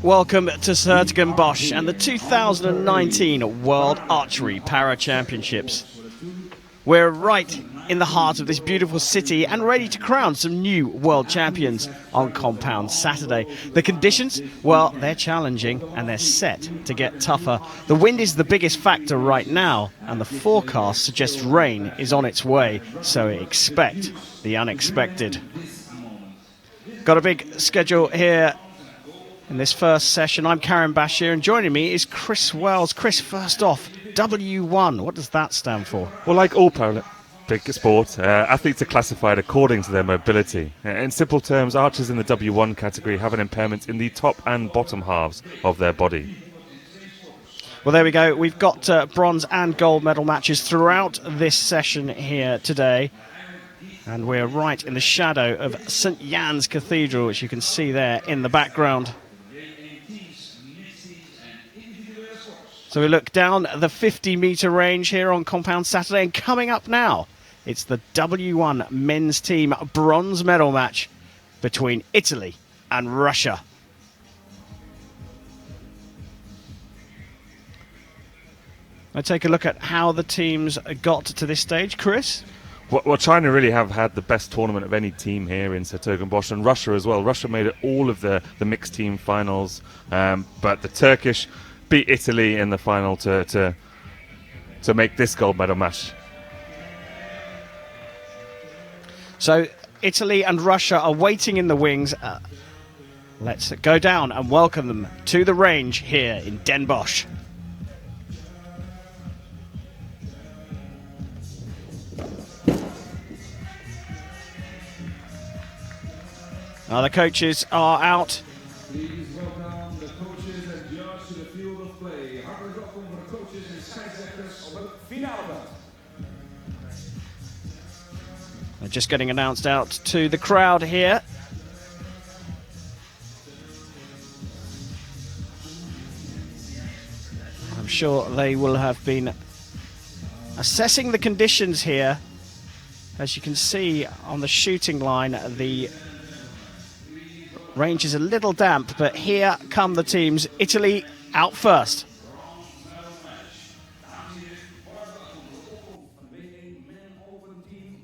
Welcome to Den Bosch and the 2019 World Archery Para Championships. We're right in the heart of this beautiful city and ready to crown some new world champions on Compound Saturday. The conditions, well, they're challenging and they're set to get tougher. The wind is the biggest factor right now, and the forecast suggests rain is on its way, so expect the unexpected. Got a big schedule here in this first session. I'm Karen Bashir, and joining me is Chris Wells. Chris, first off, W1, what does that stand for? Well, like all Paralympic sport, athletes are classified according to their mobility. In simple terms, archers in the W1 category have an impairment in the top and bottom halves of their body. Well, there we go. We've got bronze and gold medal matches throughout this session here today. And we're right in the shadow of St. Jan's Cathedral, which you can see there in the background. So we look down the 50-metre range here on Compound Saturday, and coming up now, it's the W1 men's team bronze medal match between Italy and Russia. Let's take a look at how the teams got to this stage. Chris? Well, China really have had the best tournament of any team here in Den Bosch, and Russia as well. Russia made it all of the mixed team finals, but the Turkish beat Italy in the final to make this gold medal match. So Italy and Russia are waiting in the wings. Let's go down and welcome them to the range here in Den Bosch. The coaches are out. Please welcome the coaches and judges to the field of play. Hartelijk welkom voor de coaches en scheidsrechters op het finaleveld. They're just getting announced out to the crowd here. I'm sure they will have been assessing the conditions here. As you can see on the shooting line, the range is a little damp, but here come the teams. Italy out first.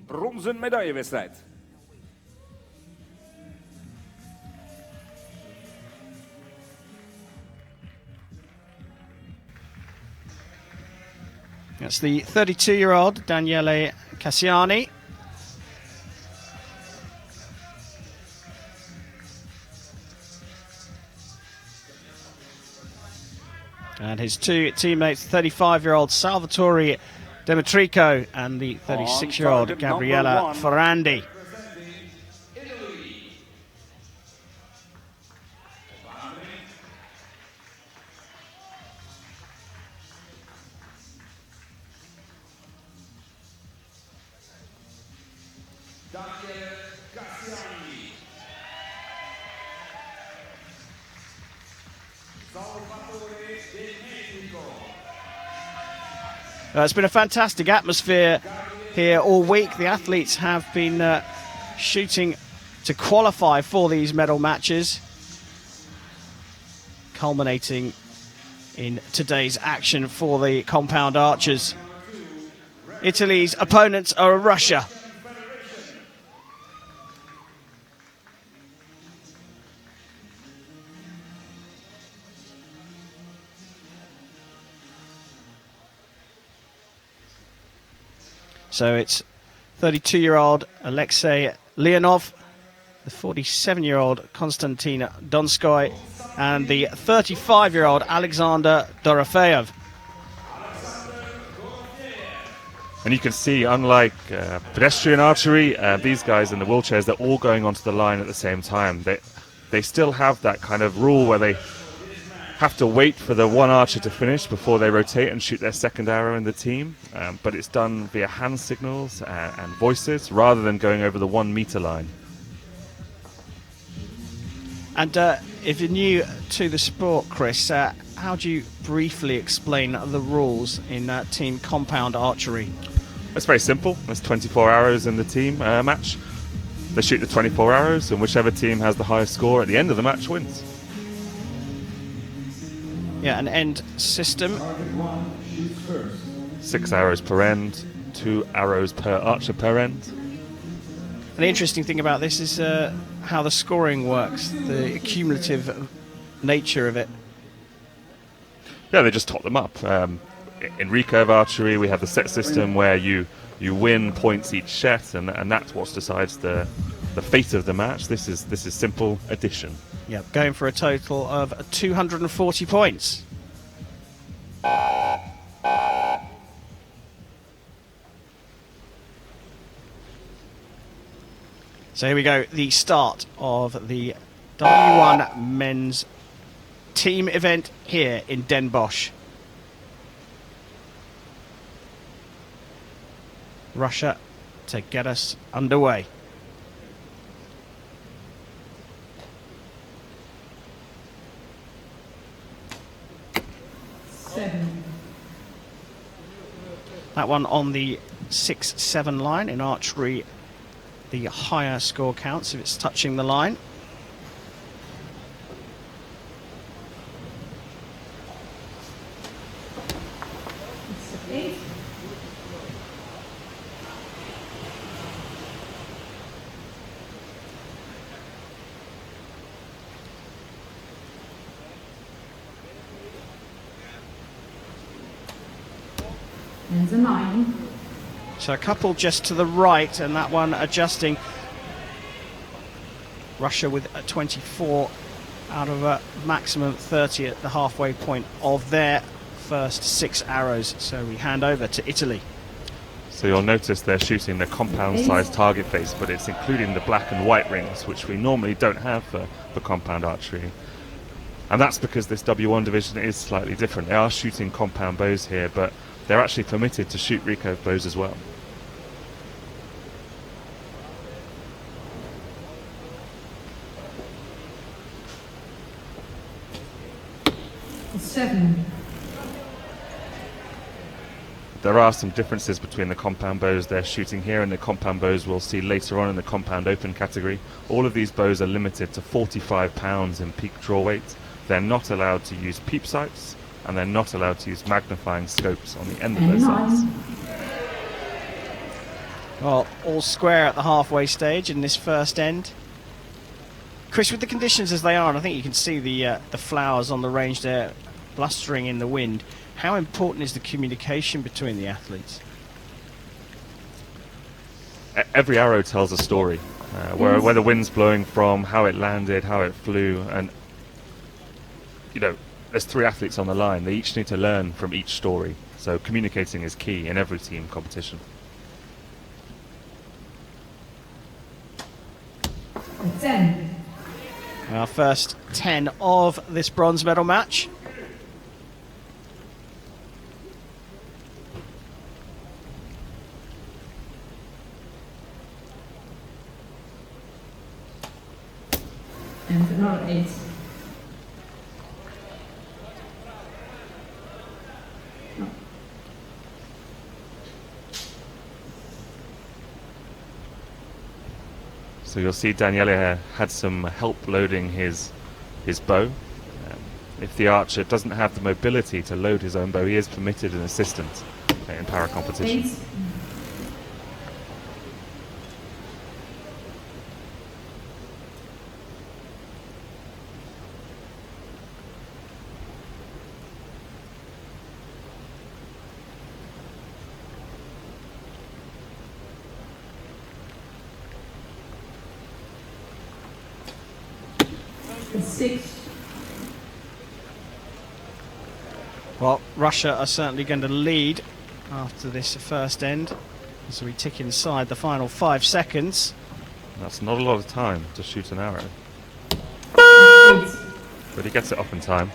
Bronzen medaillewedstrijd. That's the 32-year-old Daniele Cassiani. And his two teammates, 35-year-old Salvatore Demetrico and the 36-year-old Gabriella Ferrandi. It's been a fantastic atmosphere here all week. The athletes have been shooting to qualify for these medal matches, culminating in today's action for the compound archers. Italy's opponents are Russia. So it's 32-year-old Alexei Leonov, the 47-year-old Konstantin Donskoy, and the 35-year-old Alexander Dorofeyev. And you can see, unlike pedestrian archery, these guys in the wheelchairs, they're all going onto the line at the same time. They still have that kind of rule where they have to wait for the one archer to finish before they rotate and shoot their second arrow in the team, but it's done via hand signals and voices rather than going over the 1 meter line. And if you're new to the sport, Chris, how do you briefly explain the rules in team compound archery? It's very simple. There's 24 arrows in the team match. They shoot the 24 arrows, and whichever team has the highest score at the end of the match wins. Yeah, an end system. Target 1 shoots first. 6 arrows per end, 2 arrows per archer per end. And the interesting thing about this is how the scoring works, the accumulative nature of it. Yeah, they just top them up. In recurve archery, we have the set system where you win points each set, and that's what decides the fate of the match. This is simple addition. Yep, going for a total of 240 points. So here we go, the start of the W1 men's team event here in Den Bosch. Russia to get us underway. That one on the 6-7 line. In archery, the higher score counts if it's touching the line. And a 9. So a couple just to the right, and that one adjusting. Russia with a 24 out of a maximum 30 at the halfway point of their first 6 arrows. So we hand over to Italy. So you'll notice they're shooting the compound-sized target face, but it's including the black and white rings, which we normally don't have for compound archery. And that's because this W1 division is slightly different. They are shooting compound bows here, but they're actually permitted to shoot recurve bows as well. There are some differences between the compound bows they're shooting here and the compound bows we'll see later on in the compound open category. All of these bows are limited to 45 pounds in peak draw weight. They're not allowed to use peep sights, and they're not allowed to use magnifying scopes on the end of those sights. Well, all square at the halfway stage in this first end. Chris, with the conditions as they are, and I think you can see the flowers on the range there blustering in the wind, how important is the communication between the athletes? Every arrow tells a story, where the wind's blowing from, how it landed, how it flew, and you know, there's 3 athletes on the line. They each need to learn from each story. So communicating is key in every team competition. Our first 10 of this bronze medal match. And another 8. So you'll see Daniele had some help loading his bow. If the archer doesn't have the mobility to load his own bow, he is permitted an assistant in para competition. 8. And 6. Well, Russia are certainly going to lead after this first end as we tick inside the final 5 seconds. That's not a lot of time to shoot an arrow, 8. but he gets it off in time.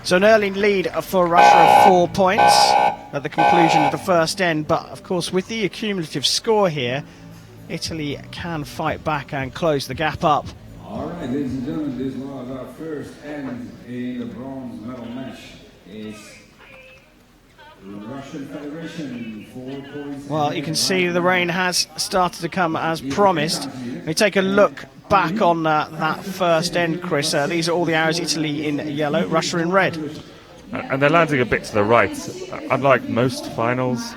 So an early lead for Russia of 4 points at the conclusion of the first end, but of course with the accumulative score here, Italy can fight back and close the gap up. All right, ladies and gentlemen, this was our first end in the bronze medal match. It's Russian Federation 4 points. Well, you can see the rain has started to come as promised. We take a look back on that first end, Chris. These are all the arrows, Italy in yellow, Russia in red. And they're landing a bit to the right. Unlike most finals,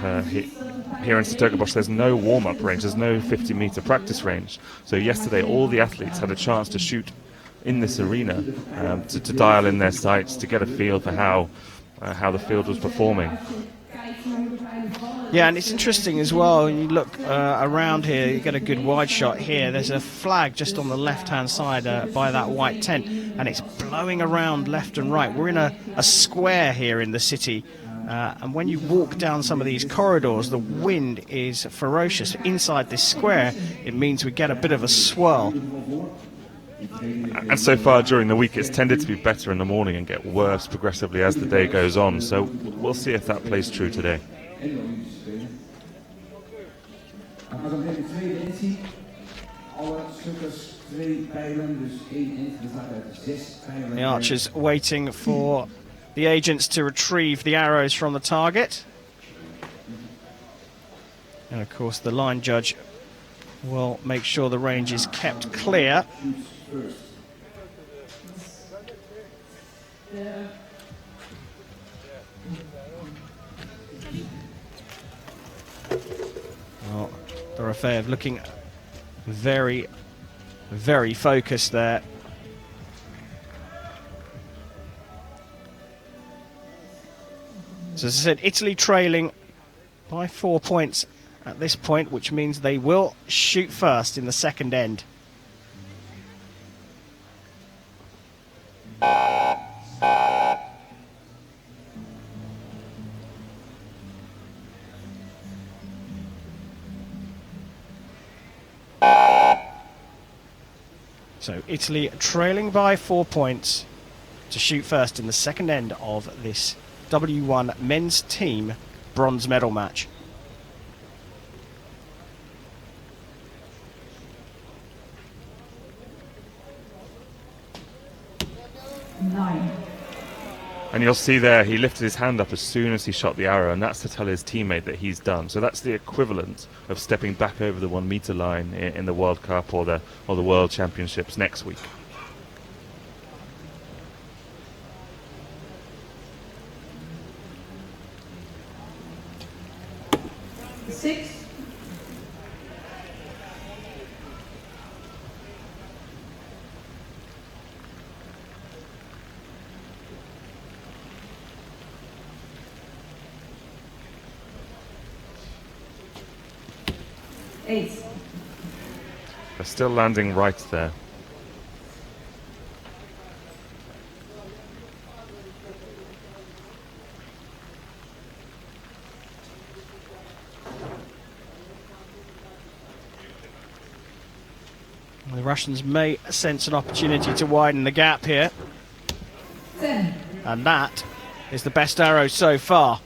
here in Den Bosch, there's no warm-up range, there's no 50-meter practice range. So yesterday, all the athletes had a chance to shoot in this arena, to dial in their sights, to get a feel for how the field was performing. Yeah, and it's interesting as well, when you look around here, you get a good wide shot here. There's a flag just on the left-hand side by that white tent, and it's blowing around left and right. We're in a square here in the city, and when you walk down some of these corridors, the wind is ferocious. Inside this square, it means we get a bit of a swirl. And so far during the week, it's tended to be better in the morning and get worse progressively as the day goes on. So we'll see if that plays true today. Dan gaat hem in de tweede editie. Alle stukkers 2 pijlen, dus 1 editie bestaat uit 6 pijlen. The archers waiting for the agents to retrieve the arrows from the target. And of course the line judge will make sure the range is kept clear. Well, Dorofeev looking very, very focused there. So as I said, Italy trailing by 4 points at this point, which means they will shoot first in the second end. So Italy trailing by 4 points to shoot first in the second end of this W1 men's team bronze medal match. And you'll see there, he lifted his hand up as soon as he shot the arrow, and that's to tell his teammate that he's done. So that's the equivalent of stepping back over the 1 meter line in the World Cup or the World Championships next week. Six. Eight. They're still landing right there. The Russians may sense an opportunity to widen the gap here. 10. And that is the best arrow so far.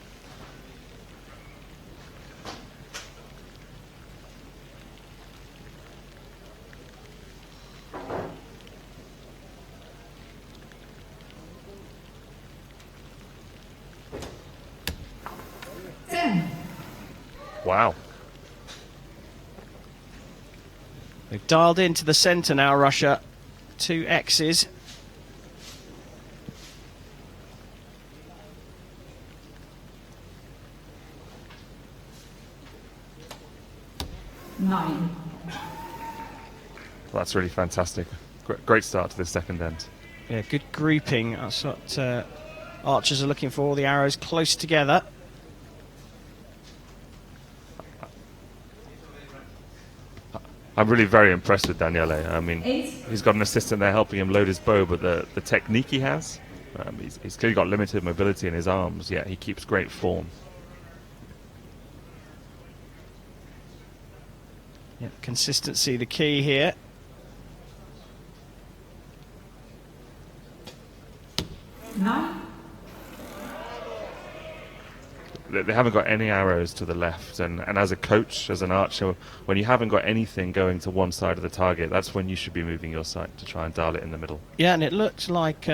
Wow. They've dialed into the centre now, Russia. 2 X's. Nine. Well, that's really fantastic. Great start to this second end. Yeah, good grouping. That's what archers are looking for. All the arrows close together. I'm really very impressed with Daniele. I mean, 8. he's got an assistant there helping him load his bow, but the technique he has, he's clearly got limited mobility in his arms, yet he keeps great form. Yeah, consistency the key here. Nine. They haven't got any arrows to the left, and as a coach, as an archer, when you haven't got anything going to one side of the target, that's when you should be moving your sight to try and dial it in the middle. Yeah, and it looks like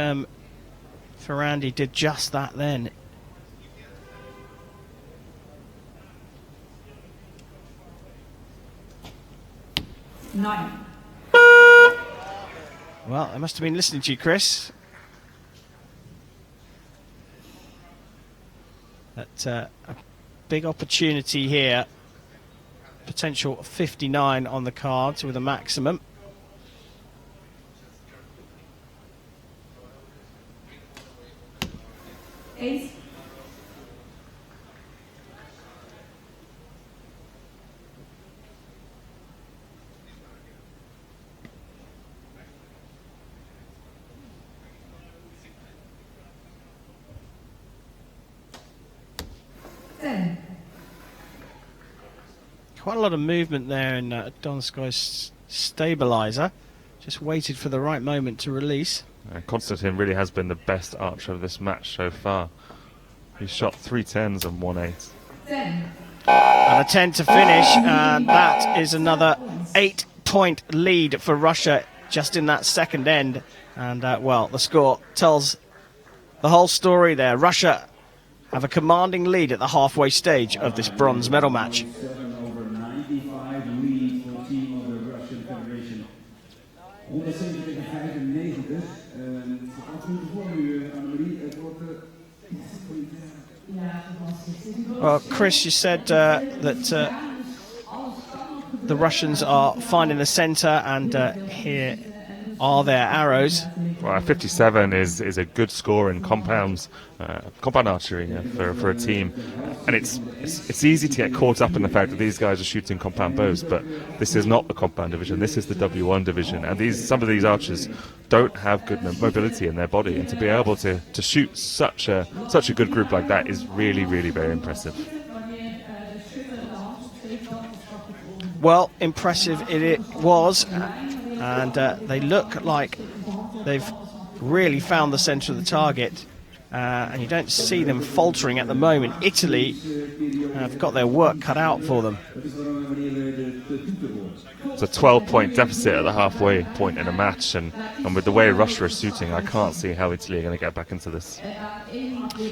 Ferrandi did just that then. Nine. Well, I must have been listening to you, Chris. But a big opportunity here. Potential 59 on the cards with a maximum. Ace. Ten. Quite a lot of movement there in Donskoy's stabilizer. Just waited for the right moment to release. Konstantin really has been the best archer of this match so far. He's shot 3 10s and 1 8. 10. And a 10 to finish, and that is another 8-point lead for Russia just in that second end. And, well, the score tells the whole story there. Russia have a commanding lead at the halfway stage of this bronze medal match. 7/95 lead voor het team of de Russian Federation. 197-95. Absoluut voor nu, Annemarie. Het wordt... Well, Chris, you said that the Russians are finding the centre, and here are their arrows. Well, 57 is a good score in compound archery for a team, and it's easy to get caught up in the fact that these guys are shooting compound bows, but this is not the compound division. This is the W1 division, and some of these archers don't have good mobility in their body, and to be able to shoot such a good group like that is really, really very impressive. Well, impressive it was, and they look like they've really found the centre of the target, and you don't see them faltering at the moment. Italy have got their work cut out for them. It's a 12-point deficit at the halfway point in a match, and with the way Russia is shooting, I can't see how Italy are going to get back into this.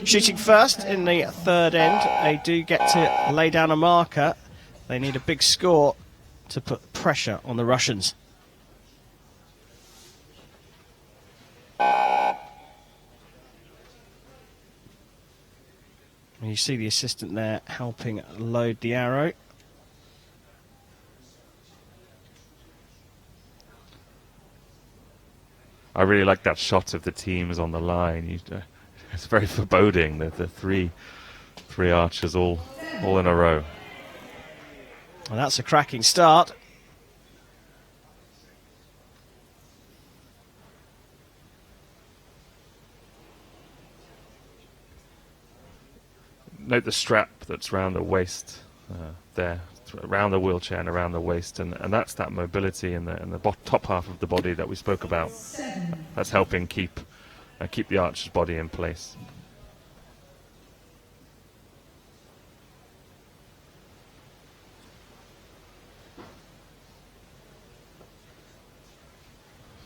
Shooting first in the third end, they do get to lay down a marker. They need a big score to put pressure on the Russians. And you see the assistant there helping load the arrow. I really like that shot of the teams on the line. It's very foreboding, the three archers all in a row. And that's a cracking start. Note the strap that's around the waist there, around the wheelchair and around the waist, and that's that mobility in the top half of the body that we spoke about. That's helping keep the archer's body in place.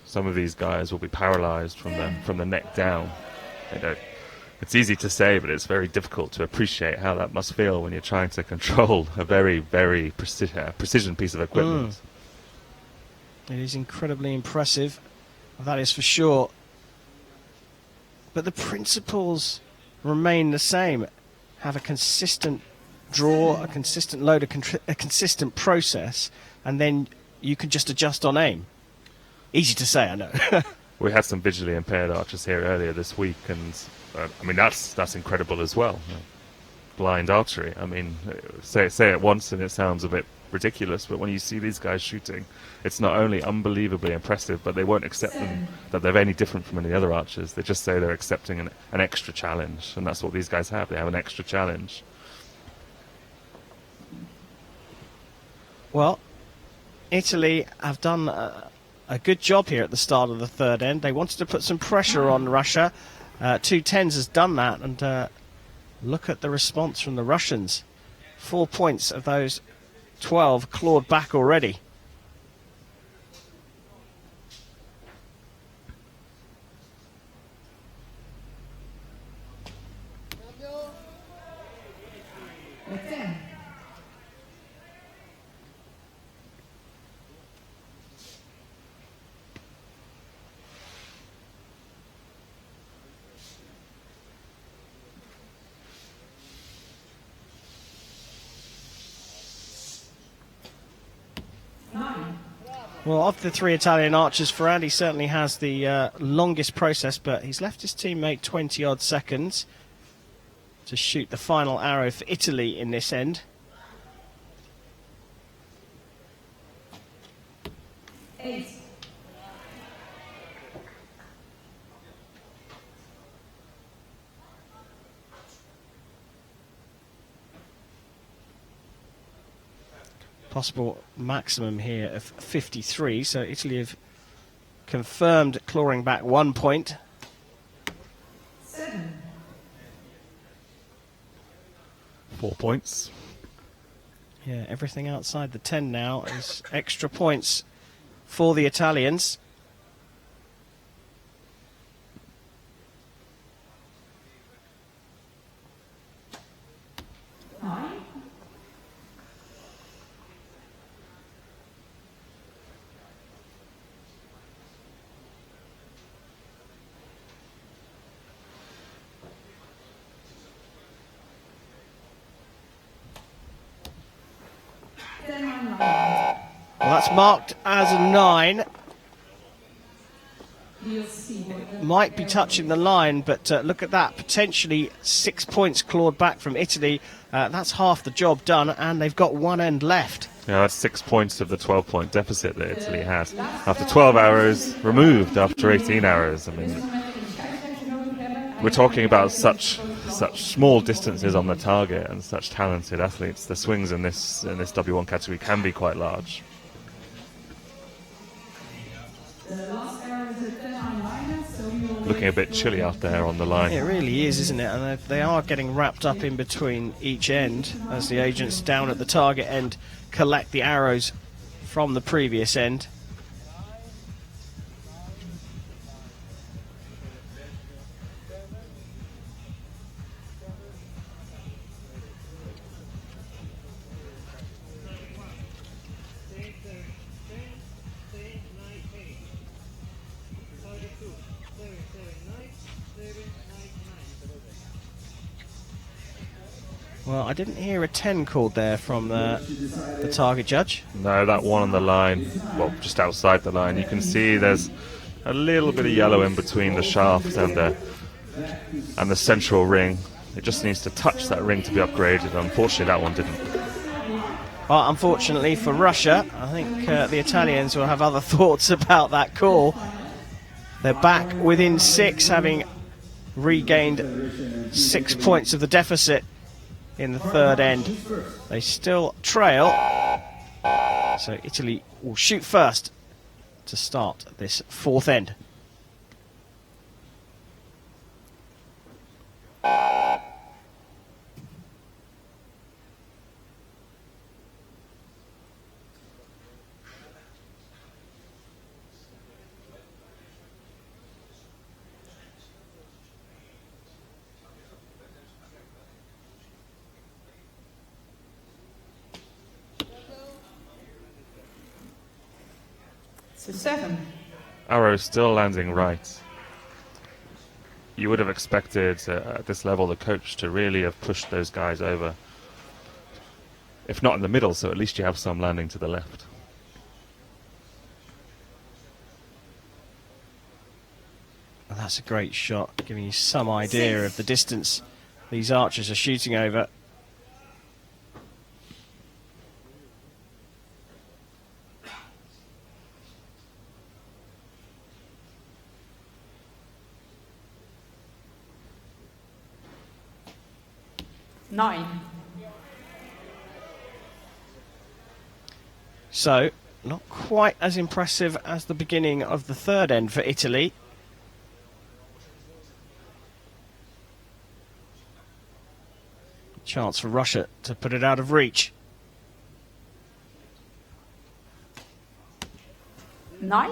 Some of these guys will be paralyzed from the neck down. It's easy to say, but it's very difficult to appreciate how that must feel when you're trying to control a very, very precision piece of equipment. It is incredibly impressive, that is for sure. But the principles remain the same. Have a consistent draw, a consistent load, a consistent process, and then you can just adjust on aim. Easy to say, I know. We had some visually impaired archers here earlier this week, and I mean that's incredible as well. Blind archery. I mean, say it once and it sounds a bit ridiculous, but when you see these guys shooting, it's not only unbelievably impressive, but they won't accept them that they're any different from any other archers. They just say they're accepting an extra challenge, and that's what these guys have. They have an extra challenge. Well, Italy have done a good job here at the start of the third end. They wanted to put some pressure on Russia. 2 10s has done that, and look at the response from the Russians. 4 points of those 12 clawed back already. Well, of the three Italian archers, Ferrandi certainly has the longest process, but he's left his teammate 20-odd seconds to shoot the final arrow for Italy in this end. Ace. Possible maximum here of 53, so Italy have confirmed clawing back 1 point. 7. 4 points. Yeah, everything outside the 10 now is extra points for the Italians. Well, that's marked as a 9. Might be touching the line, but look at that. Potentially 6 points clawed back from Italy. That's half the job done, and they've got one end left. Yeah, that's 6 points of the 12-point deficit that Italy has. After 12 arrows, removed after 18 arrows. I mean, we're talking about such small distances on the target and such talented athletes. The swings in this W1 category can be quite large. Looking a bit chilly out there on the line. It really is, isn't it? And they are getting wrapped up in between each end as the agents down at the target end collect the arrows from the previous end. Well, I didn't hear a 10 called there from the target judge. No, that one on the line, well, just outside the line, you can see there's a little bit of yellow in between the shaft and the central ring. It just needs to touch that ring to be upgraded. Unfortunately, that one didn't. Well, unfortunately for Russia, I think the Italians will have other thoughts about that call. They're back within 6, having regained 6 points of the deficit in the third end. They still trail, so Italy will shoot first to start this fourth end. It's a 7. Arrow still landing right. You would have expected at this level the coach to really have pushed those guys over. If not in the middle, so at least you have some landing to the left. Well, that's a great shot, giving you some idea of the distance these archers are shooting over. So, not quite as impressive as the beginning of the third end for Italy. Chance for Russia to put it out of reach. 9.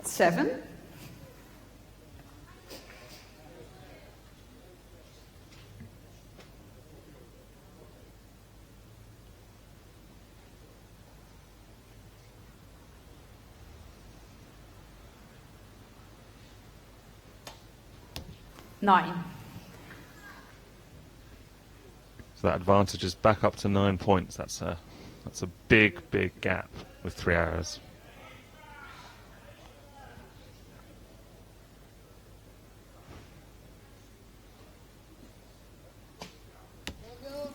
Seven. 9. So that advantage is back up to 9 points. That's a big gap with 3 arrows.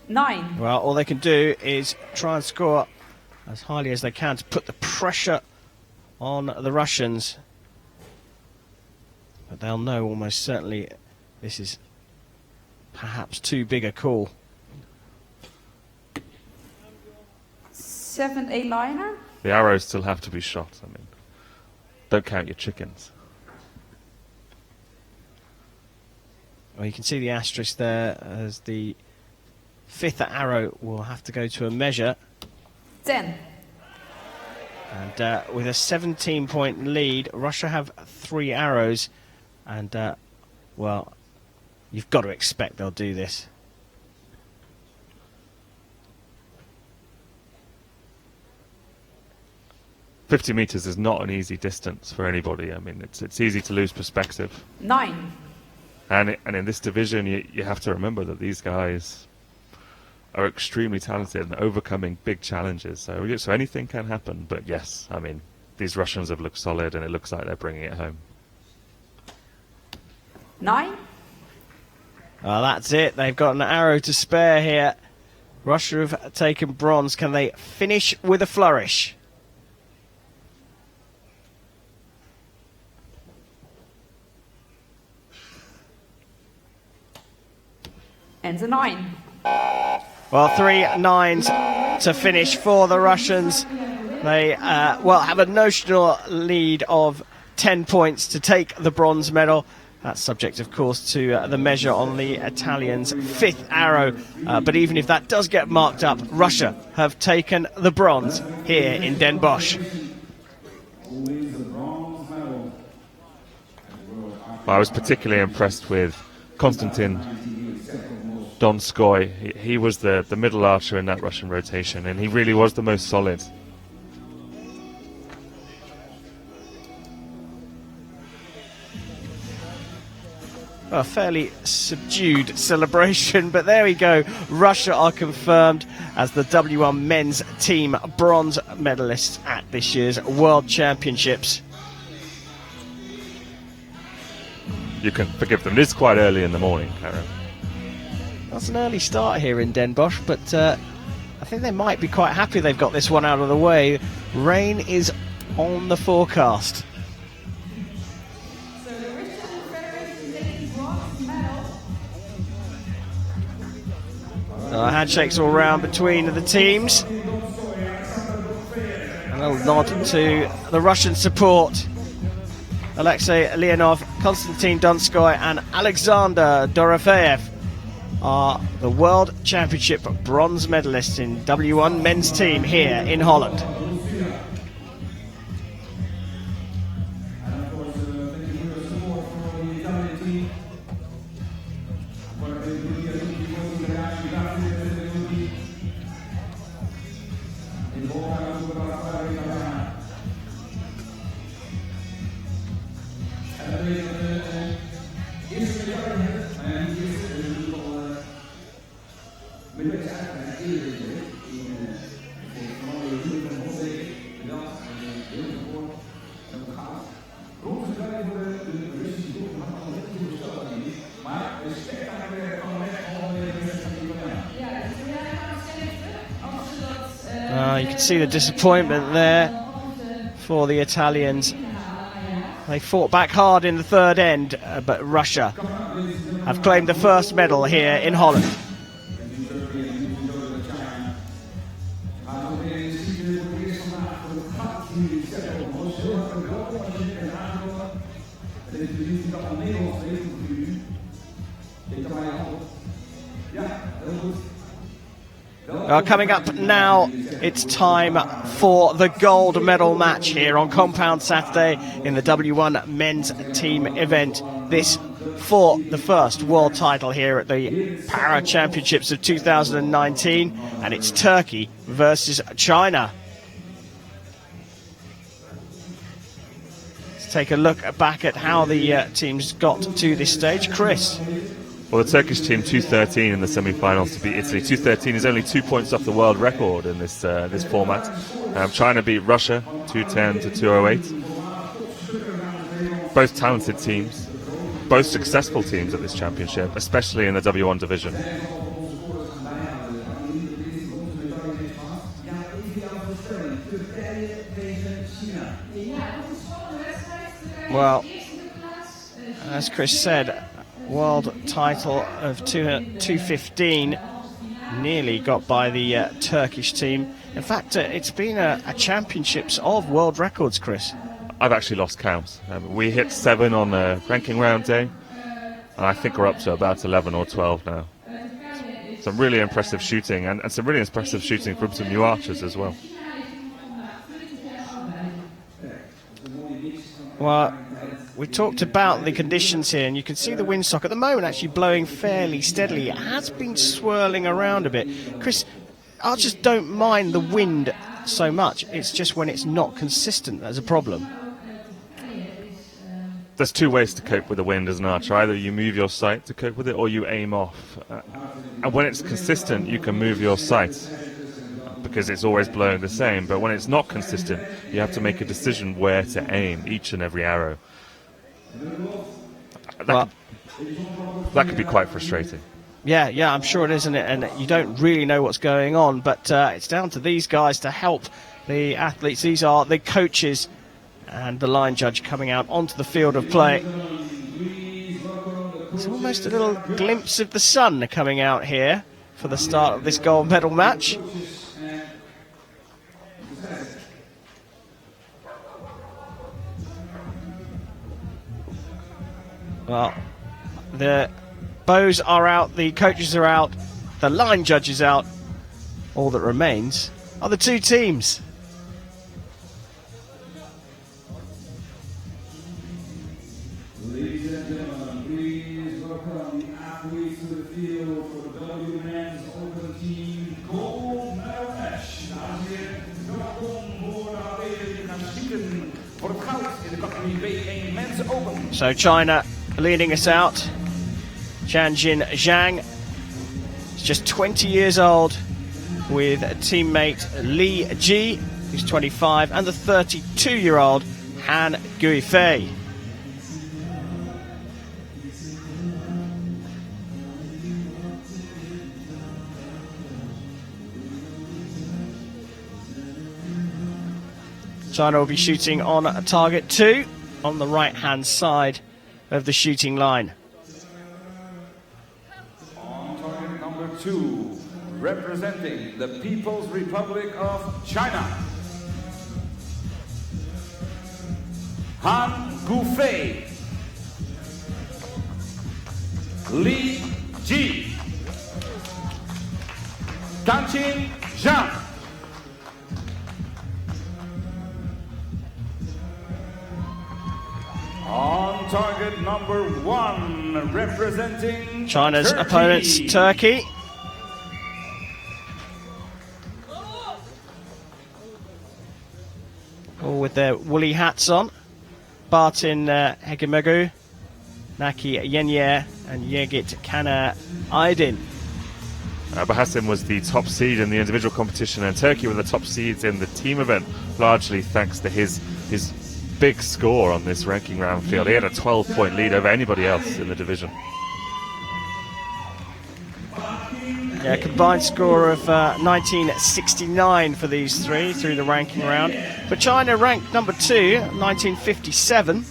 Nine. Well, all they can do is try and score as highly as they can to put the pressure on the Russians. But they'll know almost certainly this is perhaps too big a call. 7 A-liner. The arrows still have to be shot. I mean, don't count your chickens. Well, you can see the asterisk there as the 5th arrow will have to go to a measure. 10. And with a 17-point lead, Russia have 3 arrows. And, well, you've got to expect they'll do this. "50 meters is not an easy distance for anybody. I mean, it's easy to lose perspective. 9. And in this division, you have to remember that these guys are extremely talented and overcoming big challenges. So anything can happen. But yes, I mean, these Russians have looked solid, and it looks like they're bringing it home. 9. Well, that's it. They've got an arrow to spare here. Russia have taken bronze. Can they finish with a flourish? And a 9. Well, 3 9s to finish for the Russians. They, have a notional lead of 10 points to take the bronze medal. That's subject, of course, to the measure on the Italians' 5th arrow. But even if that does get marked up, Russia have taken the bronze here in Den Bosch. I was particularly impressed with Konstantin Donskoy. He was the middle archer in that Russian rotation, and he really was the most solid. A fairly subdued celebration, but there we go. Russia are confirmed as the W1 men's team bronze medalists at this year's World Championships. You can forgive them. It is quite early in the morning, Karen. That's an early start here in Den Bosch, but I think they might be quite happy they've got this one out of the way. Rain is on the forecast. Handshakes all round between the teams. And a nod to the Russian support. Alexei Leonov, Konstantin Donskoy and Alexander Dorofeyev are the World Championship bronze medalists in W1 men's team here in Holland. You can see the disappointment there for the Italians. They fought back hard in the third end, but Russia have claimed the first medal here in Holland. Coming up now, it's time for the gold medal match here on Compound Saturday in the W1 men's team event. This for the first world title here at the Para Championships of 2019, and it's Turkey versus China. It's take a look back at how the teams got to this stage. Chris. Well, the Turkish team 2:13 in the semi-finals to beat Italy. 2:13 is only 2 points off the world record in this this format. China beat Russia 2:10 to 2:08. Both talented teams, both successful teams at this championship, especially in the W1 division. Well, as Chris said, world title of 2:15 nearly got by the Turkish team. In fact, it's been a championships of world records, Chris. I've actually lost count. We hit 7 on the ranking round day, and I think we're up to about 11 or 12 now. Some really impressive shooting, and some really impressive shooting from some new archers as well. Well, we talked about the conditions here, and you can see the windsock at the moment actually blowing fairly steadily. It has been swirling around a bit. Chris, archers don't mind the wind so much. It's just when it's not consistent that's a problem. There's 2 ways to cope with the wind as an archer. Either you move your sight to cope with it, or you aim off. And when it's consistent, you can move your sight because it's always blowing the same. But when it's not consistent, you have to make a decision where to aim each and every arrow. That could be quite frustrating. Yeah, I'm sure it is, isn't it? And you don't really know what's going on, but it's down to these guys to help the athletes. These are the coaches and the line judge coming out onto the field of play. It's almost a little glimpse of the sun coming out here for the start of this gold medal match. Well, the bows are out, the coaches are out, the line judge is out. All that remains are the 2 teams. Ladies and gentlemen, please welcome the athletes to the field for the W Men's Open Team Gold Medal Match. Dames en heren, welkom voor de aanwezigen die gaan schieten voor het goud in de categorie B1 Men's Open. So China leading us out. Tianjin Zhang is just 20 years old with teammate Li Ji, who's 25, and the 32-year-old Han Guifei. China will be shooting on target 2 on the right-hand side of the shooting line. On target number 2, representing the People's Republic of China, Han Guifei, Li Ji, Tianjin Zhang. On target number 1, representing China's Turkey. opponents, Turkey. All with their woolly hats on. Bartin Hegemegu, Naki Yenye, and Yegit Kana Aydin. Bahasim was the top seed in the individual competition, and Turkey were the top seeds in the team event, largely thanks to his big score on this ranking round field. He had a 12-point lead over anybody else in the division. Yeah, combined score of 1969 for these 3 through the ranking round. For China, ranked number 2, 1957.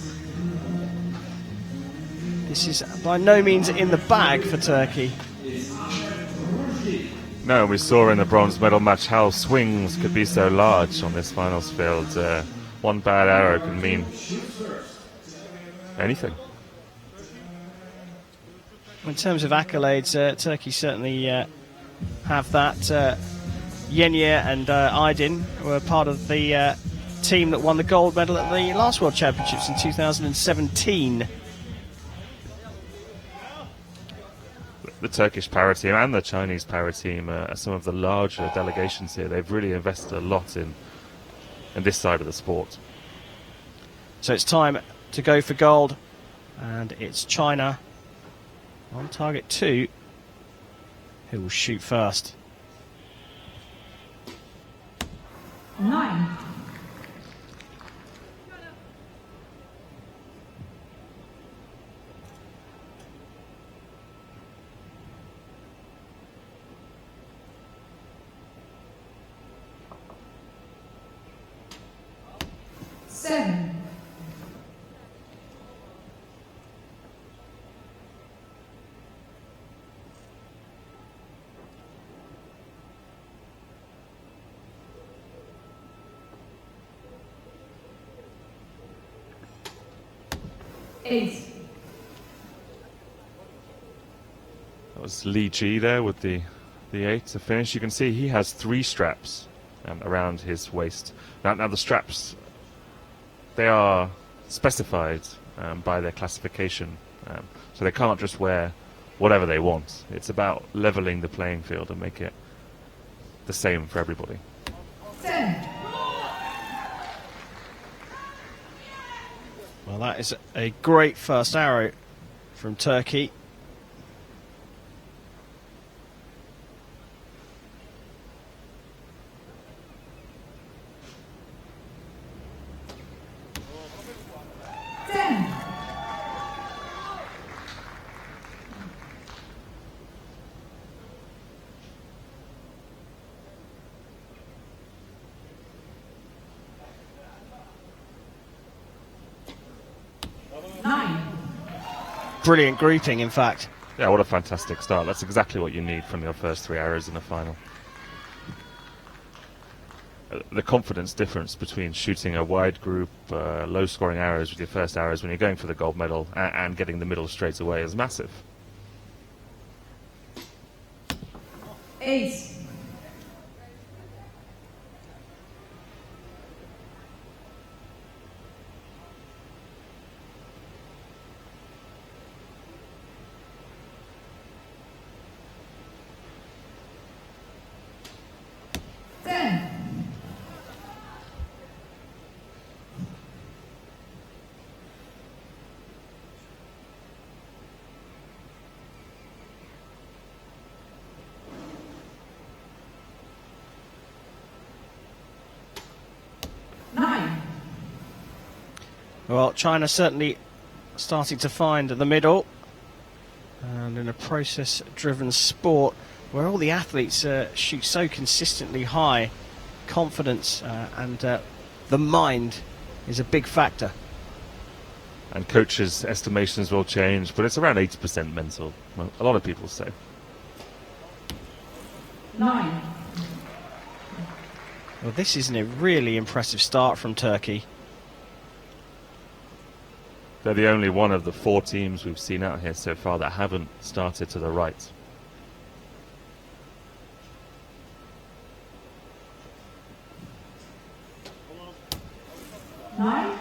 This is by no means in the bag for Turkey. No, we saw in the bronze medal match how swings could be so large on this finals field. One bad arrow can mean anything. In terms of accolades, Turkey certainly have that. Yenye and Aydin were part of the team that won the gold medal at the last World Championships in 2017. The Turkish para team and the Chinese para team are some of the larger delegations here. They've really invested a lot in this side of the sport. So it's time to go for gold, and it's China on target 2 who will shoot first. 9. Seven. 8. That was Li Ji there with the 8 to finish. You can see he has 3 straps around his waist. Now the straps, they are specified by their classification, so they can't just wear whatever they want. It's about leveling the playing field and make it the same for everybody. 10. Well, that is a great first arrow from Turkey. Brilliant grouping, in fact. Yeah, what a fantastic start. That's exactly what you need from your first 3 arrows in the final. The confidence difference between shooting a wide group, low-scoring arrows with your first arrows when you're going for the gold medal and getting the middle straight away is massive. 8. 10. 9. Well, China certainly starting to find the middle, and in a process-driven sport where all the athletes shoot so consistently high, confidence and the mind is a big factor. And coaches' estimations will change, but it's around 80% mental, well, a lot of people say. 9. Well, this isn't a really impressive start from Turkey. They're the only one of the 4 teams we've seen out here so far that haven't started to the right. Nine.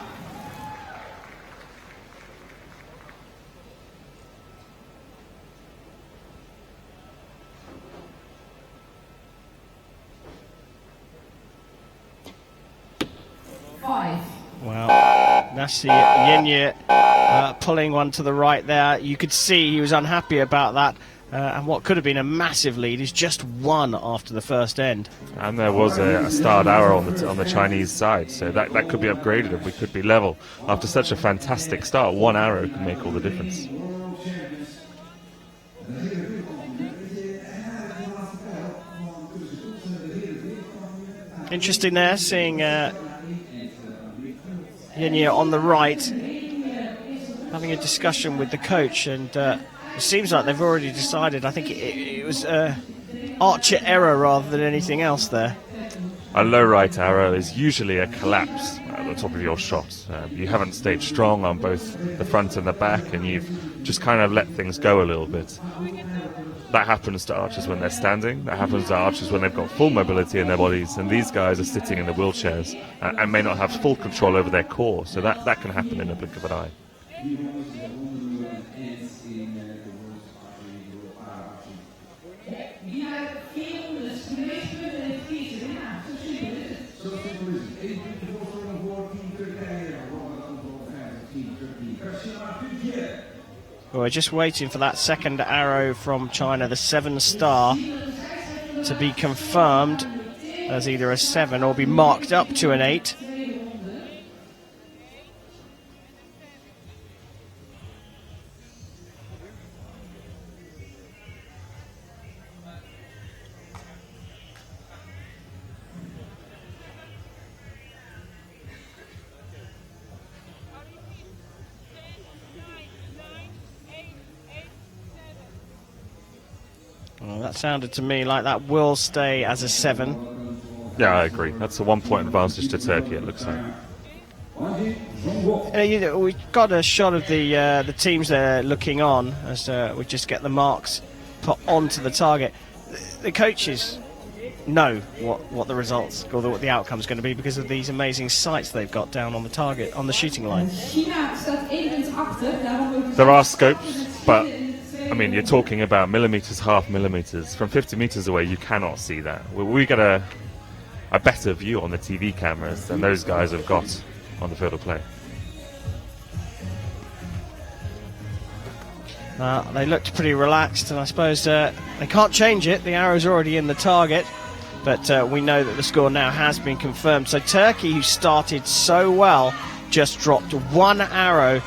5. Well, Nasi Yenye pulling one to the right there. You could see he was unhappy about that. And what could have been a massive lead is just 1 after the first end. And there was a starred arrow on the Chinese side, so that could be upgraded and we could be level. After such a fantastic start, 1 arrow can make all the difference. Interesting there, seeing Yenye on the right, having a discussion with the coach, and it seems like they've already decided. I think it was archer error rather than anything else there. A low right arrow is usually a collapse at the top of your shot. You haven't stayed strong on both the front and the back, and you've just kind of let things go a little bit. That happens to archers when they're standing. That happens to archers when they've got full mobility in their bodies, and these guys are sitting in the wheelchairs and may not have full control over their core, so that can happen in a blink of an eye. We're just waiting for that second arrow from China, the 7-star, to be confirmed as either a 7 or be marked up to an 8. Well, that sounded to me like that will stay as a 7. Yeah, I agree. That's a 1-point advantage to Turkey, it looks like. We got a shot of the teams there looking on as we just get the marks put onto the target. The coaches know what the results or what the outcome's going to be because of these amazing sights they've got down on the target, on the shooting line. There are scopes, but I mean, you're talking about millimeters, half millimeters. From 50 meters away, you cannot see that. We get a better view on the TV cameras than those guys have got on the field of play. They looked pretty relaxed, and I suppose they can't change it. The arrow's already in the target, but we know that the score now has been confirmed. So Turkey, who started so well, just dropped one arrow,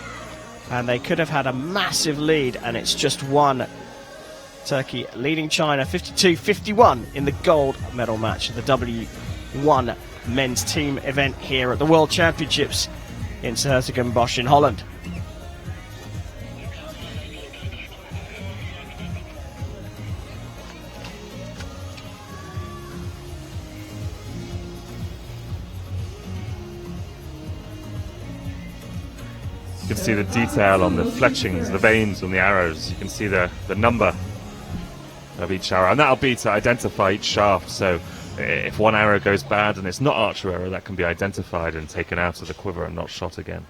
and they could have had a massive lead, and it's just one. Turkey leading China 52-51 in the gold medal match of the W1 men's team event here at the World Championships in Den Bosch in Holland. You can see the detail on the fletchings, the veins on the arrows. You can see the number of each arrow, and that'll be to identify each shaft. So if one arrow goes bad and it's not archer arrow, that can be identified and taken out of the quiver and not shot again.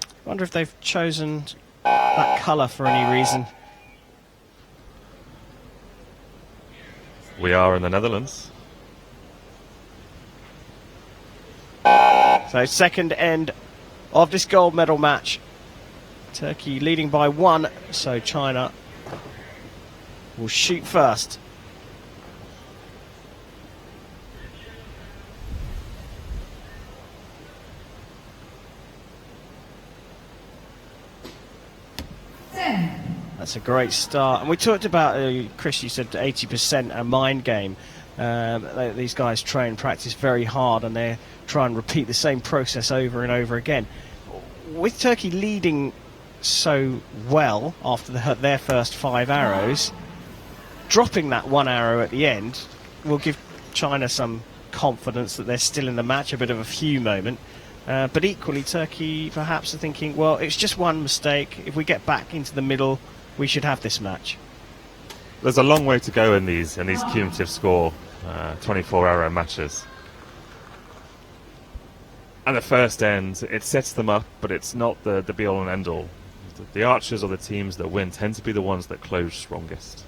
I wonder if they've chosen that colour for any reason. We are in the Netherlands. So second end of this gold medal match. Turkey leading by 1, so China will shoot first. That's a great start. And we talked about, Chris, you said 80% a mind game. These guys train, practice very hard, and they try and repeat the same process over and over again. With Turkey leading so well after their first 5 arrows, dropping that one arrow at the end will give China some confidence that they're still in the match, a bit of a few moment. But equally, Turkey perhaps are thinking, well, it's just one mistake. If we get back into the middle, we should have this match. There's a long way to go in these cumulative score 24 arrow matches. And the first end, it sets them up, but it's not the be-all and end-all. The archers or the teams that win tend to be the ones that close strongest.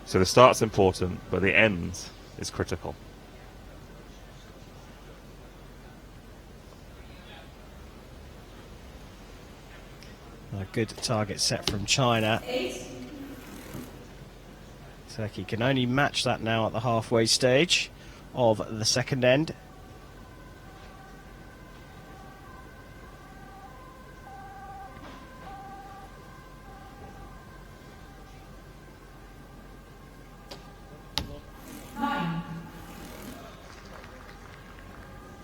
So the start's important, but the end is critical. A good target set from China. Turkey can only match that now at the halfway stage of the second end.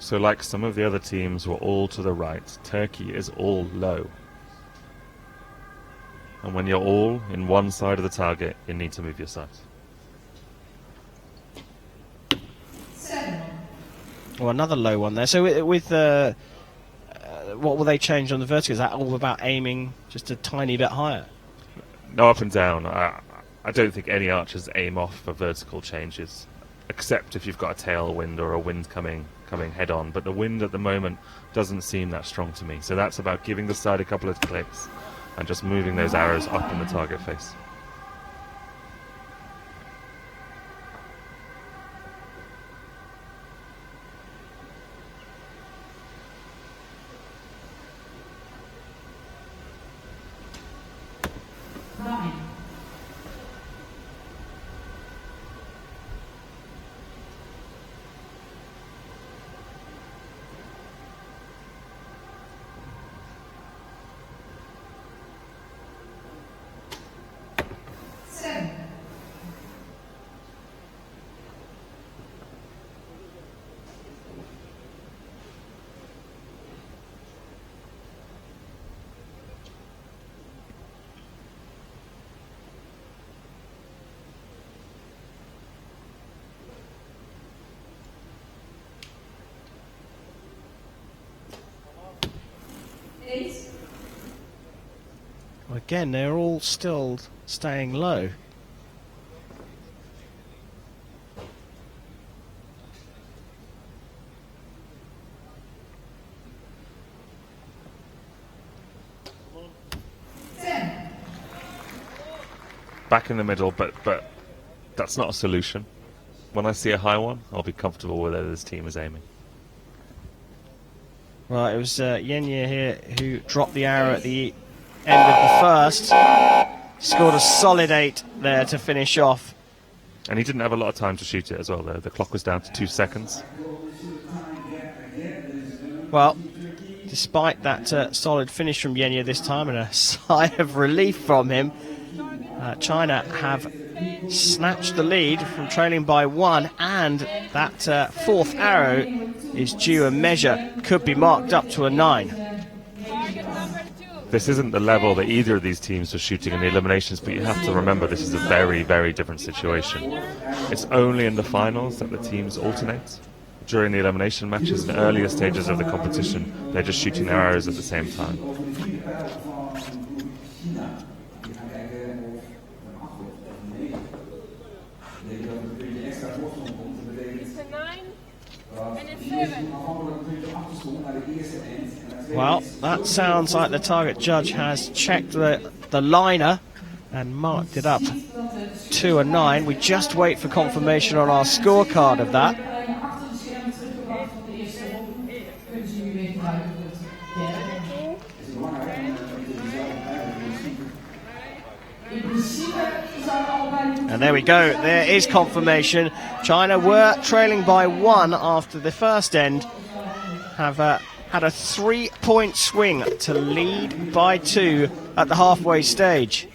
So like some of the other teams were all to the right, Turkey is all low. And when you're all in one side of the target, you need to move your sight. Well, another low one there. So with what will they change on the vertical? Is that all about aiming just a tiny bit higher? No, up and down. I don't think any archers aim off for vertical changes, except if you've got a tailwind or a wind coming head on. But the wind at the moment doesn't seem that strong to me. So that's about giving the side a couple of clicks and just moving those arrows up in the target face. 8. Well, again, they're all still staying low. Back in the middle, but that's not a solution. When I see a high one, I'll be comfortable with where this team is aiming. Well, it was Yenye here who dropped the arrow at the end of the first. Scored a solid 8 there to finish off. And he didn't have a lot of time to shoot it as well, though. The clock was down to 2 seconds. Well, despite that solid finish from Yenye this time and a sigh of relief from him, China have snatched the lead from trailing by 1, and that fourth arrow is due a measure, could be marked up to a 9. This isn't the level that either of these teams are shooting in the eliminations, but you have to remember this is a very, very different situation. It's only in the finals that the teams alternate. During the elimination matches and earlier stages of the competition, they're just shooting their arrows at the same time. Well, that sounds like the target judge has checked the liner and marked it up to a 9. We just wait for confirmation on our scorecard of that. And there we go, there is confirmation. China were trailing by 1 after the first end, have had a 3-point swing to lead by 2 at the halfway stage.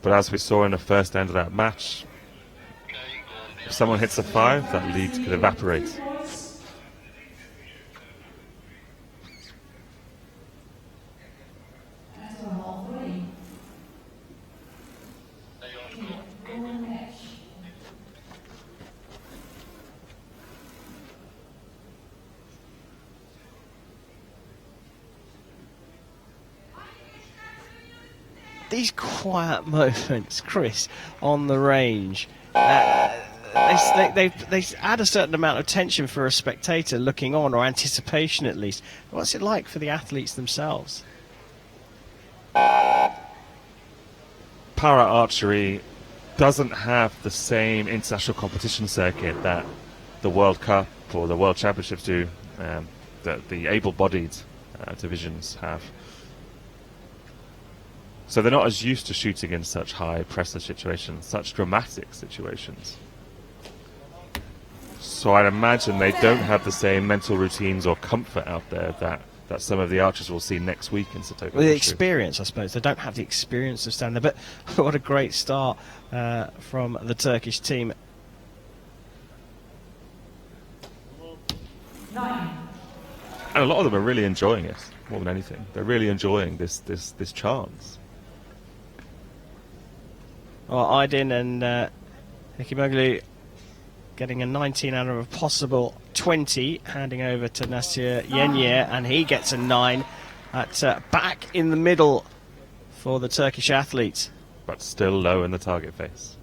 But as we saw in the first end of that match, if someone hits a 5, that lead could evaporate. These quiet moments, Chris, on the range, they add a certain amount of tension for a spectator looking on, or anticipation at least. What's it like for the athletes themselves? Para archery doesn't have the same international competition circuit that the World Cup or the World Championships do, that the able-bodied divisions have. So they're not as used to shooting in such high pressure situations, such dramatic situations. So I'd imagine they don't have the same mental routines or comfort out there that some of the archers will see next week in Satoko. Well, the experience, I suppose. They don't have the experience of standing there, but what a great start from the Turkish team. 9. And a lot of them are really enjoying it, more than anything. They're really enjoying this chance. Well, Aydin and Hikimoglu getting a 19 out of a possible 20, handing over to Nasir Yenye, and he gets a 9 at back in the middle for the Turkish athletes. But still low in the target face.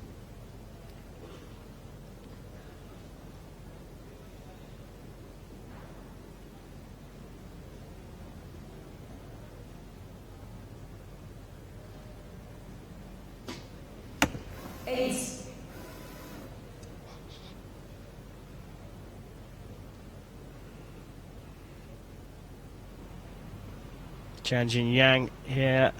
Chanjin Yang here.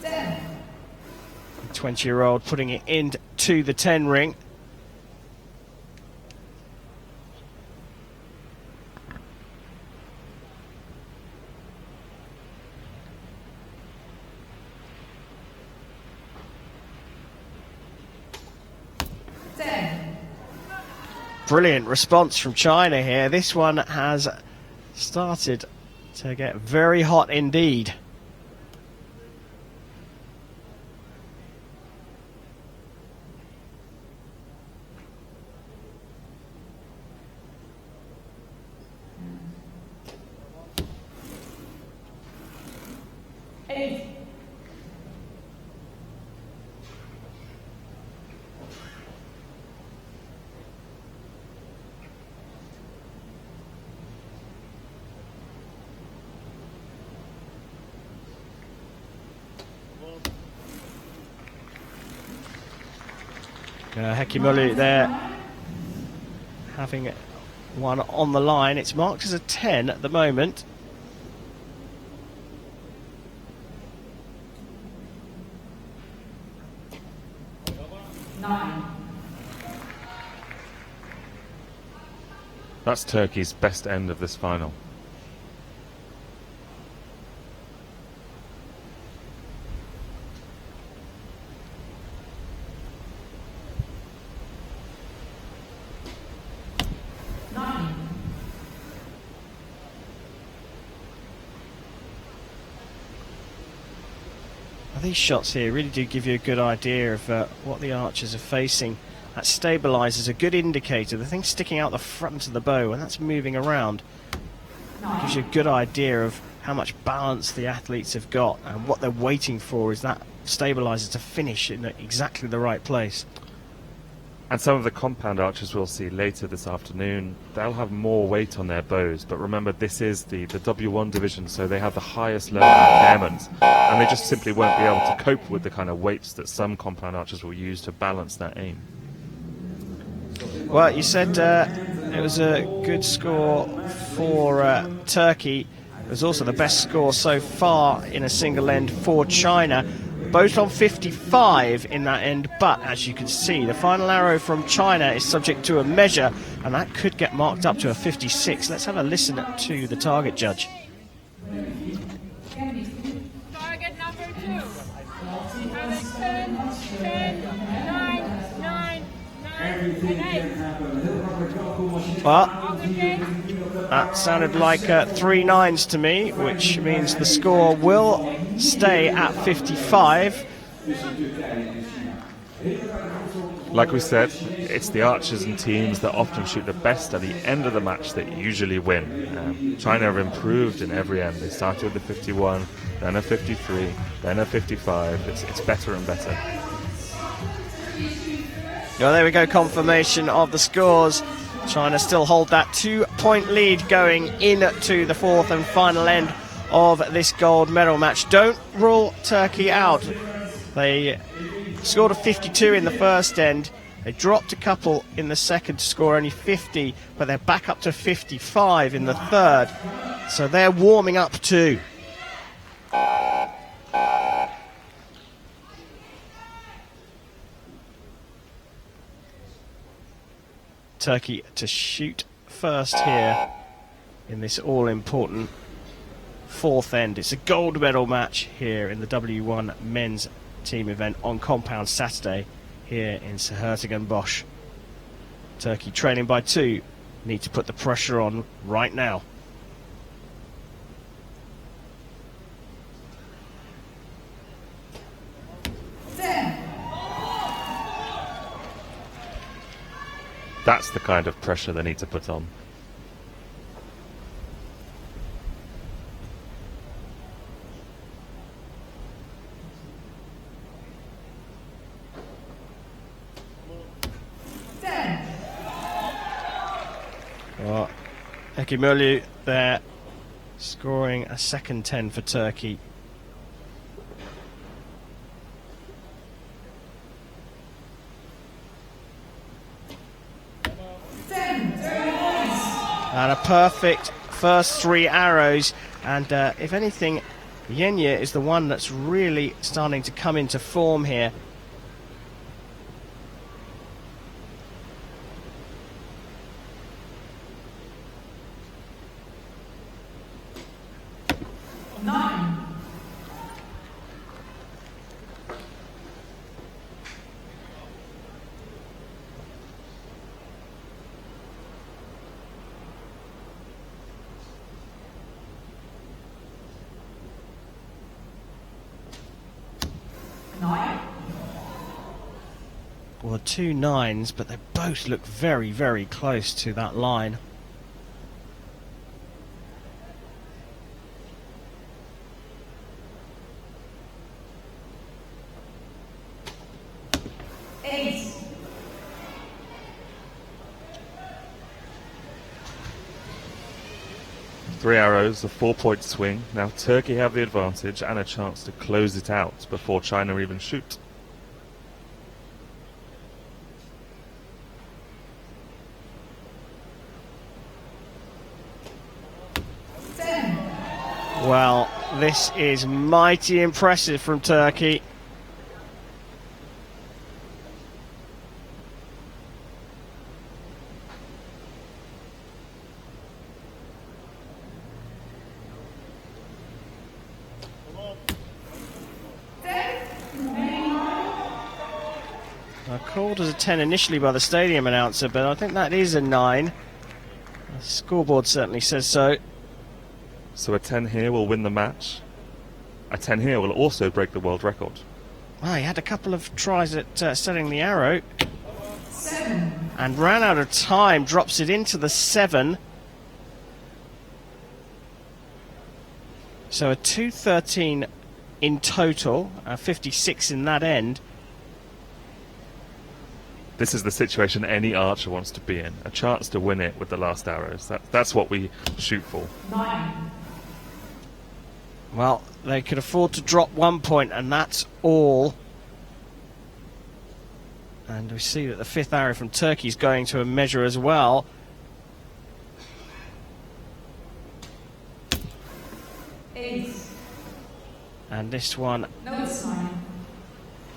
The 20-year-old putting it into the 10 ring. Brilliant response from China here. This one has started to get very hot indeed. 8. Hekimulu there having one on the line. It's marked as a 10 at the moment. That's Turkey's best end of this final. These shots here really do give you a good idea of what the archers are facing. That stabilises, a good indicator. The thing sticking out the front of the bow, and that's moving around, gives you a good idea of how much balance the athletes have got, and what they're waiting for is that stabiliser to finish in exactly the right place. And some of the compound archers we'll see later this afternoon, they'll have more weight on their bows. But remember, this is the W1 division, so they have the highest level of impairment. And they just simply won't be able to cope with the kind of weights that some compound archers will use to balance that aim. Well, you said it was a good score for Turkey. It was also the best score so far in a single end for China. Both on 55 in that end, but as you can see, the final arrow from China is subject to a measure, and that could get marked up to a 56. Let's have a listen to the target judge. Target number 2. Have it 10, 10, 9, 9, 9, and 8. Well, that sounded like 3 nines to me, which means the score will stay at 55. Like we said, it's the archers and teams that often shoot the best at the end of the match that usually win. China have improved in every end. They started with a 51, then a 53, then a 55. It's better and better. Well, there we go, confirmation of the scores. China still hold that 2-point lead going into the fourth and final end of this gold medal match. Don't rule Turkey out. They scored a 52 in the first end. They dropped a couple in the second to score only 50, but they're back up to 55 in the third. So they're warming up too. Turkey to shoot first here in this all-important fourth end. It's a gold medal match here in the W1 men's team event on compound Saturday here in Den Bosch. Turkey trailing by 2, need to put the pressure on right now. That's the kind of pressure they need to put on. Well, Hekimulu there scoring a second 10 for Turkey. And a perfect first 3 arrows, and if anything, Yenya is the one that's really starting to come into form here. Well, 2 9s, but they both look very, very close to that line. 8. 3 arrows, a 4-point swing. Now Turkey have the advantage and a chance to close it out before China even shoot. Well, this is mighty impressive from Turkey. Called as a 10 initially by the stadium announcer, but I think that is a 9. The scoreboard certainly says so. So a 10 here will win the match. A 10 here will also break the world record. Well, he had a couple of tries at setting the arrow 7. and ran out of time, drops it into the 7. So a 2:13 in total, 56 in that end. This is the situation any archer wants to be in. A chance to win it with the last arrows. That's what we shoot for. 9. Well, they could afford to drop 1 point, and that's all. And we see that the 5th arrow from Turkey is going to a measure as well. And this one No, it's 9.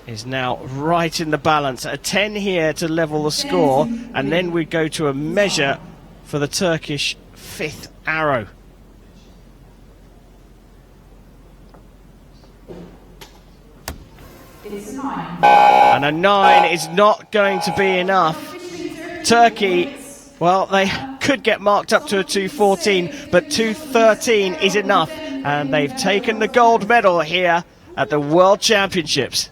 is now right in the balance. A 10 here to level the score, and then we go to a measure for the Turkish 5th arrow. It's 9. And a 9 is not going to be enough. Turkey, well, they could get marked up to a 2:14, but 2:13 is enough. And they've taken the gold medal here at the World Championships.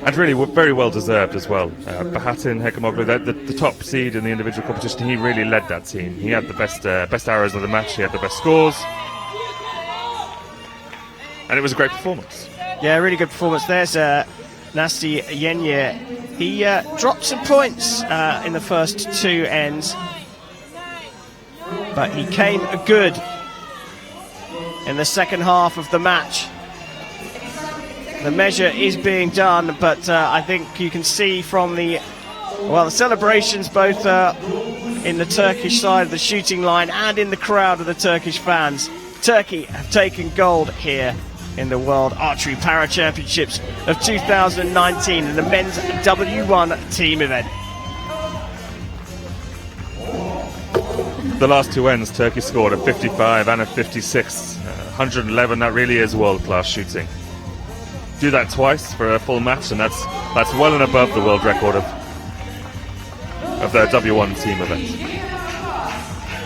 And really very well deserved as well. Bahattin, Hekamoglu, the top seed in the individual competition, he really led that team. He had the best arrows of the match, he had the best scores. And it was a great performance. Yeah, really good performance. There's Nasi Yenye. He dropped some points in the first 2 ends, but he came good in the second half of the match. The measure is being done, but I think you can see from the celebrations both in the Turkish side of the shooting line and in the crowd of the Turkish fans. Turkey have taken gold here in the World Archery Para Championships of 2019 in the men's W1 team event. The last 2 ends, Turkey scored a 55 and a 56. 111, that really is world-class shooting. Do that twice for a full match, and that's well and above the world record of the W1 team event.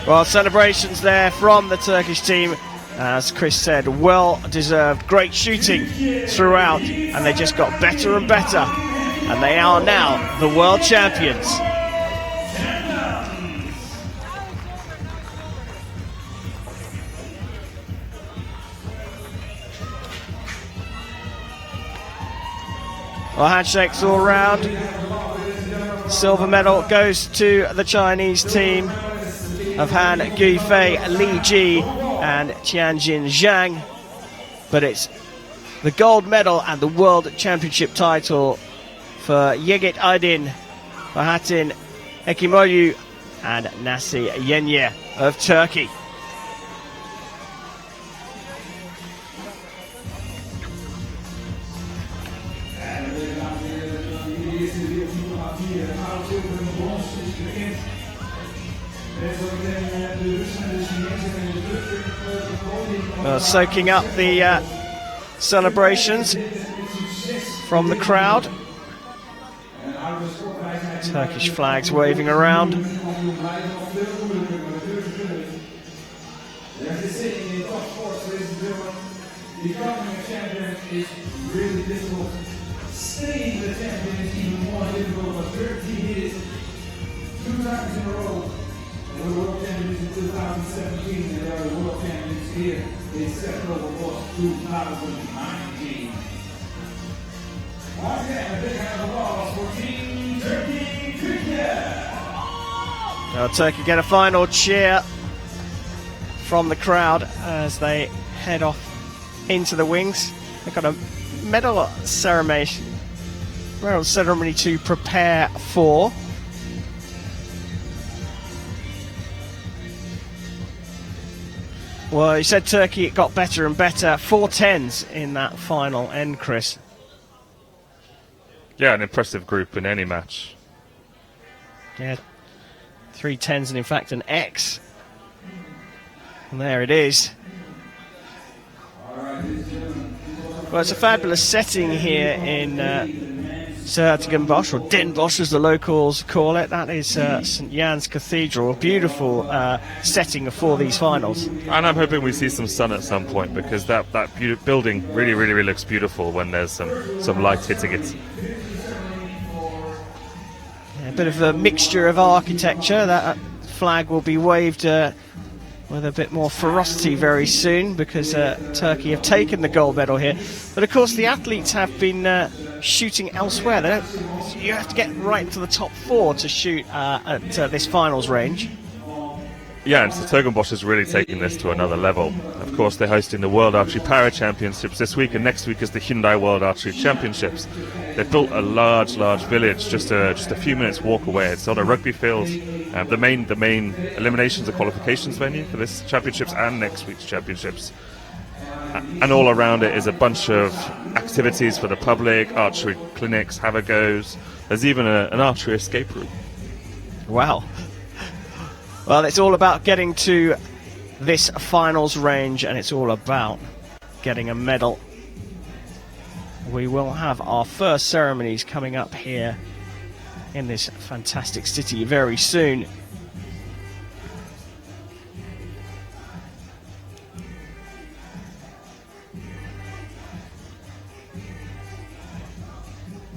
Well, celebrations there from the Turkish team. As Chris said, well deserved, great shooting throughout, and they just got better and better, and they are now the world champions. Well, handshakes all round. Silver medal goes to the Chinese team of Han Guifei, Li Ji and Tianjin Zhang, but it's the gold medal and the World Championship title for Yigit Aydin, Bahattin Hekimoyu and Nasi Yenye of Turkey. Soaking up the celebrations from the crowd. Turkish flags waving around. Becoming a champion is really difficult. Staying the champion is even more difficult, but 13 years, 2 times in a row. They were world champions in 2017, and they are the world champions here. They set over course 2019. Now Turkey get a final cheer from the crowd as they head off into the wings. They've got a medal ceremony to prepare for. Well, you said Turkey, it got better and better. 4 10s in that final end, Chris. Yeah, an impressive group in any match. Yeah, 3 10s and in fact an X. And there it is. Well, it's a fabulous setting here in Den Bosch, or Den Bosch as the locals call it. That is St. Jan's Cathedral, a beautiful setting for these finals. And I'm hoping we see some sun at some point, because that building really looks beautiful when there's some light hitting it. Yeah, a bit of a mixture of architecture. That flag will be waved with a bit more ferocity very soon, because Turkey have taken the gold medal here. But of course the athletes have been shooting elsewhere. You have to get right to the top 4 to shoot at this finals range. Yeah, and so Den Bosch is really taking this to another level. Of course, they're hosting the World Archery Para Championships this week, and next week is the Hyundai World Archery Championships. They've built a large village just a few minutes walk away. It's on a rugby field. The main eliminations and qualifications venue for this championships and next week's championships. And all around it is a bunch of activities for the public, archery clinics, have-a-goes. There's even an archery escape room. Wow. Well, it's all about getting to this finals range, and it's all about getting a medal. We will have our first ceremonies coming up here in this fantastic city very soon.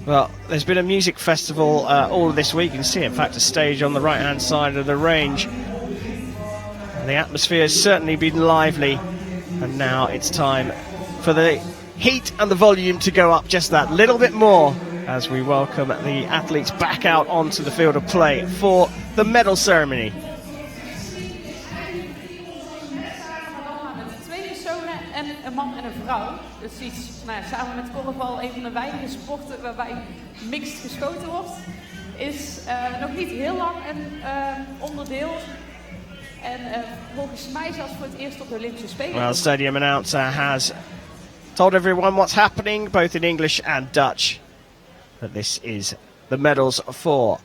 Well, there's been a music festival all of this week. You can see, in fact, a stage on the right-hand side of the range. The atmosphere has certainly been lively, and now it's time for the heat and the volume to go up just that little bit more as we welcome the athletes back out onto the field of play for the medal ceremony. Een man en een vrouw. Dus iets, samen met korfbal, een van de weinige sporten waarbij mixed geschoten wordt. Is nog niet heel lang een onderdeel. En volgens mij zelfs voor het eerst op de Olympische Spelen. Well, the stadium announcer has told everyone what's happening, both in English and Dutch, that this is the medals for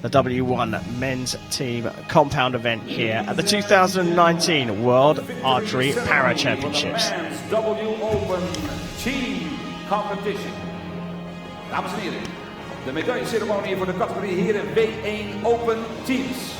the W1 men's team compound event here at the 2019 World Archery Para Championships. W Open Team Competition. Dames en heren, de medailleceremonie voor de categorie heren W1 Open Teams.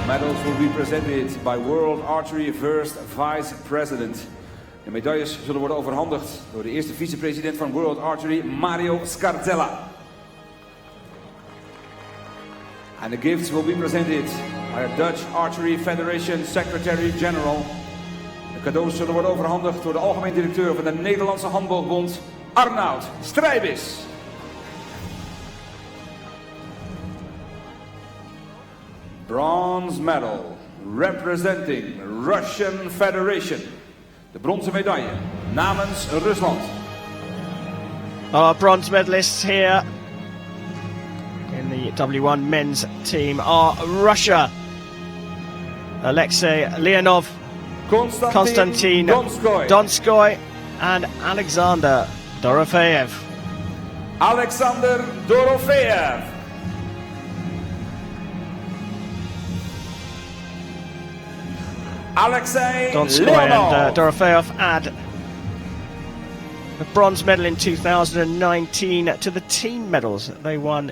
Medals will be presented by World Archery First Vice President. De medailles zullen worden overhandigd door de eerste vicepresident van World Archery, Mario Scartella. And the gifts will be presented by the Dutch Archery Federation Secretary General. De cadeaus zullen worden overhandigd door de algemeen directeur van de Nederlandse Handboogbond, Arnoud Strijbis. Bronze medal representing Russian Federation. De bronzen medaille namens Rusland. Our bronze medalists here in in the W1 men's team are Russia. Alexei Leonov, Konstantin Donskoy, and Alexander Dorofeev. Alexander Dorofeev. Alexei Donskoy Leonov. and Dorofeev add the bronze medal in 2019 to the team medals that they won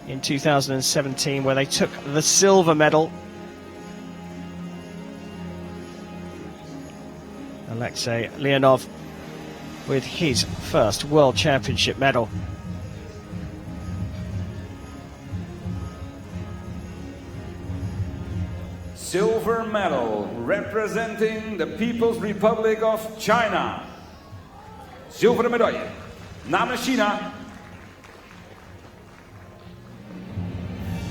in 2017, where they took the silver medal. Alexei Leonov with his first World Championship medal. Silver medal representing the People's Republic of China. Zilveren medaille namens China.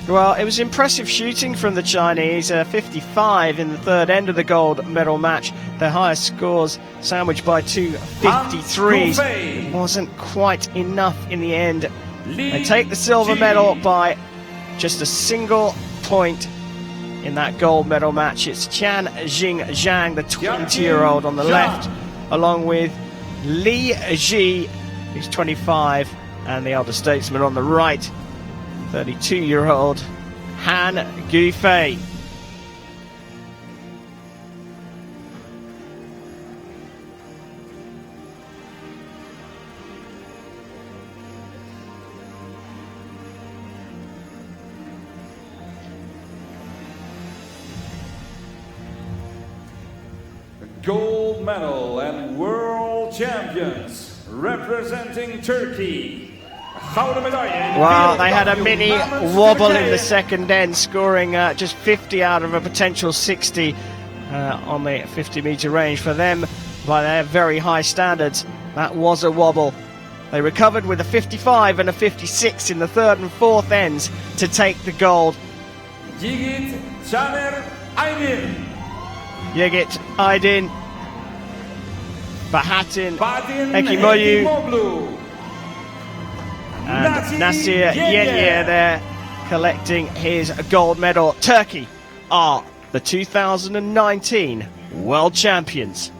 Well, it was impressive shooting from the Chinese, 55 in the third end of the gold medal match. Their highest scores sandwiched by two 53s. It wasn't quite enough in the end. They take the silver medal by just a single point in that gold medal match. It's Qian Jing Zhang, the 20-year-old on the left, along with Li Ji, who's 25, and the elder statesman on the right, 32-year-old Han Gufei. Gold medal and world champions representing Turkey. Gouden medaille. Well, they had a mini wobble in the second end, scoring just 50 out of a potential 60 on the 50-meter range. For them, by their very high standards, that was a wobble. They recovered with a 55 and a 56 in the third and fourth ends to take the gold. Yigit Caner Aydin. Yigit Aydin, Bahatin Ekimoyu, and Nasir Yenye there collecting his gold medal. Turkey are the 2019 world champions.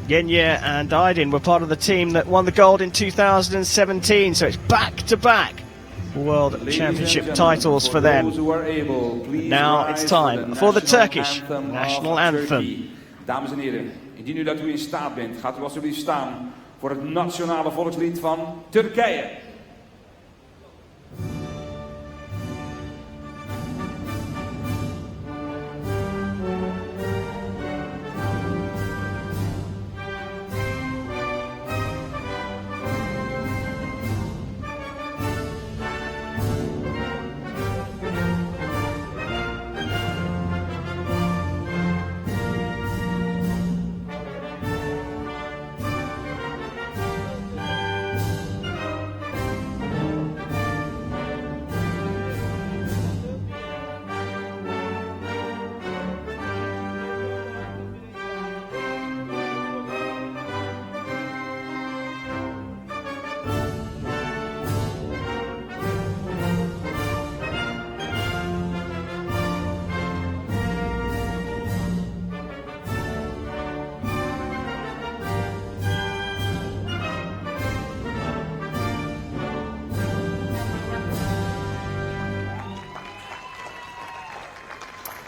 Yenye and Aydin were part of the team that won the gold in 2017, so it's back-to-back World Championship titles for them. Now it's time for the Turkish national anthem. Dames en heren, indien u dat u in staat bent, gaat u alsjeblieft staan voor het nationale volkslied van Turkije.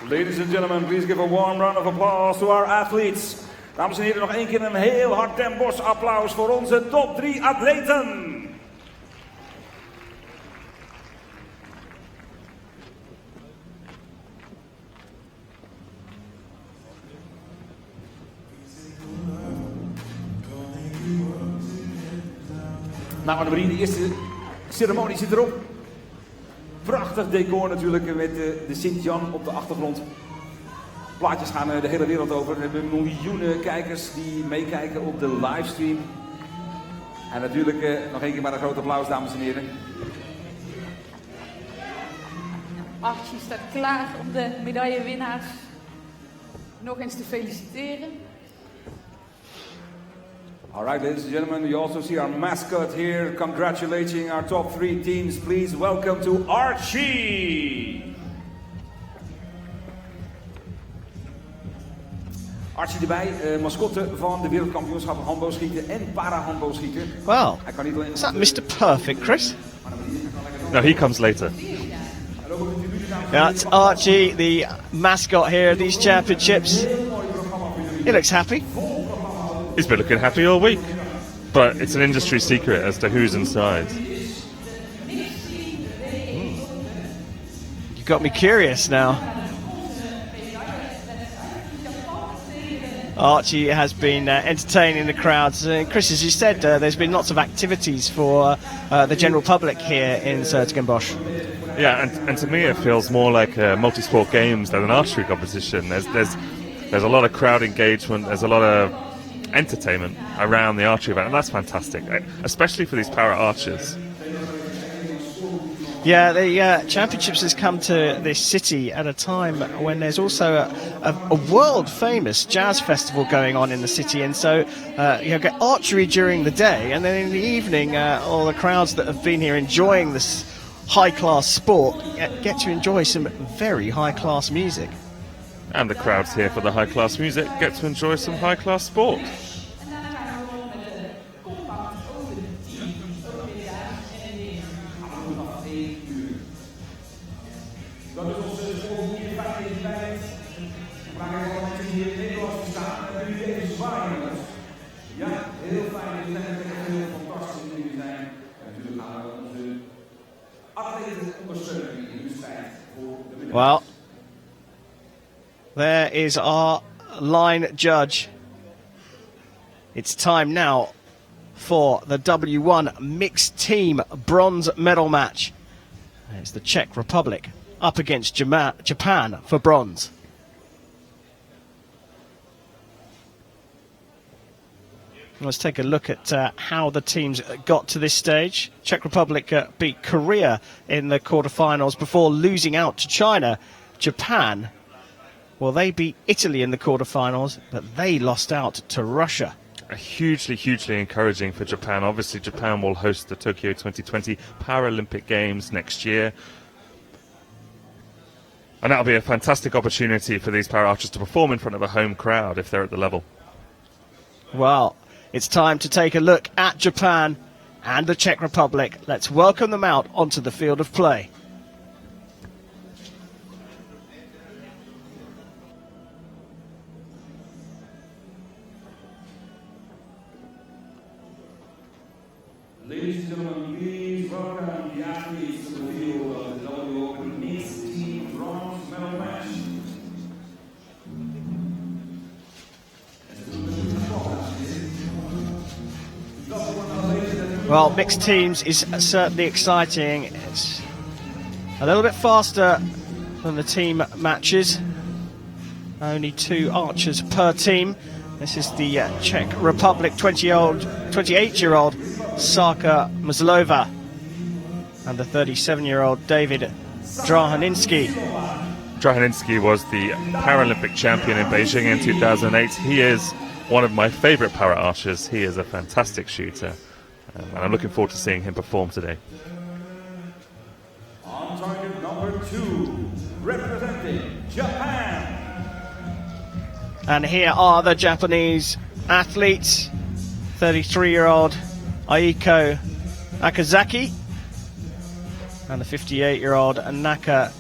Ladies and gentlemen, please give a warm round of applause to our athletes. Dames en heren, nog één keer een heel hard Den Bosch applaus voor onze top 3 atleten. Nou, Annemarie, de eerste ceremonie zit erop. Prachtig decor natuurlijk met de Sint-Jan op de achtergrond. Plaatjes gaan de hele wereld over. We hebben miljoenen kijkers die meekijken op de livestream. En natuurlijk nog één keer maar een groot applaus, dames en heren. Archie staat klaar om de medaillewinnaars nog eens te feliciteren. All right, ladies and gentlemen, you also see our mascot here congratulating our top 3 teams. Please welcome to Archie. Archie erbij, mascotte van de wereldkampioenschappen handboogschieten en para-handboogschieten. Well, Hij kan niet alleen... is that Mr. Perfect, Chris? No, he comes later. Yeah, it's Archie, the mascot here of these championships. He looks happy. He's been looking happy all week. But it's an industry secret as to who's inside. You got me curious now. Archie has been entertaining the crowds. Chris, as you said, there's been lots of activities for the general public here in Den Bosch. Yeah, and to me it feels more like multi-sport games than an archery competition. There's a lot of crowd engagement. There's a lot of entertainment around the archery event, and that's fantastic, especially for these para archers. Yeah, the championships has come to this city at a time when there's also a world-famous jazz festival going on in the city, and so you get archery during the day, and then in the evening, all the crowds that have been here enjoying this high-class sport get to enjoy some very high-class music. And the crowds here for the high-class music get to enjoy some high-class sport. Well, there is our line judge. It's time now for the W1 mixed team bronze medal match. It's the Czech Republic up against Japan for bronze. Let's take a look at how the teams got to this stage. Czech Republic beat Korea in the quarterfinals before losing out to China. Japan, well, they beat Italy in the quarterfinals, but they lost out to Russia. Hugely encouraging for Japan. Obviously, Japan will host the Tokyo 2020 Paralympic Games next year. And that'll be a fantastic opportunity for these para archers to perform in front of a home crowd if they're at the level. Well, it's time to take a look at Japan and the Czech Republic. Let's welcome them out onto the field of play. Ladies and gentlemen, please welcome the athletes to the field of the W Open Mixed Team Bronze Medal Match. Well, mixed teams is certainly exciting. It's a little bit faster than the team matches. Only 2 archers per team. This is the Czech Republic 28-year-old Sarka Mazlova and the 37-year-old David Drahaninski. Drahaninski was the Paralympic champion in Beijing in 2008. He is one of my favourite para archers. He is a fantastic shooter, and I'm looking forward to seeing him perform today. On target number 2, representing Japan. And here are the Japanese athletes. 33-year-old Aiko Akazaki and the 58-year-old Naka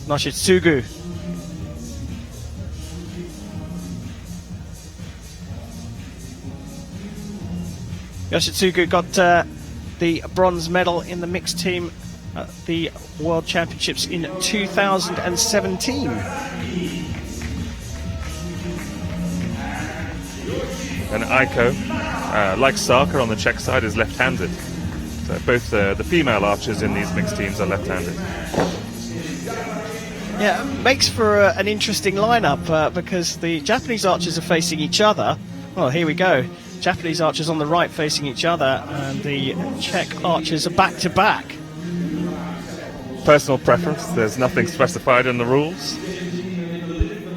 Noshitsugu. Yoshitsugu got the bronze medal in the mixed team at the World Championships in 2017. And Aiko, like Sarka on the Czech side, is left-handed. So both the female archers in these mixed teams are left-handed. Yeah, it makes for an interesting lineup because the Japanese archers are facing each other. Well, here we go. Japanese archers on the right facing each other, and the Czech archers are back-to-back. personal preference. There's nothing specified in the rules.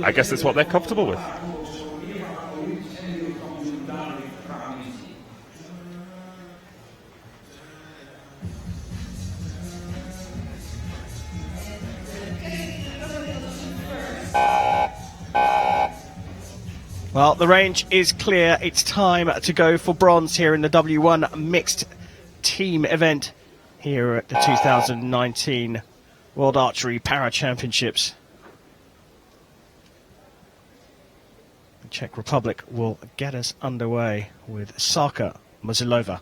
I guess it's what they're comfortable with. Well, the range is clear. It's time to go for bronze here in the W1 mixed team event here at the 2019 World Archery Para Championships. The Czech Republic will get us underway with Sarka Muzilova.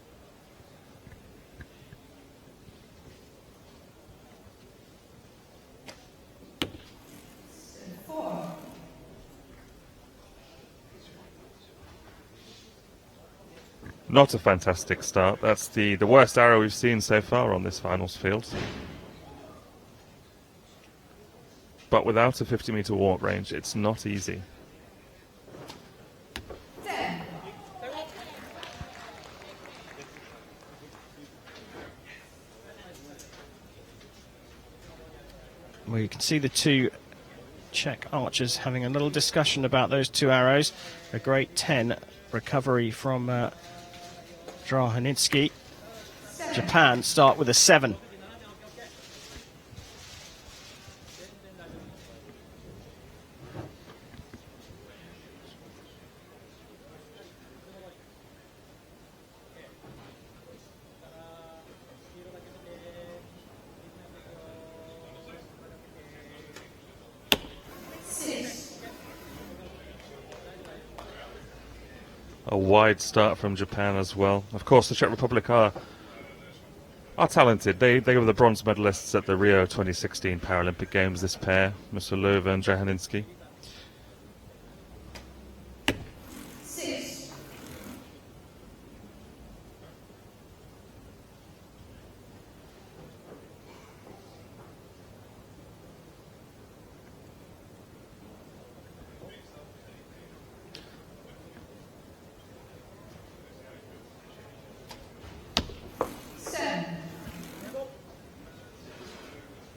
Not a fantastic start. That's the worst arrow we've seen so far on this finals field. But without a 50-meter warp range, it's not easy. Well, you can see the two Czech archers having a little discussion about those two arrows. A great 10 recovery from Drahanitsky. Japan start with a 7. A wide start from Japan as well. Of course, the Czech Republic are talented. They were the bronze medalists at the Rio 2016 Paralympic Games, this pair, Muzilova and Drahanitsky.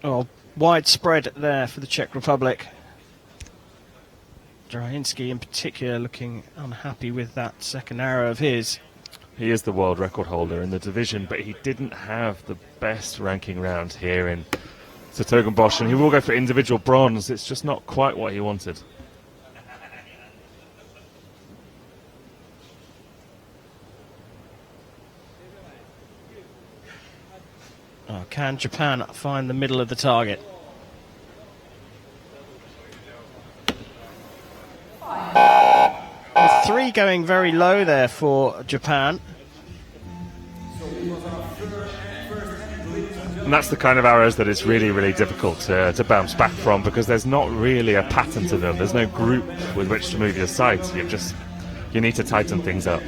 Oh, widespread there for the Czech Republic. Drahinsky in particular looking unhappy with that second arrow of his. He is the world record holder in the division, but he didn't have the best ranking round here in Den Bosch, and he will go for individual bronze. It's just not quite what he wanted. Oh, can Japan find the middle of the target? Well, 3 going very low there for Japan. And that's the kind of arrows that it's really, really difficult to bounce back from, because there's not really a pattern to them. There's no group with which to move your sights. You need to tighten things up.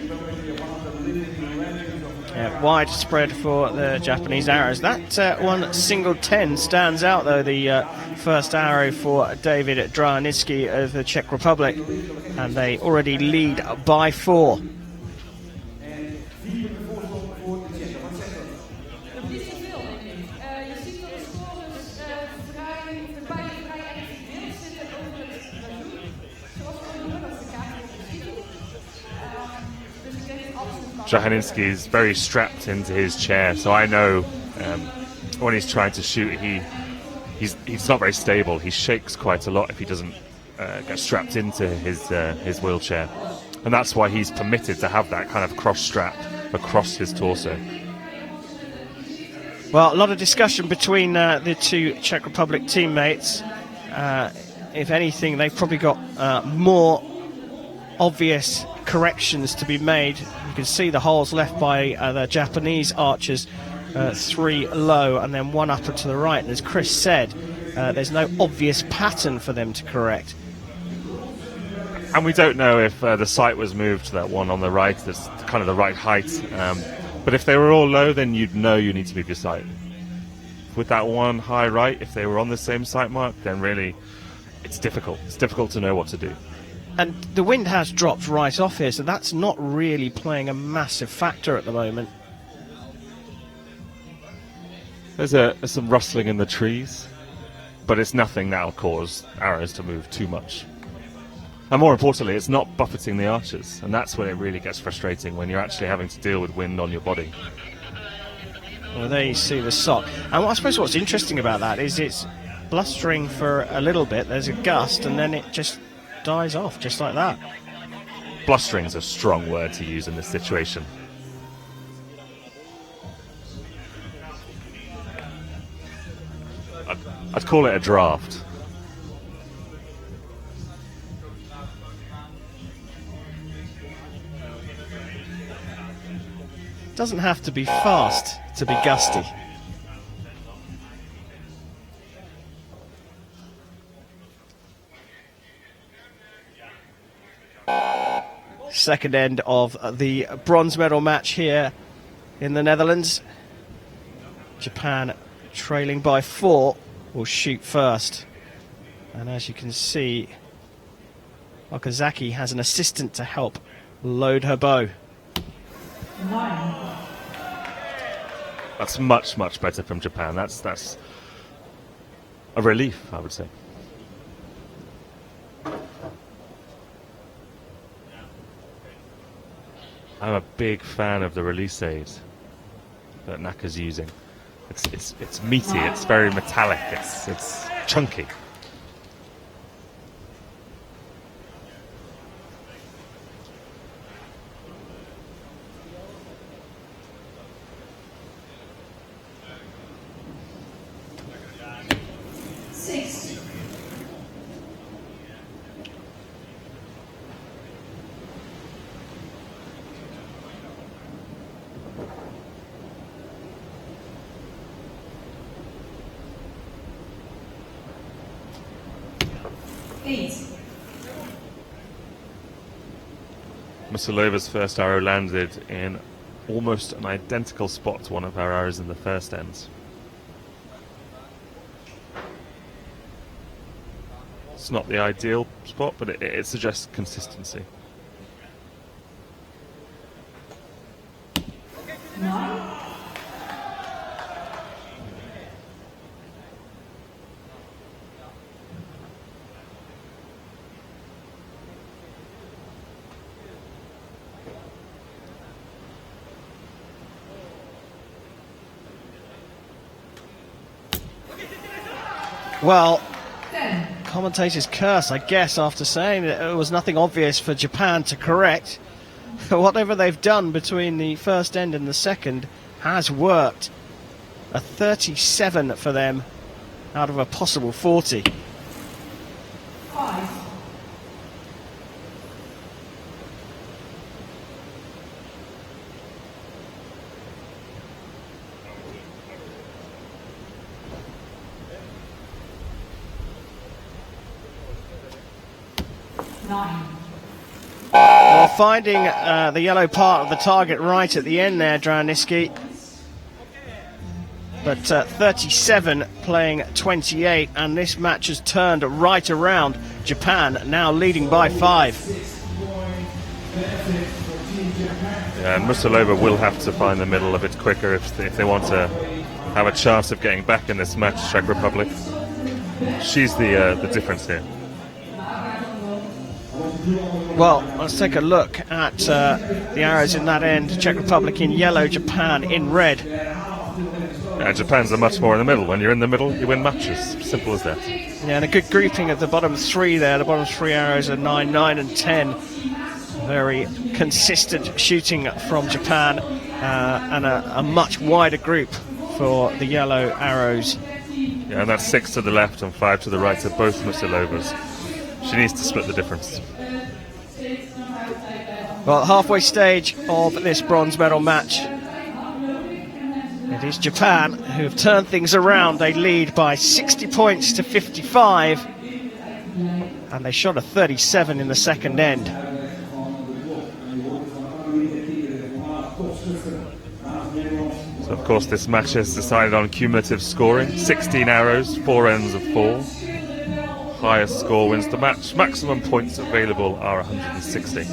Yeah, widespread for the Japanese arrows. That one single 10 stands out, though. The first arrow for David Drahanitsky of the Czech Republic, and they already lead by 4. Drahanitsky is very strapped into his chair, so I know when he's trying to shoot, he's not very stable. He shakes quite a lot if he doesn't get strapped into his wheelchair, and that's why he's permitted to have that kind of cross strap across his torso. Well, a lot of discussion between the two Czech Republic teammates. If anything, they've probably got more obvious corrections to be made. You can see the holes left by the Japanese archers, 3 low and then 1 up and to the right. And as Chris said, there's no obvious pattern for them to correct. And we don't know if the sight was moved to that one on the right. That's kind of the right height. But if they were all low, then you'd know you need to move your sight. With that one high right, if they were on the same sight mark, then really it's difficult. It's difficult to know what to do. And the wind has dropped right off here, so that's not really playing a massive factor at the moment. There's some rustling in the trees, but it's nothing that'll cause arrows to move too much. And more importantly, it's not buffeting the archers, and that's when it really gets frustrating, when you're actually having to deal with wind on your body. Well, there you see the sock. And I suppose what's interesting about that is it's blustering for a little bit, there's a gust, and then it just dies off, just like that. Blustering's a strong word to use in this situation. I'd call it a draft. Doesn't have to be fast to be gusty. Second end of the bronze medal match here in the Netherlands. Japan, trailing by 4, will shoot first. And as you can see, Okazaki has an assistant to help load her bow. That's much, much better from Japan. That's a relief, I would say. I'm a big fan of the release aid that Naka's using. It's meaty, it's very metallic, it's chunky. Musilova's first arrow landed in almost an identical spot to one of her arrows in the first ends. It's not the ideal spot, but it suggests consistency. Well, commentators curse, I guess, after saying that it was nothing obvious for Japan to correct. Whatever they've done between the first end and the second has worked. A 37 for them out of a possible 40. 5. Well, finding the yellow part of the target right at the end there, Draniski. But 37 playing 28, and this match has turned right around. Japan now leading by 5. Yeah, and Musilova will have to find the middle a bit quicker if they want to have a chance of getting back in this match, Czech Republic. She's the difference here. Well, let's take a look at the arrows in that end. Czech Republic in yellow, Japan in red. Yeah, Japan's are much more in the middle. When you're in the middle, you win matches. Simple as that. Yeah, and a good grouping of the bottom 3 there. The bottom 3 arrows are 9, 9 and 10. Very consistent shooting from Japan, and a much wider group for the yellow arrows. Yeah, and that's 6 to the left and 5 to the right of both Musilovas. She needs to split the difference. Well, halfway stage of this bronze medal match. It is Japan who have turned things around. They lead by 60 points to 55. And they shot a 37 in the second end. So, of course, this match is decided on cumulative scoring. 16 arrows, 4 ends of 4. Highest score wins the match. Maximum points available are 160.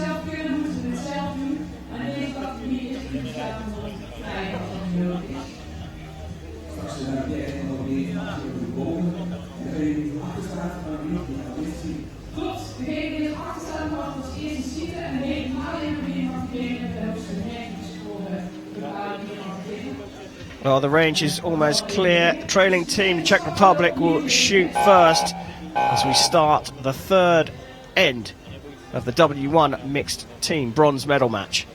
Straks naar de derde en dan weer de boven. En degene die achter staat, dan weer de licht zien. Klopt, degene die erachter staat mag als eerste zitten en degene die alleen maar weer mag beginnen, dat is de netjes voor de baan die mag beginnen. Well, the range is almost clear. Trailing team, Czech Republic, will shoot first as we start the third end of the W1 mixed team bronze medal match.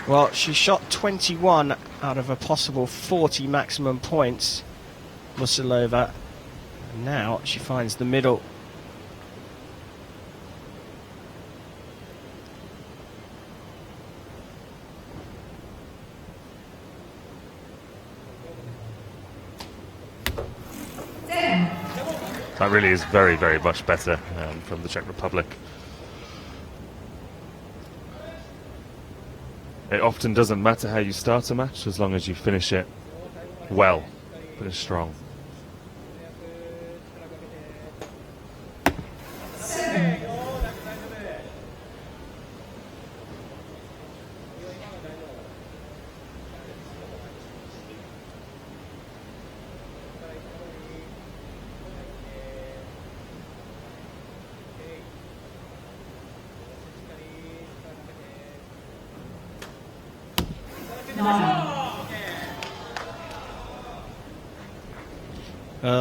Well, she shot 21 out of a possible 40 maximum points, Musilova. And now she finds the middle. That really is very, very much better from the Czech Republic. It often doesn't matter how you start a match as long as you finish it well, finish strong.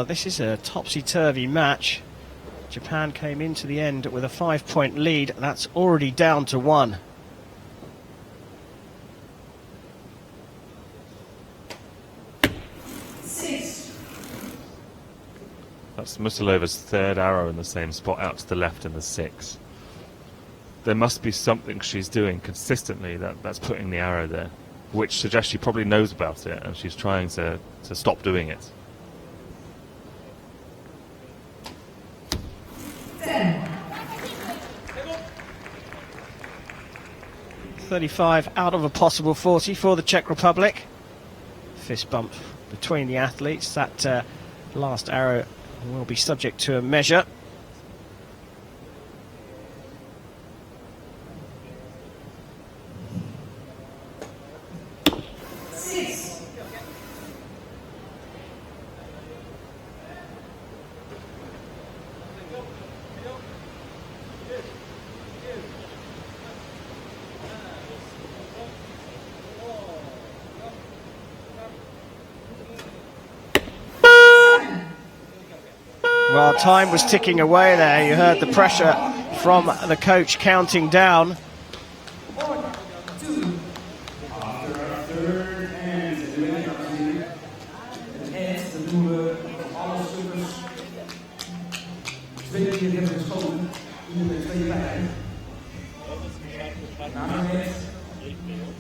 This is a topsy-turvy match. Japan came into the end with a 5-point lead. That's already down to 1. That's Musilova's third arrow in the same spot out to the left in the 6. There must be something she's doing consistently that's putting the arrow there, which suggests she probably knows about it and she's trying to stop doing it. 35 out of a possible 40 for the Czech Republic. Fist bump between the athletes. That last arrow will be subject to a measure. Well, time was ticking away there. You heard the pressure from the coach counting down.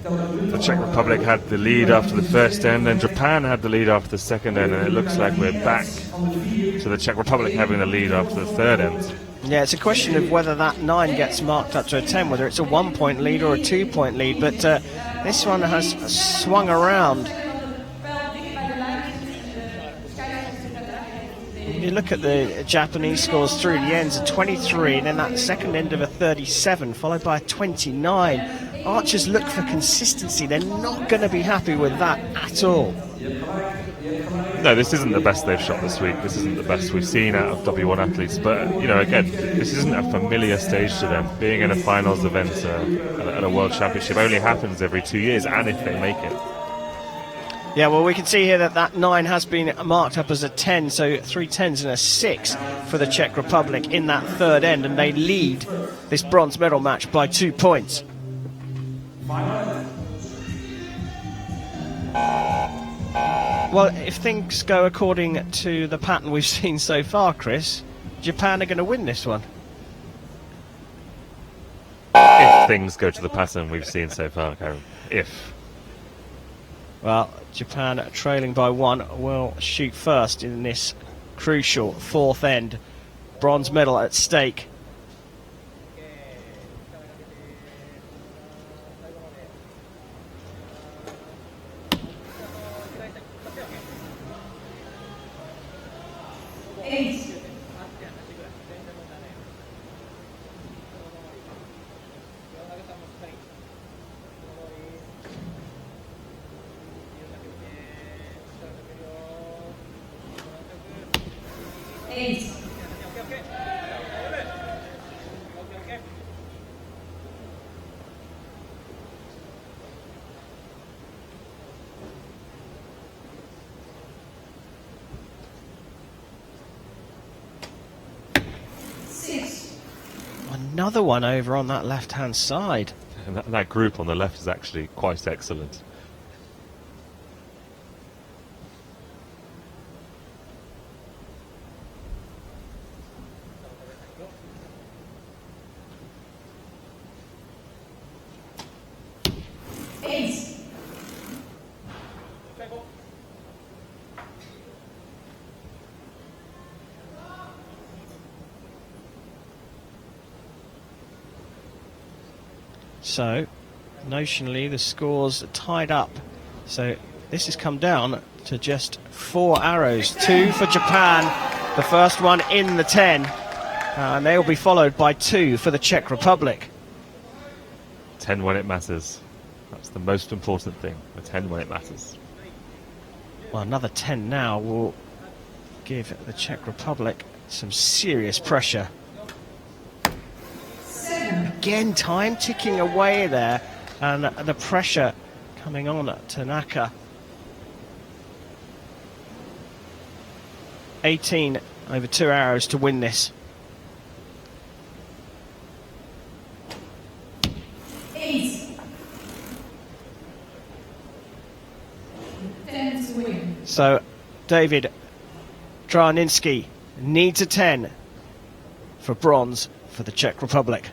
The Czech Republic had the lead after the first end, and Japan had the lead after the second end, and it looks like we're back to the Czech Republic having the lead after the third end. Yeah, it's a question of whether that 9 gets marked up to a 10, whether it's a 1-point lead or a 2-point lead, but this one has swung around. You look at the Japanese scores through the ends, a 23, and then that second end of a 37, followed by a 29. Archers look for consistency. They're not going to be happy with that at all. No, this isn't the best they've shot this week. This isn't the best we've seen out of W1 athletes. But, you know, again, this isn't a familiar stage to them. Being in a finals event at a World Championship only happens every 2 years, and if they make it. Yeah, well, we can see here that 9 has been marked up as a 10, so 3 10s and a 6 for the Czech Republic in that third end, and they lead this bronze medal match by 2 points. Well, if things go according to the pattern we've seen so far, Chris, Japan are going to win this one. If things go to the pattern we've seen so far, Karen. If. Well, Japan trailing by 1 will shoot first in this crucial fourth end. Bronze medal at stake. another one over on that left-hand side. And that group on the left is actually quite excellent. So, notionally, the scores are tied up. So, this has come down to just 4 arrows. 2 for Japan, the first one in the 10. And they will be followed by 2 for the Czech Republic. 10 when it matters. That's the most important thing. The 10 when it matters. Well, another 10 now will give the Czech Republic some serious pressure. Again, time ticking away there, and the pressure coming on at Tanaka. 18 over 2 arrows to win this. 8. 10 to win. So, David Trarninski needs a 10 for bronze for the Czech Republic.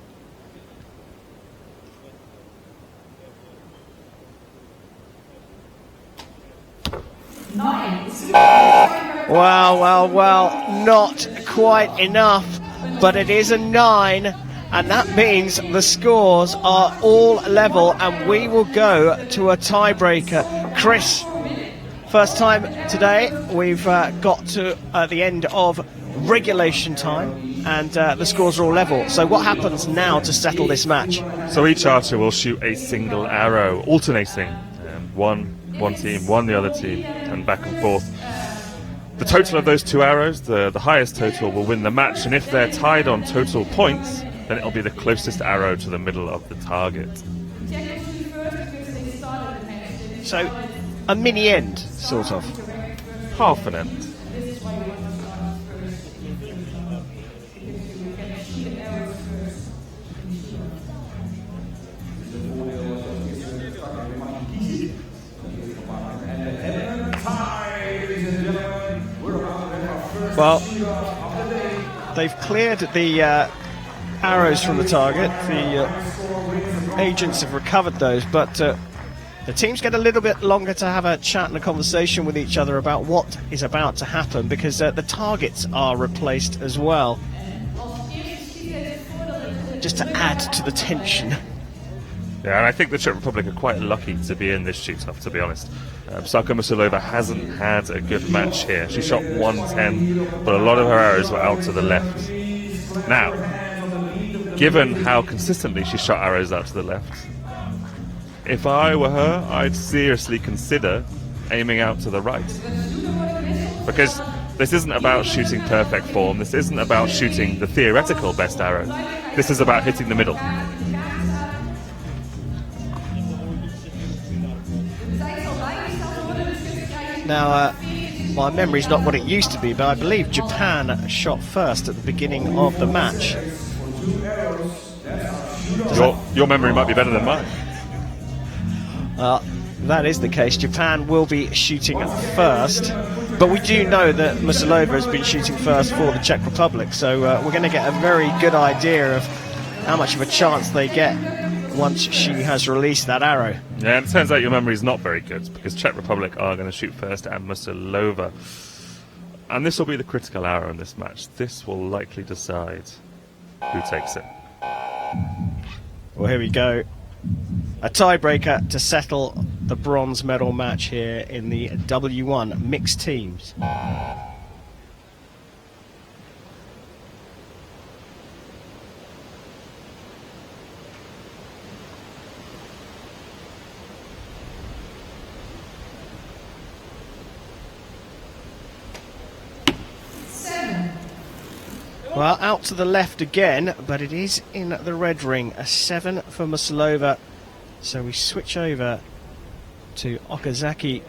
Well, not quite enough, but it is a 9, and that means the scores are all level, and we will go to a tiebreaker. Chris, first time today we've got to the end of regulation time, and the scores are all level. So what happens now to settle this match? So each archer will shoot a single arrow, alternating. One team, one the other team, and back and forth. The total of those 2 arrows, the highest total, will win the match, and if they're tied on total points, then it'll be the closest arrow to the middle of the target. So, a mini end, sort of. Half an end. Well, they've cleared the arrows from the target. The agents have recovered those, but the teams get a little bit longer to have a chat and a conversation with each other about what is about to happen, because the targets are replaced as well, just to add to the tension. Yeah, and I think the Czech Republic are quite lucky to be in this shoot-off, to be honest. Psaka Musilova hasn't had a good match here. She shot 110, but a lot of her arrows were out to the left. Now, given how consistently she shot arrows out to the left, if I were her, I'd seriously consider aiming out to the right. Because this isn't about shooting perfect form, this isn't about shooting the theoretical best arrow, this is about hitting the middle. Now, my memory's not what it used to be, but I believe Japan shot first at the beginning of the match. Your memory might be better than mine. That is the case. Japan will be shooting first, but we do know that Musilova has been shooting first for the Czech Republic, so we're going to get a very good idea of how much of a chance they get once she has released that arrow. Yeah, it turns out your memory is not very good, because Czech Republic are going to shoot first and Musilova. And this will be the critical arrow in this match. This will likely decide who takes it. Well, here we go. A tiebreaker to settle the bronze medal match here in the W1 mixed teams. Well, out to the left again, but it is in the red ring. A 7 for Musilova. So we switch over to Okazaki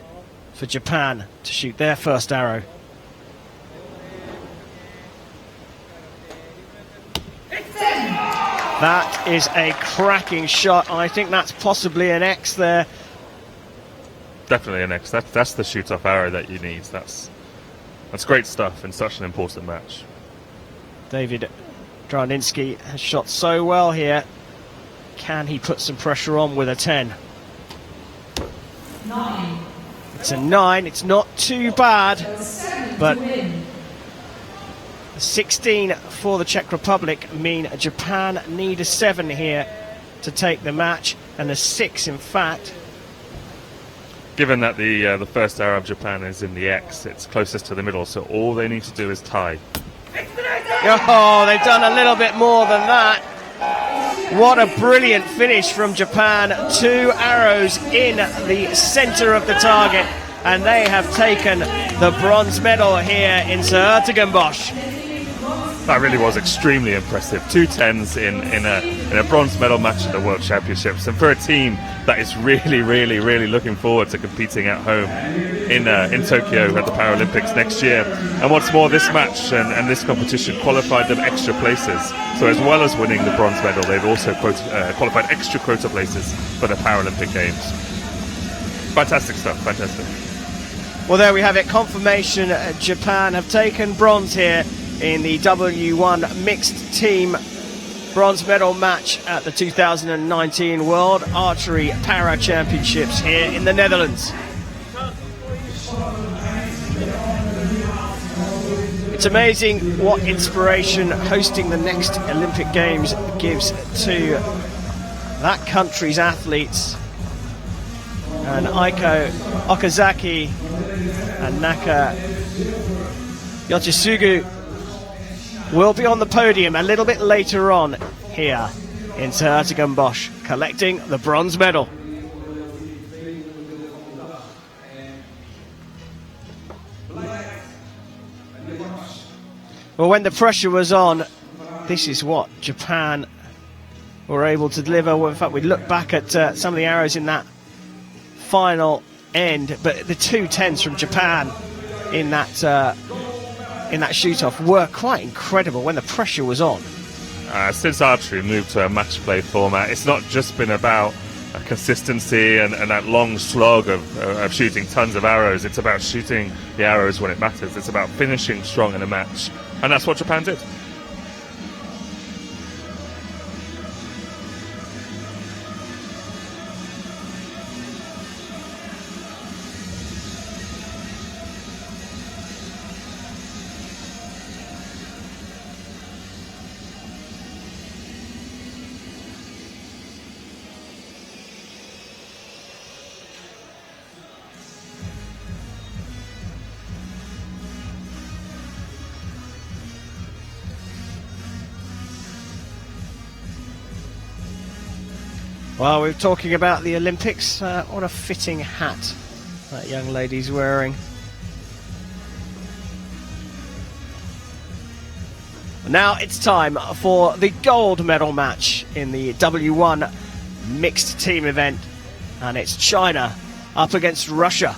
for Japan to shoot their first arrow. That is a cracking shot. I think that's possibly an X there. Definitely an X. That's the shoot-off arrow that you need. That's great stuff in such an important match. David Draninsky has shot so well here. Can he put some pressure on with a 10? 9. It's a 9. It's not too bad, but 16 for the Czech Republic mean Japan need a 7 here to take the match, and a 6 in fact. Given that the first arrow of Japan is in the X, it's closest to the middle, so all they need to do is tie. Oh, they've done a little bit more than that. What a brilliant finish from Japan. 2 arrows in the center of the target, and they have taken the bronze medal here in Den Bosch. That really was extremely impressive. 2 10s in a bronze medal match at the World Championships, and for a team that is really looking forward to competing at home in Tokyo at the Paralympics next year. And what's more, this match and this competition qualified them extra places. So as well as winning the bronze medal, they've also qualified extra quota places for the Paralympic Games. Fantastic stuff, fantastic. Well, there we have it. Confirmation Japan have taken bronze here in the W1 mixed team bronze medal match at the 2019 World Archery Para Championships here in the Netherlands. It's amazing what inspiration hosting the next Olympic Games gives to that country's athletes. And Aiko Okazaki and Naka Yoshisugu will be on the podium a little bit later on here in Den Bosch, collecting the bronze medal. Well, when the pressure was on, this is what Japan were able to deliver. Well, in fact, we look back at some of the arrows in that final end, but the 2 10s from Japan in that shoot-off were quite incredible when the pressure was on. Since archery moved to a match play format, it's not just been about consistency and that long slog of shooting tons of arrows. It's about shooting the arrows when it matters. It's about finishing strong in a match, and that's what Japan did. Well, we're talking about the Olympics. What a fitting hat that young lady's wearing. Now it's time for the gold medal match in the W1 mixed team event, and it's China up against Russia.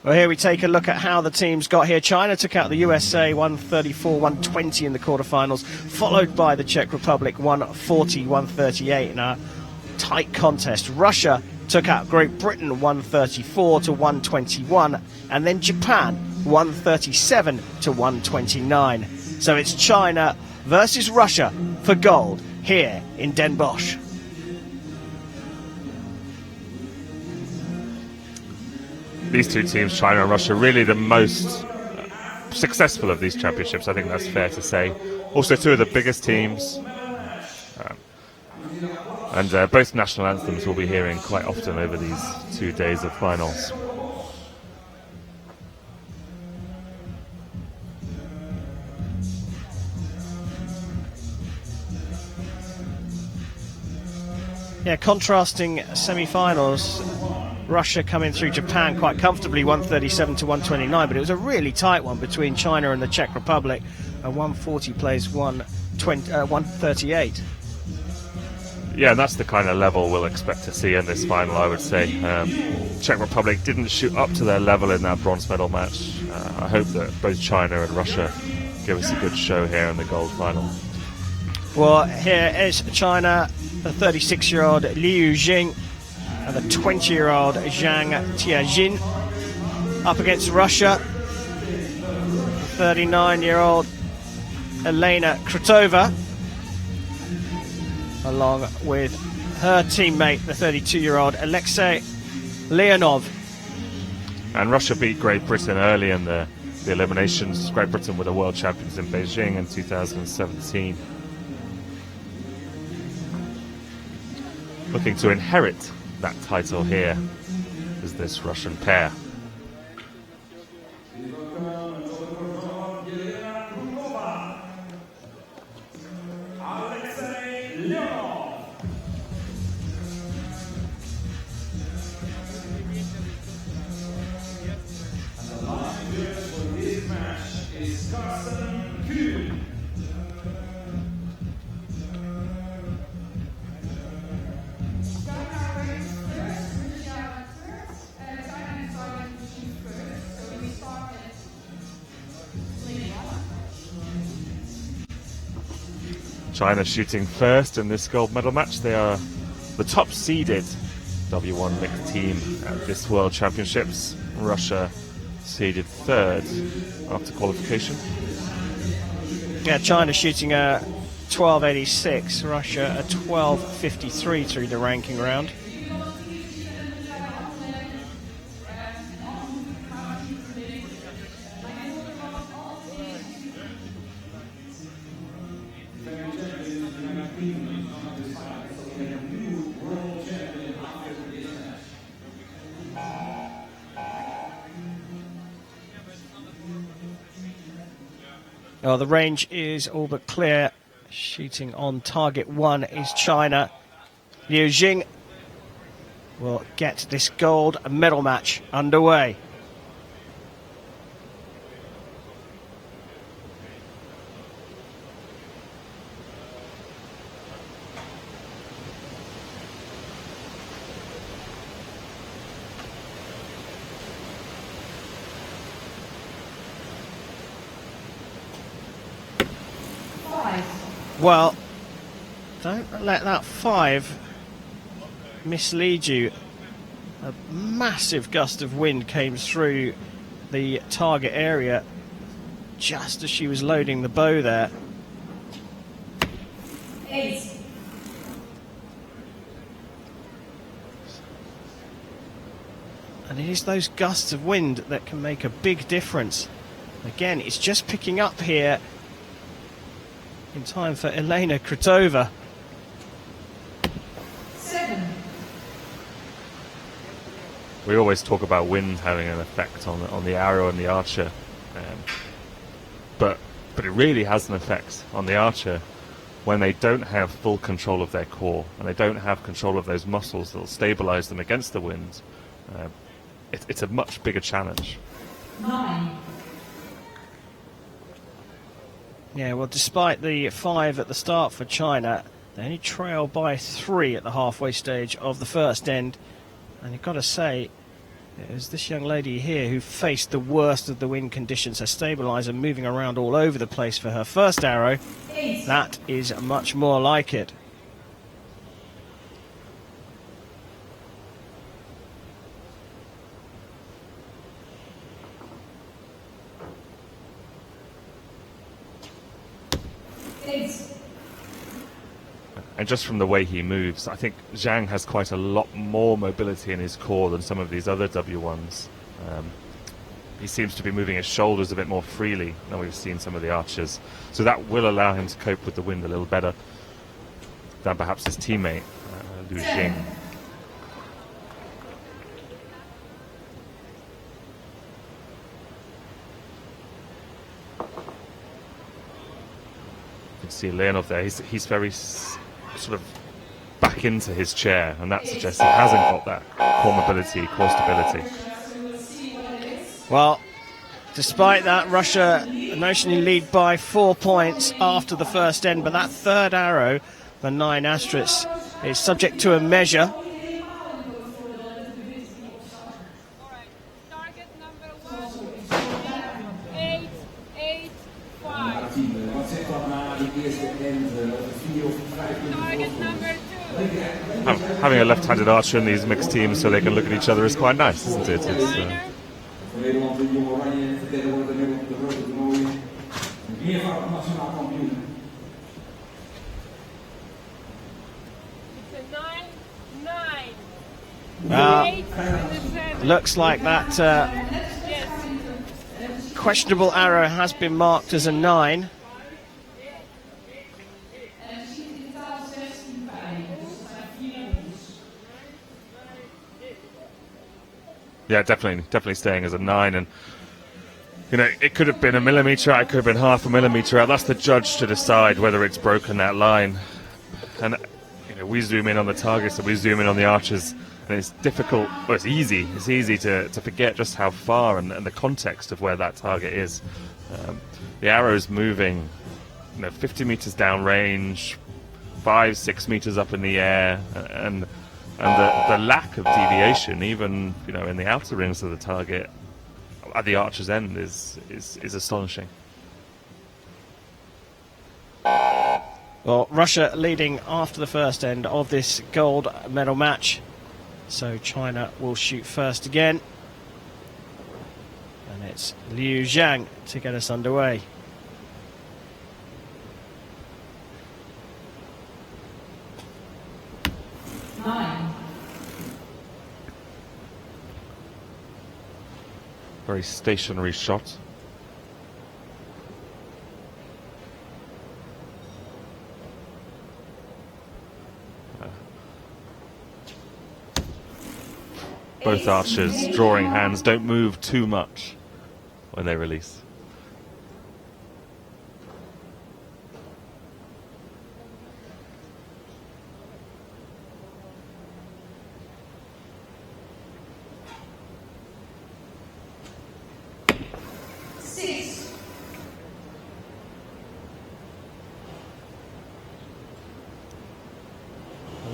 Well, here we take a look at how the teams got here. China took out the USA 134-120 in the quarterfinals, followed by the Czech Republic 140-138 in a tight contest. Russia took out Great Britain 134-121, and then Japan 137-129. So it's China versus Russia for gold here in Den Bosch. These two teams, China and Russia, really the most successful of these championships. I think that's fair to say. Also, 2 of the biggest teams. And both national anthems we'll be hearing quite often over these 2 days of finals. Yeah, contrasting semi-finals. Russia coming through Japan quite comfortably, 137-129, but it was a really tight one between China and the Czech Republic. 140 plays 138. Yeah, and that's the kind of level we'll expect to see in this final, I would say. Czech Republic didn't shoot up to their level in that bronze medal match. I hope that both China and Russia give us a good show here in the gold final. Well, here is China, the 36-year-old Liu Jing and the 20-year-old Zhang Tianjin up against Russia, 39-year-old Elena Krutova, along with her teammate, the 32-year-old Alexei Leonov. And Russia beat Great Britain early in the eliminations. Great Britain were the world champions in Beijing in 2017. Looking to inherit that title here is this Russian pair. China shooting first in this gold medal match. They are the top seeded W1 mixed team at this World Championships. Russia seeded third after qualification. Yeah, China shooting a 12.86, Russia a 12.53 through the ranking round. Oh, the range is all but clear. Shooting on target one is China. Liu Jing will get this gold medal match underway. Well, don't let that 5 mislead you. A massive gust of wind came through the target area just as she was loading the bow there. 8. And it is those gusts of wind that can make a big difference. Again, it's just picking up here in time for Elena Krutova. 7. We always talk about wind having an effect on the arrow and the archer, but it really has an effect on the archer when they don't have full control of their core and they don't have control of those muscles that will stabilize them against the wind. It's a much bigger challenge. 9. Yeah, well, despite the 5 at the start for China, they only trail by 3 at the halfway stage of the first end. And you've got to say, it was this young lady here who faced the worst of the wind conditions. Her stabilizer moving around all over the place for her first arrow. 8. That is much more like it. And just from the way he moves, I think Zhang has quite a lot more mobility in his core than some of these other W1s. He seems to be moving his shoulders a bit more freely than we've seen some of the archers. So that will allow him to cope with the wind a little better than perhaps his teammate, Liu Jing. You can see Leonov there. He's very sort of back into his chair, and that suggests he hasn't got that core mobility, core stability. Well, despite that, Russia notionally lead by 4 points after the first end, but that third arrow, the 9 asterisk, is subject to a measure. Target number 1, 8, 5. Wat zegt dat na de eerste end? Of 4 of 5 Target number 2. Having a left-handed archer in these mixed teams so they can look at each other is quite nice, isn't it? Voor Nederland de Jong Oranje, verder wordt er op de grote toernooi. Meervoudig nationaal kampioen. It's a 9, 9. 8 Looks like that questionable arrow has been marked as a 9. Yeah, definitely staying as a 9, and you know, it could have been a millimetre out, it could have been half a millimetre out. That's the judge to decide whether it's broken that line. And you know, we zoom in on the targets and we zoom in on the archers, and it's difficult. Well, it's easy. It's easy to forget just how far and the context of where that target is. The arrow's moving, you know, 50 metres down range, 5-6 metres up in the air, and the lack of deviation, even you know, in the outer rings of the target at the archer's end, is astonishing. Well, Russia leading after the first end of this gold medal match. So China will shoot first again. And it's Liu Zhang to get us underway. Very stationary shot. Both archers drawing hands, don't move too much when they release.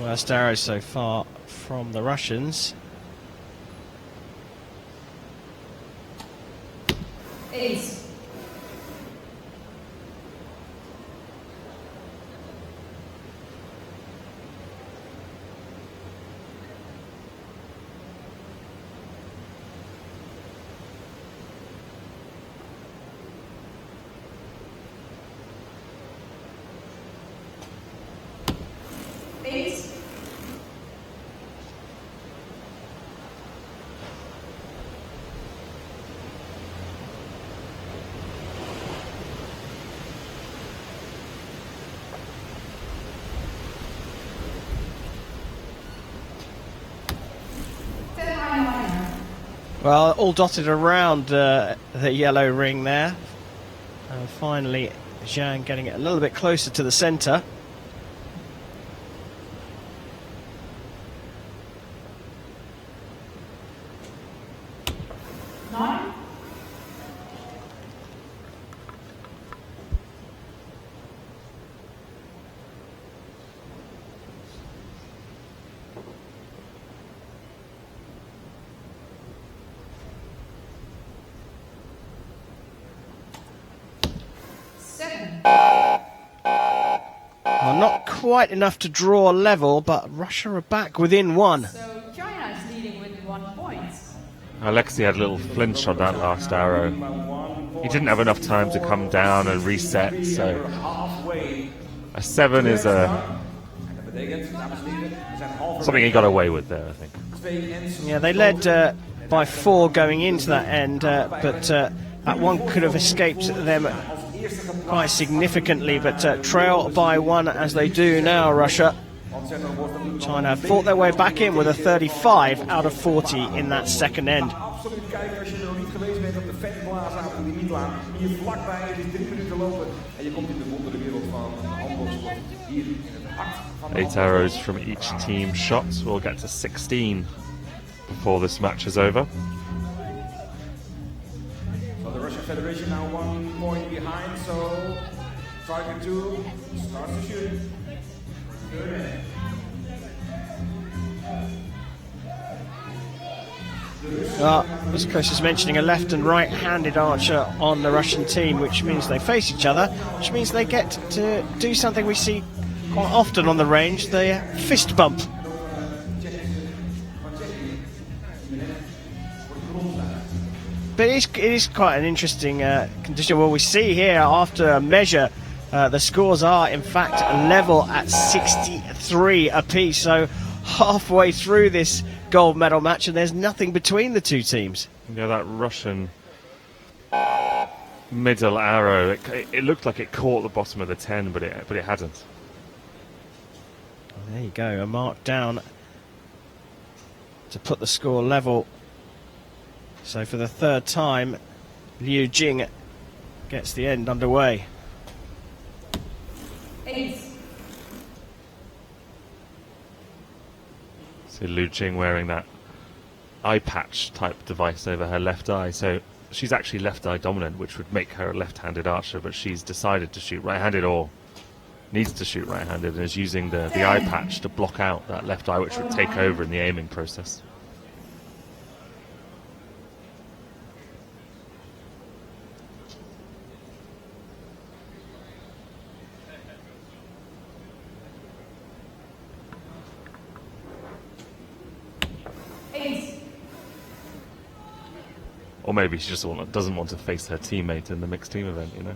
Worst arrow so far from the Russians. 8. Well, all dotted around the yellow ring there. And finally, Zhang getting it a little bit closer to the centre. Well, not quite enough to draw level, but Russia are back within 1. So China is leading with 1 point. Alexei had a little flinch on that last arrow. He didn't have enough time to come down and reset, so a 7 is something he got away with there, I think. Yeah, they led by 4 going into that end, but that one could have escaped them quite significantly, but trail by 1 as they do now, Russia. China have fought their way back in with a 35 out of 40 in that second end. 8 arrows from each team shot. We'll get to 16 before this match is over. So the Russian Federation now 1 point behind, so target 2 starts to shoot. Good. As Chris was mentioning, a left and right-handed archer on the Russian team, which means they face each other, which means they get to do something we see quite often on the range, the fist bump. But it is quite an interesting condition. Well, we see here after a measure, the scores are in fact level at 63 apiece. So halfway through this gold medal match, and there's nothing between the two teams. Yeah, that Russian middle arrow, it looked like it caught the bottom of the 10, but it hadn't. There you go, a mark down to put the score level. So for the third time, Liu Jing gets the end underway. 8. See Liu Jing wearing that eye patch type device over her left eye, so she's actually left eye dominant, which would make her a left-handed archer, but she's decided to shoot right-handed, or needs to shoot right-handed, and is using the eye patch to block out that left eye, which would take over in the aiming process. Or maybe she just doesn't want to face her teammate in the mixed team event, you know.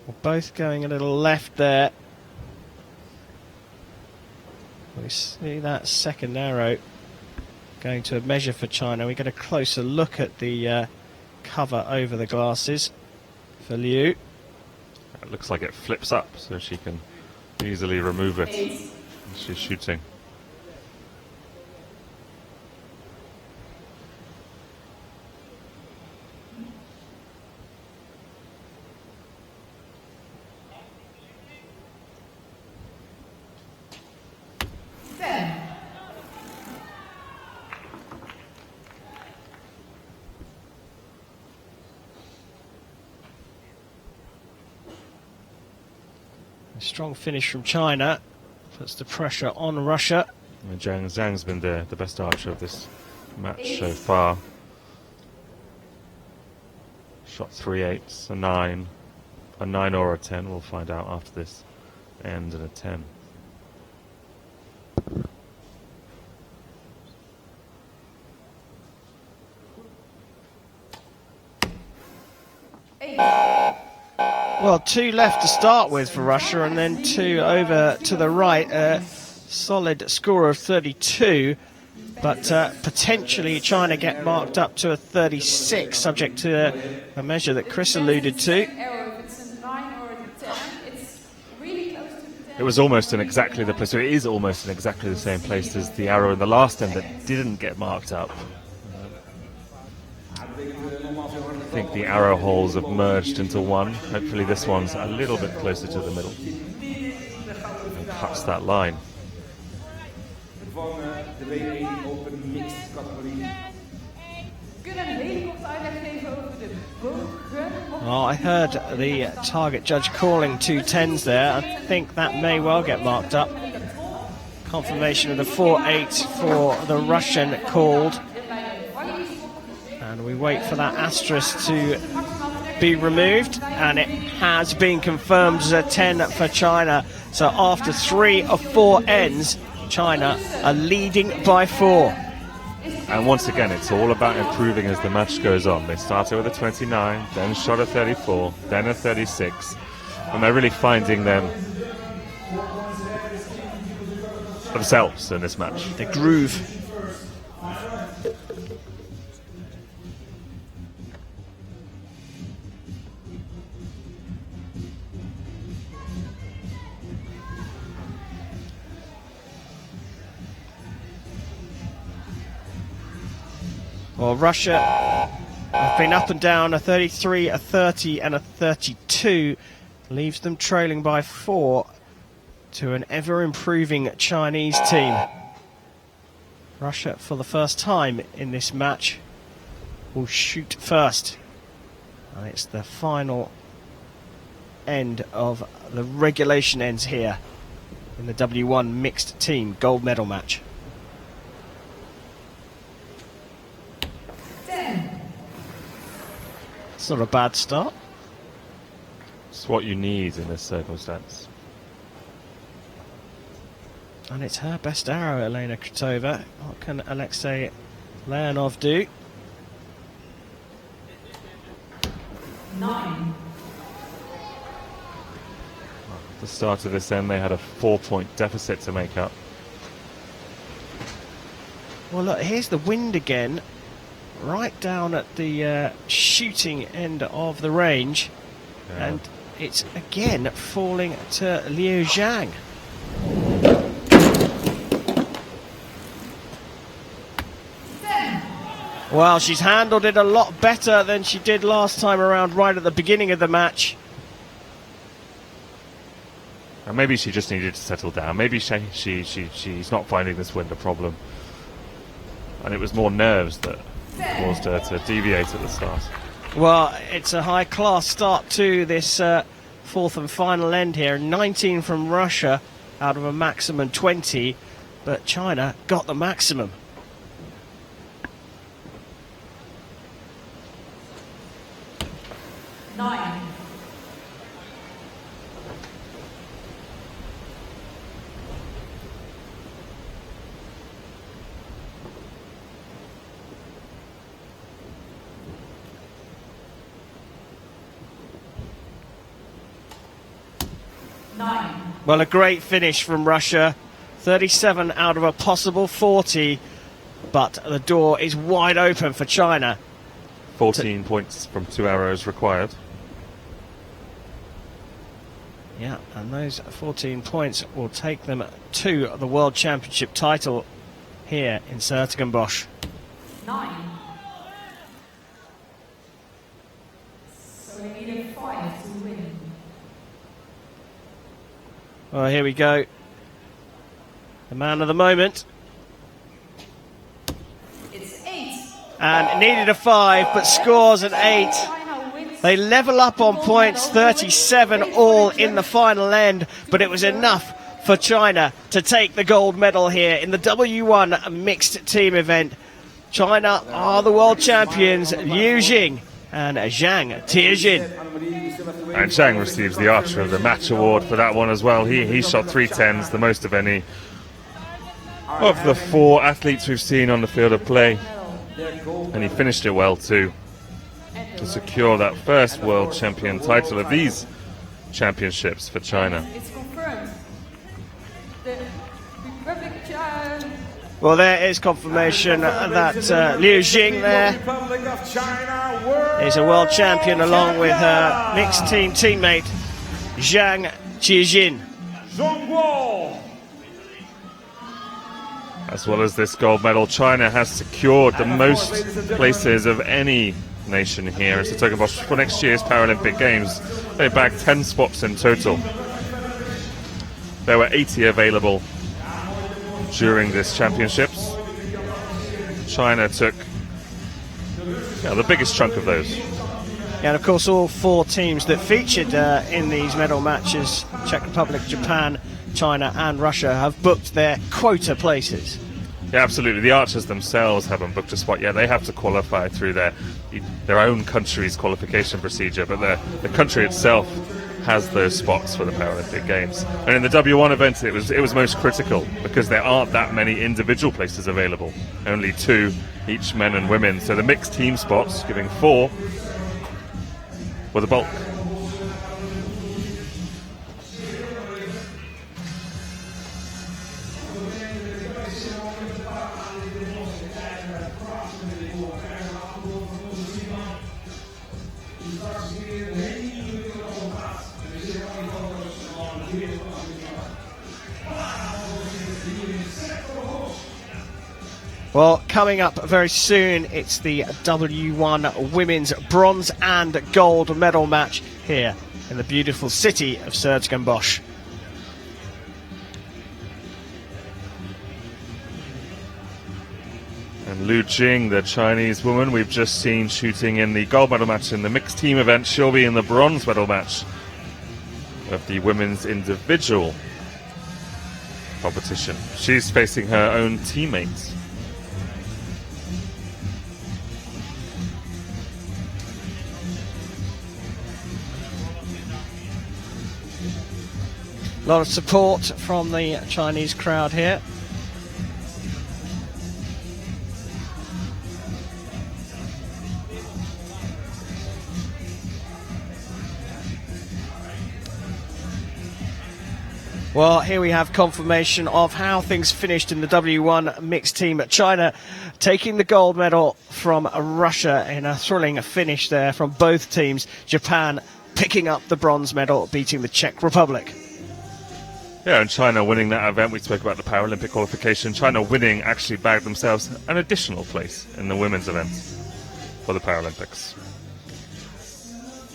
Well, both going a little left there. We see that second arrow going to a measure for China. We get a closer look at the cover over the glasses for Liu. It looks like it flips up, so she can easily remove it as she's shooting. Strong finish from China, puts the pressure on Russia. And Zhang's been the best archer of this match so far. Shot 3 8s, a 9 or a 10. We'll find out after this end, and a 10. Well, 2 left to start with for Russia, and then 2 over to the right. A solid score of 32, but potentially China get marked up to a 36, subject to a measure that Chris alluded to. It was almost in exactly the place, so it is almost in exactly the same place as the arrow in the last end that didn't get marked up. I think the arrow holes have merged into one. Hopefully this one's a little bit closer to the middle and cuts that line. Oh, I heard the target judge calling 2 10s there. I think that may well get marked up. Confirmation of the 4-8 for the Russian called. And we wait for that asterisk to be removed, and it has been confirmed as a 10 for China. So after 3 of 4 ends, China are leading by 4. And once again, it's all about improving as the match goes on. They started with a 29, then shot a 34, then a 36, and they're really finding themselves in this match. The groove. Well, Russia have been up and down, a 33, a 30 and a 32. Leaves them trailing by 4 to an ever-improving Chinese team. Russia, for the first time in this match, will shoot first. And it's the final end of the regulation ends here in the W1 mixed team gold medal match. 10. It's not a bad start. It's what you need in this circumstance. And it's her best arrow, Elena Krutova. What can Alexei Leonov do? 9. At the start of this end, they had a 4-point deficit to make up. Well, look, here's the wind again, right down at the shooting end of the range. Yeah. And it's again falling to Liu Zhang. Well, she's handled it a lot better than she did last time around, right at the beginning of the match. And maybe she just needed to settle down. Maybe she's not finding this wind a problem. And it was more nerves that caused her to deviate at the start. Well, it's a high-class start to this fourth and final end here. 19 from Russia out of a maximum 20, but China got the maximum. 9. Well, a great finish from Russia. 37 out of a possible 40, but the door is wide open for China. 14 points from 2 arrows required. Yeah, and those 14 points will take them to the World Championship title here in Den Bosch. 9. So we need a 5 to win. Well, here we go. The man of the moment. It's 8. And needed a 5, but scores an 8. China wins. They level up on points, 37 all in the final end, but it was enough for China to take the gold medal here in the W1 mixed team event. China are the world champions, Liu Jing and Zhang Tianjin. And Zhang receives the Archer of the Match award for that one as well. He shot 3 10s, the most of any of the 4 athletes we've seen on the field of play. And he finished it well too, to secure that first world champion title of these championships for China. It's confirmed. The Republic Well, there is confirmation that Liu Jing there is a world champion along with her mixed team teammate Zhang Tianjin. As well as this gold medal, China has secured the most places of any nation here in Den Bosch for next year's Paralympic Games. They bagged 10 spots in total. There were 80 available during this championships. China took the biggest chunk of those. And of course all 4 teams that featured in these medal matches, Czech Republic, Japan, China and Russia, have booked their quota places. Yeah, absolutely. The archers themselves haven't booked a spot yet. They have to qualify through their own country's qualification procedure, but the country itself has those spots for the Paralympic Games. And in the W1 event, it was most critical because there aren't that many individual places available. Only 2, each men and women. So the mixed team spots, giving 4, were the bulk. Well, coming up very soon, it's the W1 Women's Bronze and Gold medal match here in the beautiful city of Den Bosch. And Lu Jing, the Chinese woman we've just seen shooting in the gold medal match in the mixed team event, she'll be in the bronze medal match of the women's individual competition. She's facing her own teammates. A lot of support from the Chinese crowd here. Well, here we have confirmation of how things finished in the W1 mixed team. China taking the gold medal from Russia in a thrilling finish there from both teams. Japan picking up the bronze medal, beating the Czech Republic. Yeah, and China winning that event. We spoke about the Paralympic qualification. China winning actually bagged themselves an additional place in the women's event for the Paralympics.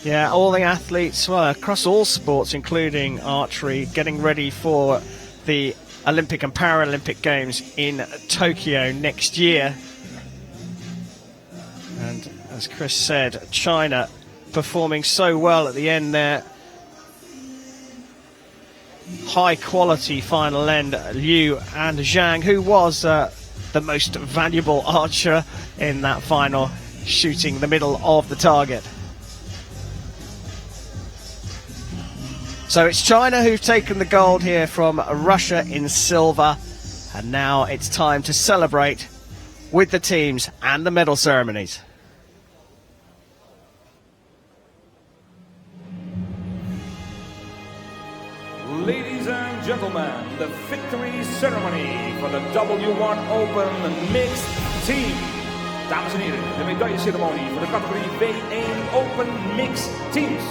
Yeah, all the athletes, well, across all sports, including archery, getting ready for the Olympic and Paralympic Games in Tokyo next year. And as Chris said, China performing so well at the end there. High quality final end, Liu and Zhang, who was the most valuable archer in that final, shooting the middle of the target. So it's China who've taken the gold here from Russia in silver, and now it's time to celebrate with the teams and the medal ceremonies. Ladies and gentlemen, the victory ceremony for the W1 Open Mixed Team. Dames en heren, de medailleceremonie voor de categorie W1 Open Mixed Teams.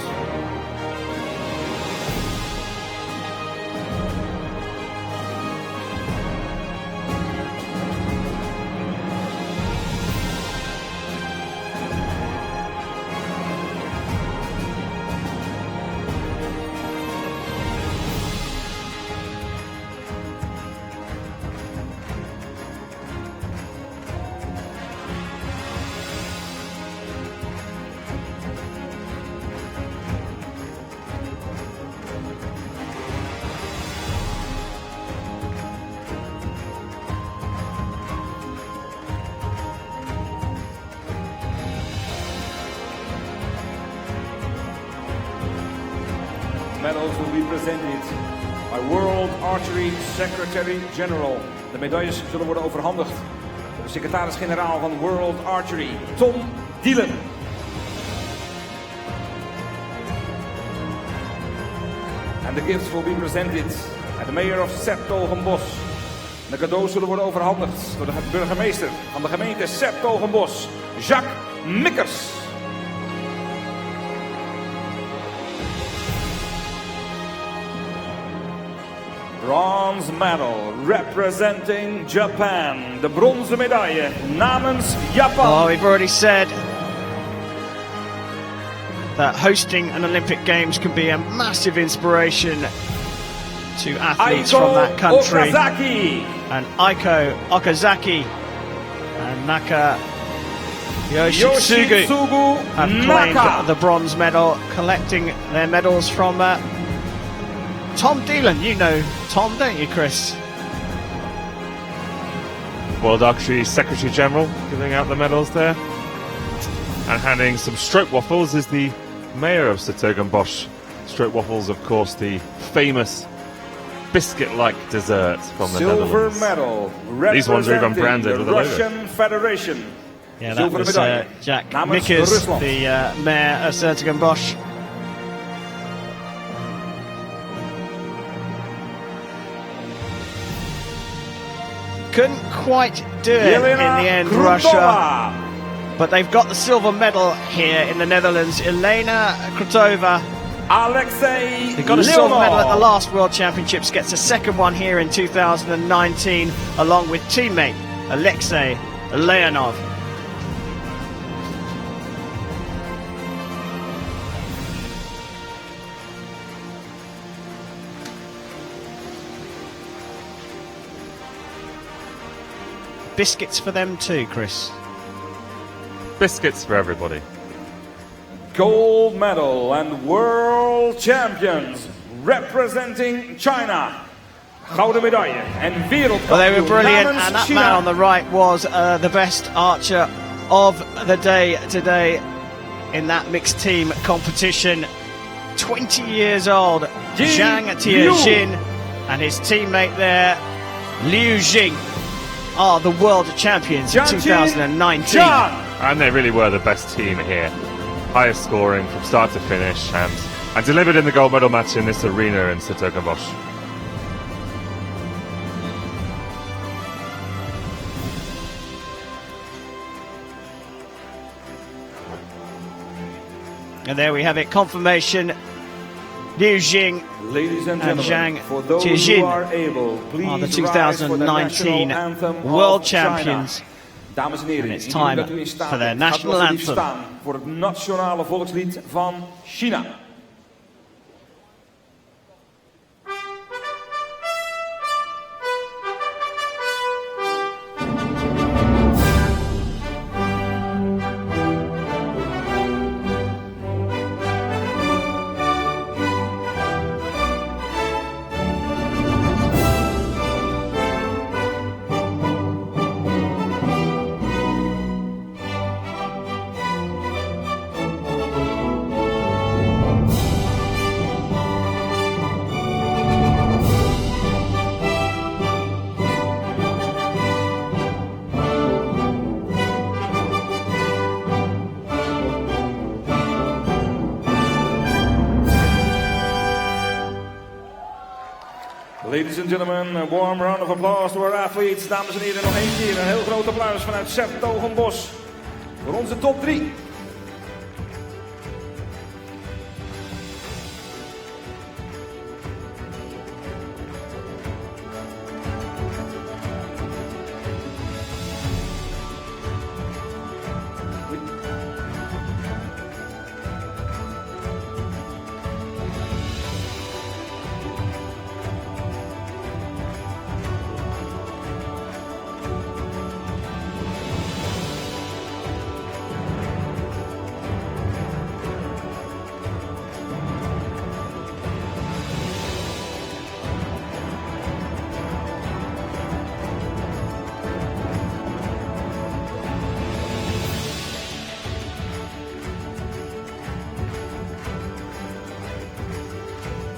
Medals will be presented by World Archery Secretary General. De medailles zullen worden overhandigd door de secretaris-generaal van World Archery, Tom Dielen. And the gifts will be presented by the mayor of Septogenbosch. De cadeaus zullen worden overhandigd door de burgemeester van de gemeente Septogenbosch, Jacques Mikkers. Bronze medal representing Japan. De bronzen medaille namens Japan. Oh, we've already said that hosting an Olympic Games can be a massive inspiration to athletes from that country. Okazaki. And Aiko Okazaki and Naka Yoshitsugu have claimed the bronze medal, collecting their medals from Tom Deelan. You know Tom, don't you, Chris? World Archery Secretary General giving out the medals there. And handing some stroke waffles is the mayor of Bosch. Stroke waffles, of course, the famous biscuit-like dessert from the Silver Netherlands. medal. These ones are even branded the with a logo. Russian Federation. Yeah, that was Jack namens Mikkers, Rusland. the mayor of Bosch. Couldn't quite do it in the end, Russia. But they've got the silver medal here in the Netherlands. Elena Krutova. Alexei They got a silver medal at the last World Championships, gets a second one here in 2019, along with teammate Alexei Leonov. biscuits for them too, Chris? Biscuits for everybody. Gold medal and world champions representing China. Gouden medaille en wereldkampioen. Well, they were brilliant, namens and that China. man on the right was the best archer of the day today in that mixed team competition. 20 years old, Zhang Tianjin, and his teammate there, Liu Jing, are the world champions in 2019. And they really were the best team here. Highest scoring from start to finish, and delivered in the gold medal match in this arena in Den Bosch. And there we have it, confirmation. Liu Jing Ladies and and gentlemen, Zhang for those who Tianjin are able, please are the rise for the 2019 national anthem world of China. champions. Dames en heren, And it's indien time dat u in staat for their bent, gaat national u alsjeblieft anthem. staan voor het nationale volkslied van China. Ladies and gentlemen, a warm round of applause to our athletes. Dames en heren, nog één keer een heel groot applaus vanuit Den Bosch voor onze top 3.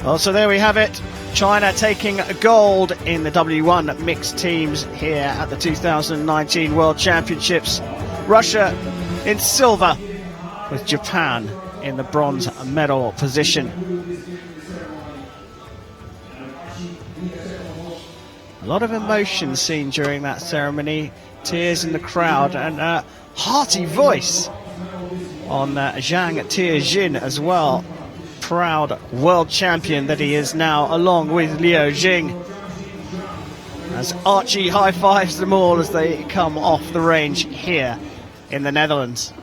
Well, so there we have it. China taking gold in the W1 mixed teams here at the 2019 World Championships. Russia in silver, with Japan in the bronze medal position. A lot of emotion seen during that ceremony, tears in the crowd, and a hearty voice on Zhang Tianjin as well. Proud world champion that he is now, along with Liu Jing, as Archie high fives them all as they come off the range here in the Netherlands.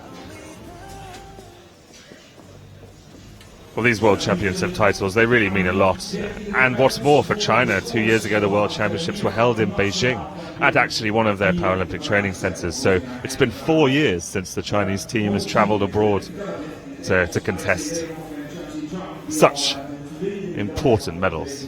Well, these World Championship titles, they really mean a lot. And what's more, for China, 2 years ago the World Championships were held in Beijing at actually one of their Paralympic training centres. So it's been 4 years since the Chinese team has travelled abroad to contest such important medals.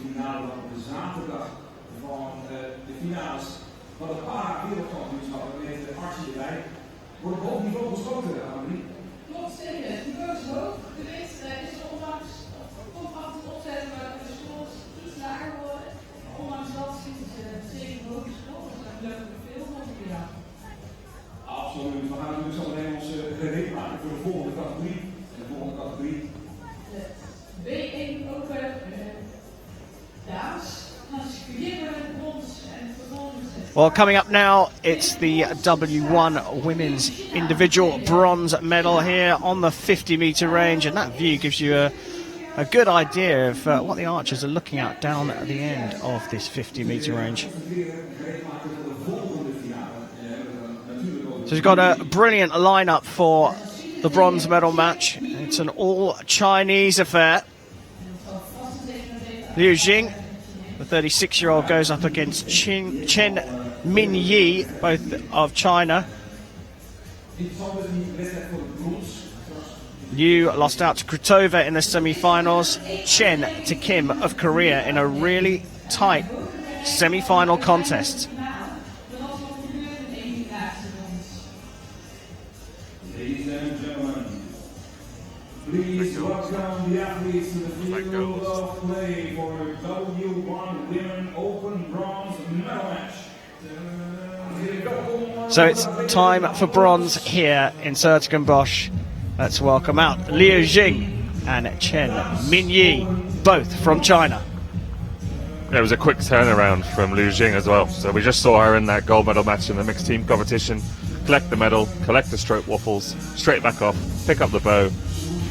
Absoluut. We gaan natuurlijk zo meteen ons gereed maken voor de volgende categorie. En de volgende categorie. B1 ook dames. Dan beginnen we met brons en vervolgens. Well, coming up now, it's the W1 women's individual bronze medal here on the 50-metre range, and that view gives you a good idea of what the archers are looking at down at the end of this 50-metre range. So he's got a brilliant lineup for the bronze medal match. It's an all-Chinese affair. Liu Jing, the 36-year-old, goes up against Chen Min Yi, both of China. Liu lost out to Krutova in the semi-finals. Chen to Kim of Korea in a really tight semi-final contest. Ladies and gentlemen, please welcome the athletes to the field of play for W1 Women Open Bronze Medal Match. So it's time for bronze here in Den Bosch. Let's welcome out Liu Jing and Chen Minyi, both from China. It was a quick turnaround from Liu Jing as well. So we just saw her in that gold medal match in the mixed team competition, collect the medal, collect the stroke waffles, straight back off, pick up the bow,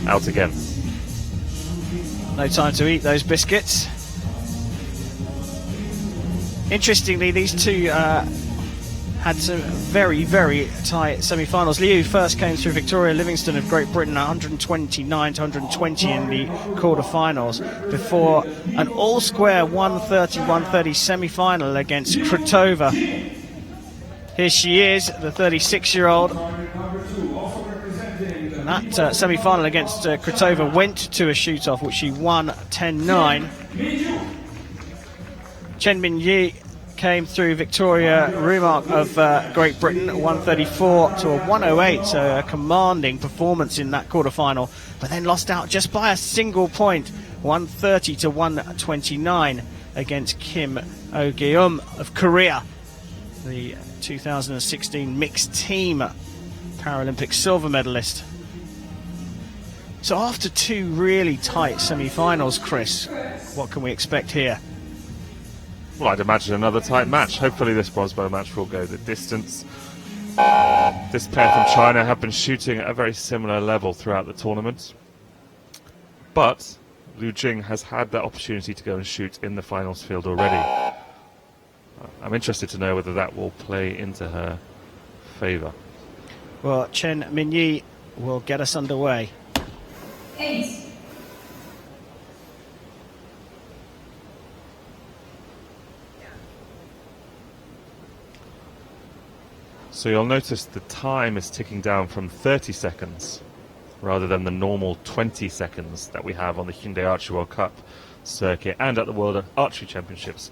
out again. No time to eat those biscuits. Interestingly, these two had some very, very tight semi-finals. Liu first came through Victoria Livingston of Great Britain, 129 to 120 in the quarter-finals, before an all-square 130-130 semi-final against Krutova. Here she is, the 36-year-old. And that semi-final against Krutova went to a shoot-off, which she won 10-9. Chen Minyi came through Victoria Rumark of Great Britain, 134 to a 108, so a commanding performance in that quarter-final, but then lost out just by a single point, 130 to 129 against Kim Oh-geum of Korea, the 2016 mixed team Paralympic silver medalist. So after two really tight semi-finals, Chris, what can we expect here? Well, I'd imagine another tight match. Hopefully this bronze medal match will go the distance. This pair from China have been shooting at a very similar level throughout the tournament. But Liu Jing has had that opportunity to go and shoot in the finals field already. I'm interested to know whether that will play into her favour. Well, Chen Minyi will get us underway. 8. So you'll notice the time is ticking down from 30 seconds rather than the normal 20 seconds that we have on the Hyundai Archery World Cup circuit and at the World Archery Championships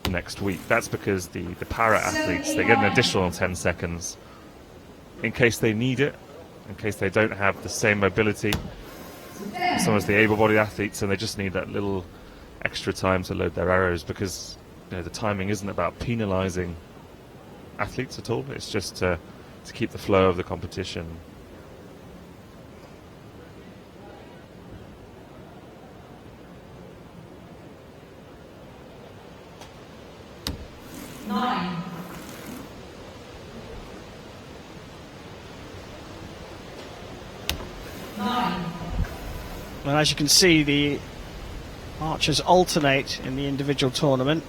next week. That's because the para athletes, they get an additional 10 seconds in case they need it, in case they don't have the same mobility as some of the able-bodied athletes, and they just need that little extra time to load their arrows, because the timing isn't about penalising athletes at all. It's just to keep the flow of the competition. And as you can see, the archers alternate in the individual tournament.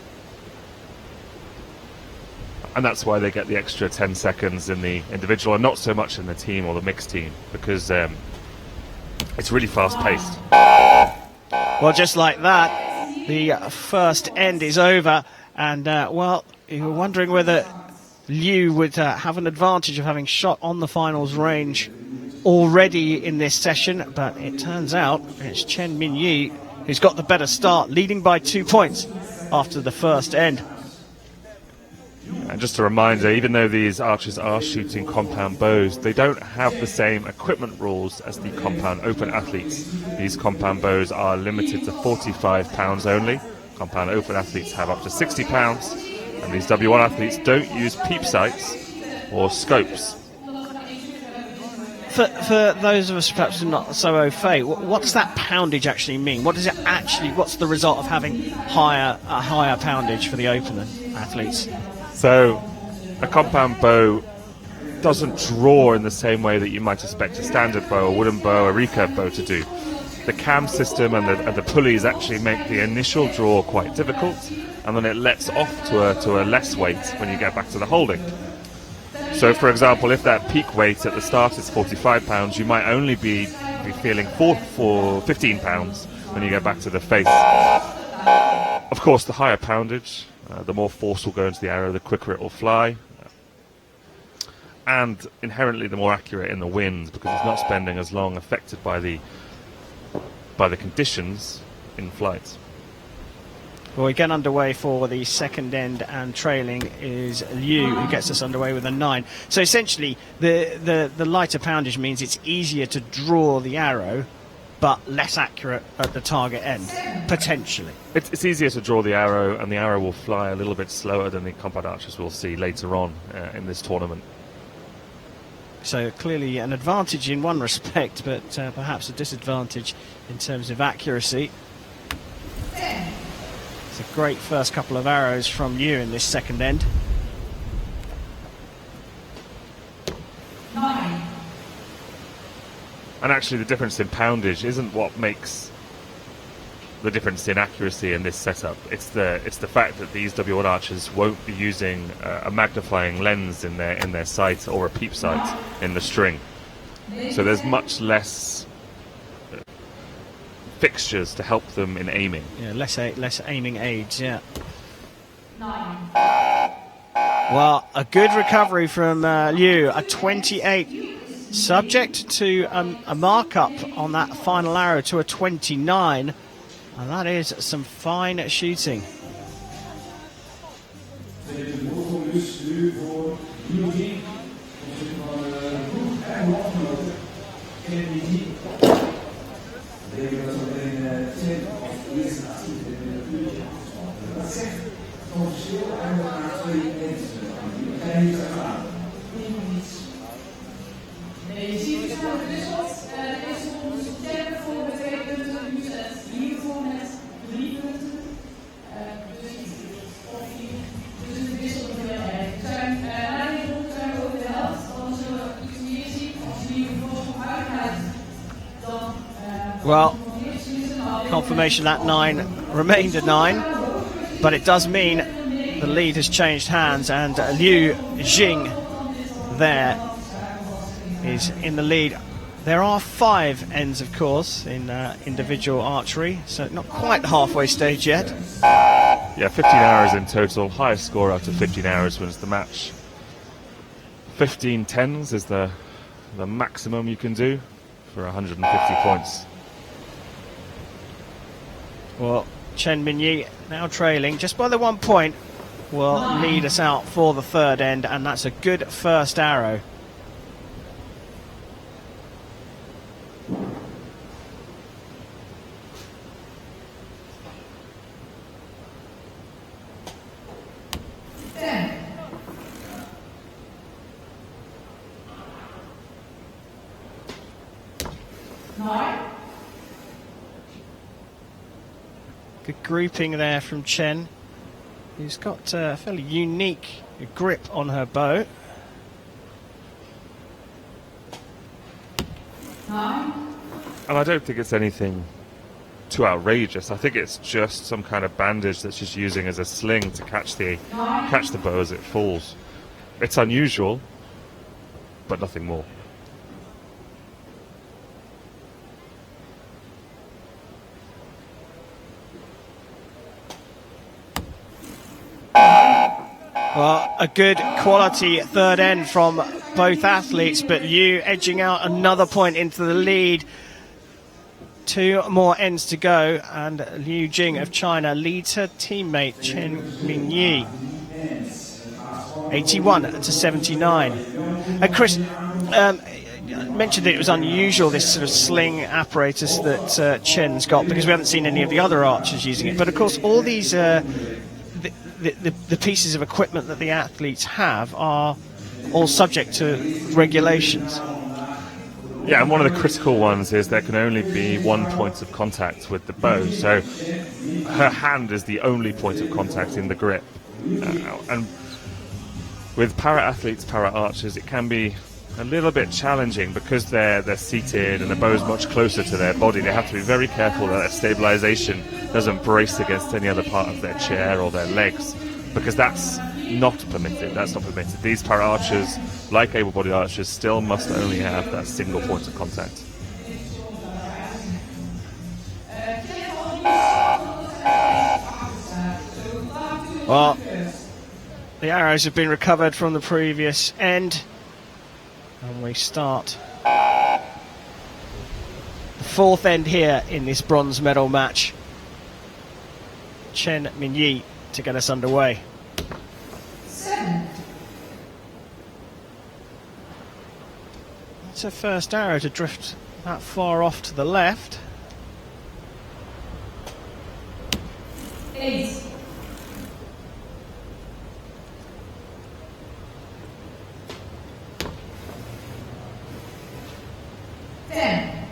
And that's why they get the extra 10 seconds in the individual and not so much in the team or the mixed team, because it's really fast-paced. Well, just like that, the first end is over, and well, you were wondering whether Liu would have an advantage of having shot on the finals range already in this session, but it turns out it's Chen Minyi who's got the better start, leading by 2 points after the first end. And just a reminder, even though these archers are shooting compound bows, they don't have the same equipment rules as the compound open athletes. These compound bows are limited to 45 pounds only. Compound open athletes have up to 60 pounds, and these W1 athletes don't use peep sights or scopes. For those of us perhaps not so au fait, what does that poundage actually mean? What does it actually? What's the result of having a higher poundage for the open athletes? So a compound bow doesn't draw in the same way that you might expect a standard bow, a wooden bow, a recurve bow to do. The cam system and the pulleys actually make the initial draw quite difficult, and then it lets off to a less weight when you get back to the holding. So, for example, if that peak weight at the start is 45 pounds, you might only be feeling for 15 pounds when you get back to the face. Of course, the higher poundage The more force will go into the arrow, the quicker it will fly. And inherently the more accurate in the wind, because it's not spending as long affected by the conditions in flight. Well, we get underway for the second end, and trailing is Liu, who gets us underway with a 9. So essentially, the lighter poundage means it's easier to draw the arrow, but less accurate at the target end, potentially. It's easier to draw the arrow, and the arrow will fly a little bit slower than the combat archers we'll see later on in this tournament. So clearly an advantage in one respect, but perhaps a disadvantage in terms of accuracy. It's a great first couple of arrows from Liu in this second end. 9. And actually the difference in poundage isn't what makes the difference in accuracy in this setup. It's the fact that these W1 archers won't be using a magnifying lens in their sight or a peep sight in the string. So there's much less fixtures to help them in aiming. Yeah, less aiming aids, yeah. 9. Well, a good recovery from Liu, a 28, subject to a markup on that final arrow to a 29, and that is some fine shooting. Je ziet dus voor de wissels. De eerste ronde is Chen voor met 2 punten. Nu zet Liu voor met 3 punten. Dus de wissel is heel erg. Na die ronde zijn we over de helft. Dan zullen we iets meer zien. Als Liu voor uitgaat, dan... Well, confirmation that 9 remained a 9, but it does mean the lead has changed hands, and Liu Jing there is in the lead. There are 5 ends, of course, in individual archery, so not quite the halfway stage yet. Yeah, 15 arrows in total. Highest score out of 15 arrows wins the match. 15 tens is the maximum you can do for 150 points. Well, Chen Minyi, now trailing just by the 1 point, will lead us out for the third end, and that's a good first arrow. Good grouping there from Chen, who's got a fairly unique grip on her bow. And I don't think it's anything too outrageous. I think it's just some kind of bandage that she's using as a sling to catch the bow as it falls. It's unusual, but nothing more. Well, a good quality third end from both athletes, but Liu edging out another point into the lead. 2 more ends to go, and Liu Jing of China leads her teammate Chen Minyi 81 to 79. Chris mentioned that it was unusual, this sort of sling apparatus that Chen's got, because we haven't seen any of the other archers using it. But of course, all these the pieces of equipment that the athletes have are all subject to regulations. Yeah, and one of the critical ones is there can only be 1 point of contact with the bow, so her hand is the only point of contact in the grip. And with para-athletes, para-archers, it can be a little bit challenging because they're seated and the bow's much closer to their body. They have to be very careful that their stabilization doesn't brace against any other part of their chair or their legs, because that's not permitted. That's not permitted. These para-archers, like able-bodied archers, still must only have that single point of contact. Well, the arrows have been recovered from the previous end, and we start the fourth end here in this bronze medal match. Chen Minyi to get us underway. 7. It's her first arrow to drift that far off to the left. 8. 10.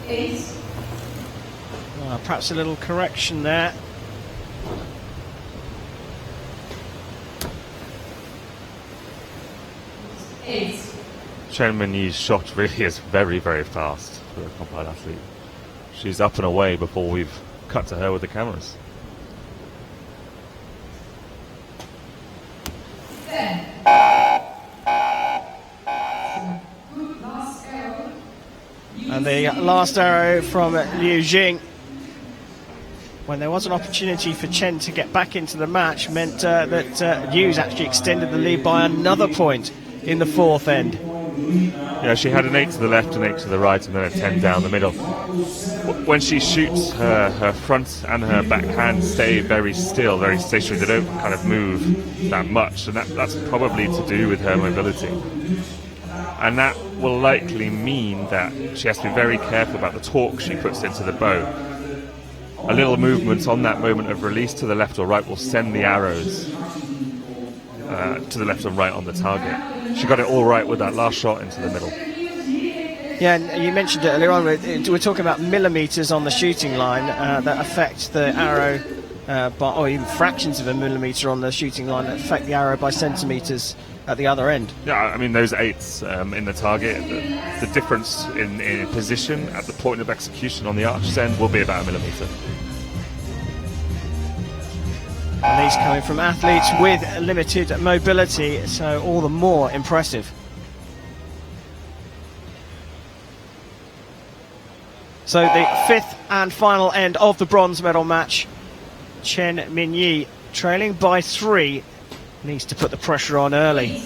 8. Perhaps a little correction there. Chen Minyi's shot really is very, very fast for a combat athlete. She's up and away before we've cut to her with the cameras. 10. Good last arrow. And the last arrow from Liu Jing, when there was an opportunity for Chen to get back into the match, meant that Liu's actually extended the lead by another point in the fourth end. Yeah, she had an 8 to the left, an 8 to the right, and then a 10 down the middle. When she shoots, her front and her back hand stay very still, very stationary. They don't kind of move that much, and that's probably to do with her mobility. And that will likely mean that she has to be very careful about the torque she puts into the bow. A little movement on that moment of release to the left or right will send the arrows to the left and right on the target. She got it all right with that last shot into the middle. Yeah, and you mentioned it earlier on, we're talking about millimetres on the shooting line that affect the arrow, or even fractions of a millimetre on the shooting line that affect the arrow by centimetres at the other end. Yeah, I mean, those 8s in the target, the difference in position at the point of execution on the archer's end will be about a millimetre. And these coming from athletes with limited mobility, so all the more impressive. So the fifth and final end of the bronze medal match. Chen Minyi trailing by 3, needs to put the pressure on early.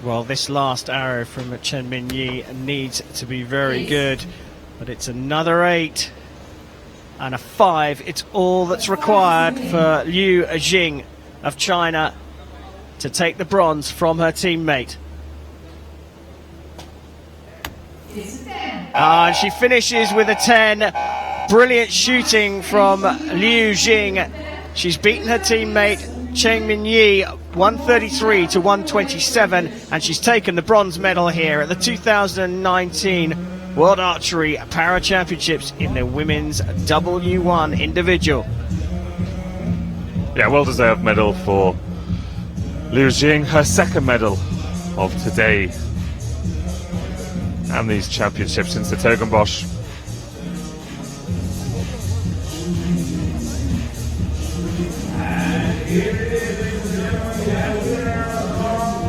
Well, this last arrow from Chen Minyi needs to be very good, but it's another 8 and a 5. It's all that's required for Liu Jing of China to take the bronze from her teammate. And she finishes with a 10. Brilliant shooting from Liu Jing. She's beaten her teammate Chen Minyi 133 to 127, and she's taken the bronze medal here at the 2019 World Archery Para Championships in the women's W1 individual. Yeah, well-deserved medal for Liu Jing, her second medal of today and these championships since the Den Bosch.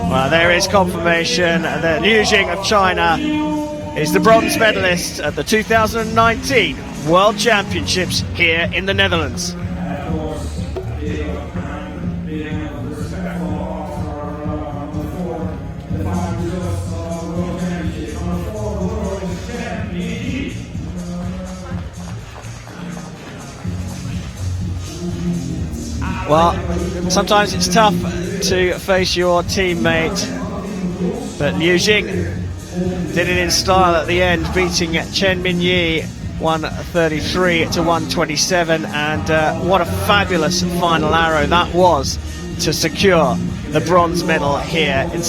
Well, there is confirmation that Liu Jing of China is the bronze medalist at the 2019 World Championships here in the Netherlands. Well, sometimes it's tough to face your teammate But Liu Jing did it in style at the end, beating Chen Minyi 133 to 127, and what a fabulous final arrow that was to secure the bronze medal here in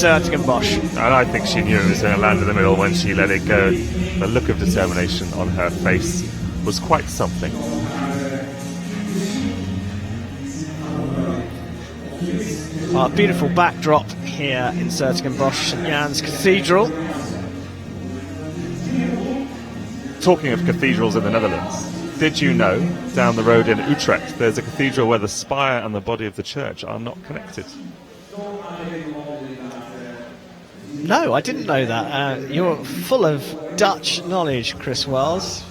Bosch. And I think she knew it was going to land in the middle when she let it go. The look of determination on her face was quite something. Well, a beautiful backdrop here in Bosch, St. Jan's Cathedral. Talking of cathedrals in the Netherlands, did you know down the road in Utrecht there's a cathedral where the spire and the body of the church are not connected? No, I didn't know that. You're full of Dutch knowledge, Chris Wells.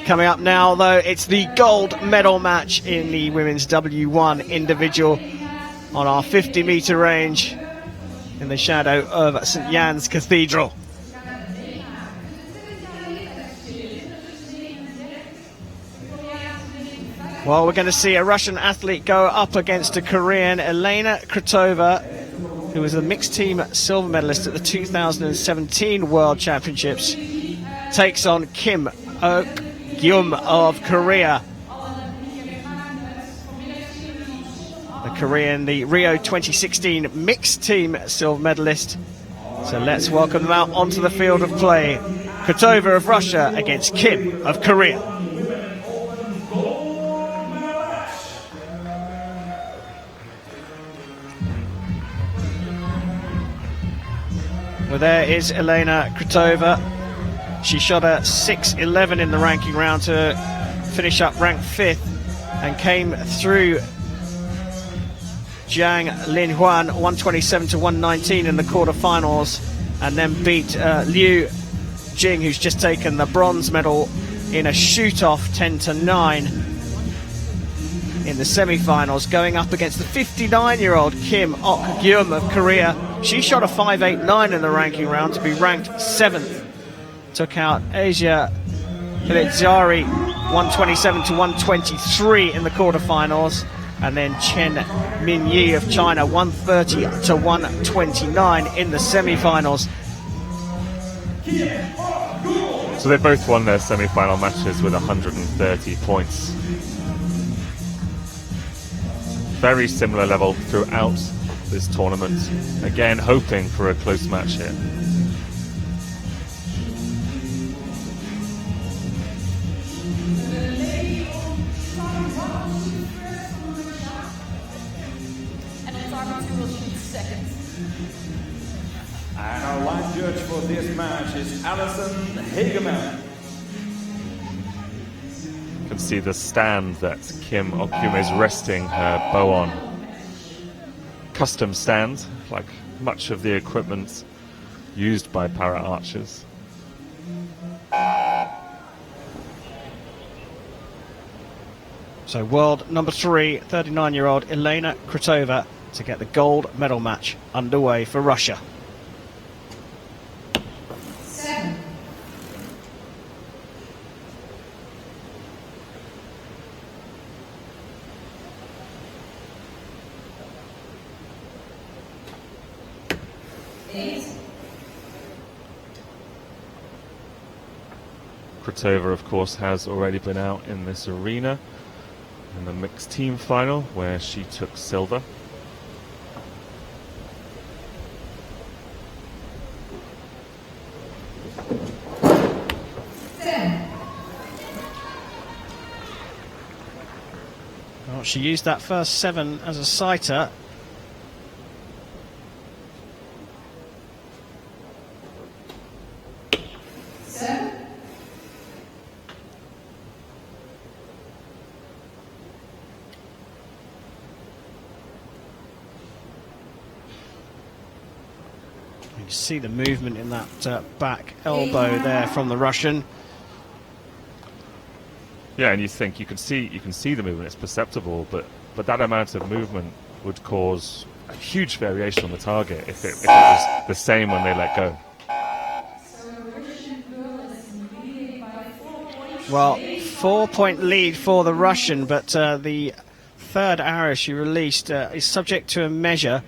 Coming up now, though, it's the gold medal match in the women's W1 individual on our 50-metre range in the shadow of St. Jan's Cathedral. Well, we're going to see a Russian athlete go up against a Korean, Elena Krutova, who was the mixed team silver medalist at the 2017 World Championships, takes on Kim Ok-gyum of Korea. The Korean, the Rio 2016 mixed team silver medalist. So let's welcome them out onto the field of play. Krutova of Russia against Kim of Korea. Well, there is Elena Krutova. She shot a 6.11 in the ranking round to finish up ranked 5th and came through Jiang Linhuan 127 to 119 in the quarterfinals, and then beat Liu Jing, who's just taken the bronze medal in a shoot-off 10 to 9 in the semi-finals, going up against the 59-year-old Kim Ok-gyum of Korea. She shot a 5.89 in the ranking round to be ranked 7th. Took out Asia Pilitzari 127 to 123 in the quarterfinals, and then Chen Minyi of China 130 to 129 in the semi-finals. So they both won their semi-final matches with 130 points. Very similar level throughout this tournament. Again, hoping for a close match here. And our line judge for this match is Alison Hageman. You can see the stand that Kim Ok-gyum is resting her bow on. Custom stand, like much of the equipment used by para archers. So world number 3, 39-year-old Elena Krutova to get the gold medal match underway for Russia. Krutova, of course, has already been out in this arena in the mixed team final where she took silver. Well, she used that first 7 as a sighter. You can see the movement in that back elbow there from the Russian. Yeah, and you think you can see the movement; it's perceptible, but that amount of movement would cause a huge variation on the target if it was the same when they let go. Well, 4-point lead for the Russian, but the third arrow she released is subject to a measure.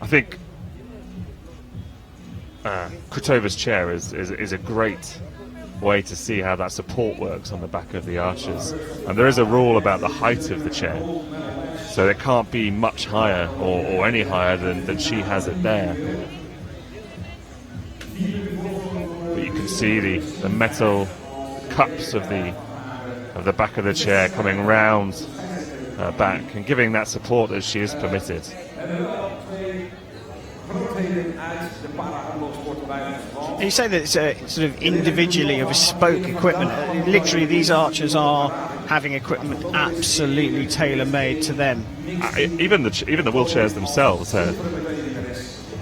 I think Kratova's chair is a great way to see how that support works on the back of the archers. And there is a rule about the height of the chair, so it can't be much higher or any higher than she has it there. But you can see the metal cups of the back of the chair coming round her back and giving that support that she is permitted. You say that it's a sort of individually bespoke equipment. Literally, these archers are having equipment absolutely tailor-made to them. Even the wheelchairs themselves are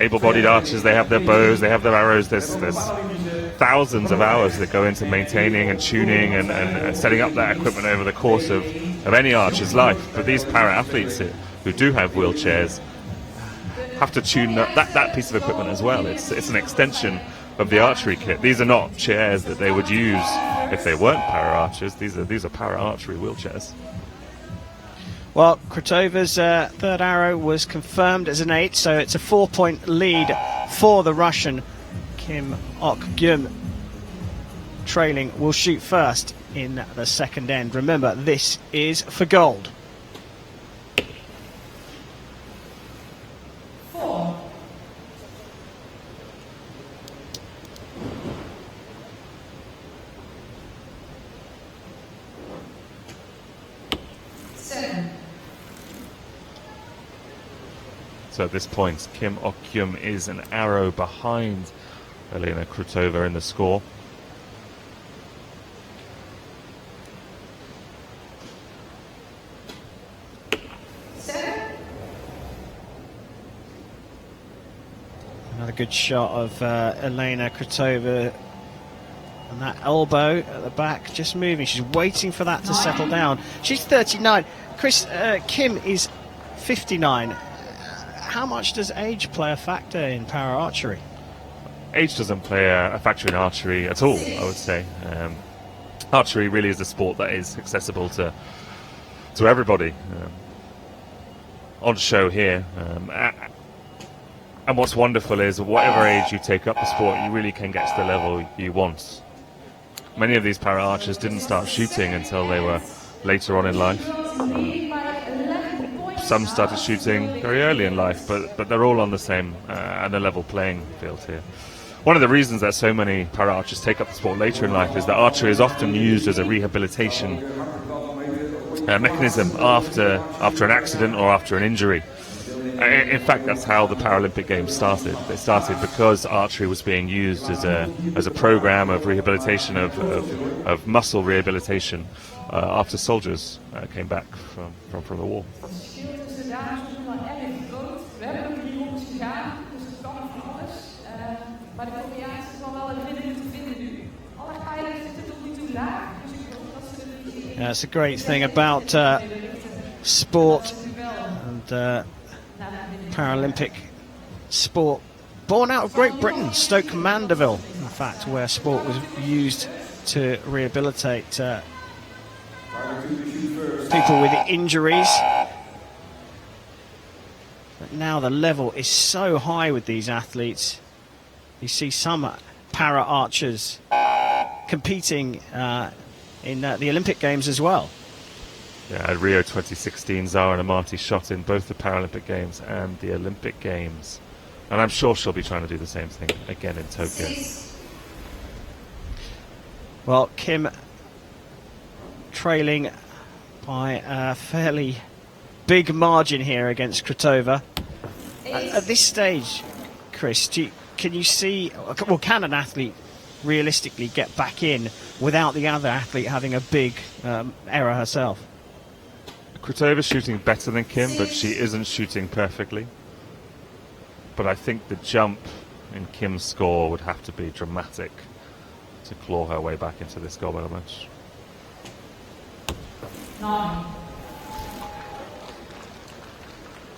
able-bodied archers. They have their bows, they have their arrows. There's thousands of hours that go into maintaining and tuning and setting up that equipment over the course of any archer's life. But these para-athletes who do have wheelchairs have to tune that piece of equipment as well. It's an extension of the archery kit. These are not chairs that they would use if they weren't para-archers. These are para-archery wheelchairs. Well, Kratova's third arrow was confirmed as an 8, so it's a 4-point lead for the Russian. Kim Ok-gyum, trailing, will shoot first in the second end. Remember, this is for gold. 4. 7. So at this point, Kim Ok-gyum is an arrow behind Elena Krutova in the score. Another good shot of Elena Krutova, and that elbow at the back just moving. She's waiting for that to settle down. She's 39. Chris, Kim is 59. How much does age play a factor in para archery? Age doesn't play a factor in archery at all, I would say. Archery really is a sport that is accessible to everybody. On show here. And what's wonderful is whatever age you take up the sport, you really can get to the level you want. Many of these para archers didn't start shooting until they were later on in life. Some started shooting very early in life, but they're all on the same and a level playing field here. One of the reasons that so many para archers take up the sport later in life is that archery is often used as a rehabilitation mechanism after an accident or after an injury. In fact, that's how the Paralympic Games started. They started because archery was being used as a program of rehabilitation of muscle rehabilitation after soldiers came back from the war. It's a great thing about sport and Paralympic sport, born out of Great Britain, Stoke Mandeville, in fact, where sport was used to rehabilitate people with injuries. But now the level is so high with these athletes. You see some para archers competing in the Olympic Games as well. Yeah, at Rio 2016, Zara Namati shot in both the Paralympic Games and the Olympic Games. And I'm sure she'll be trying to do the same thing again in Tokyo. Well, Kim trailing by a fairly big margin here against Krutova. At this stage, Chris, can you see, well, can an athlete realistically get back in without the other athlete having a big error herself? Krutova's shooting better than Kim, but she isn't shooting perfectly. But I think the jump in Kim's score would have to be dramatic to claw her way back into this gold medal match. 9.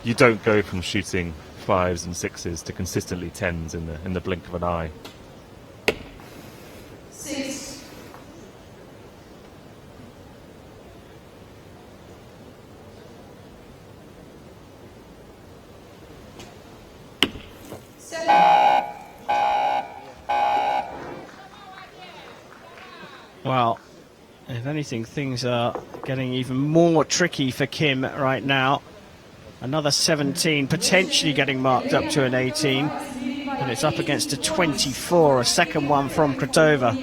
You don't go from shooting 5s and 6s to consistently 10s in the blink of an eye. 6. Well, if anything, things are getting even more tricky for Kim right now. Another 17, potentially getting marked up to an 18. And it's up against a 24, a second one from Krotova.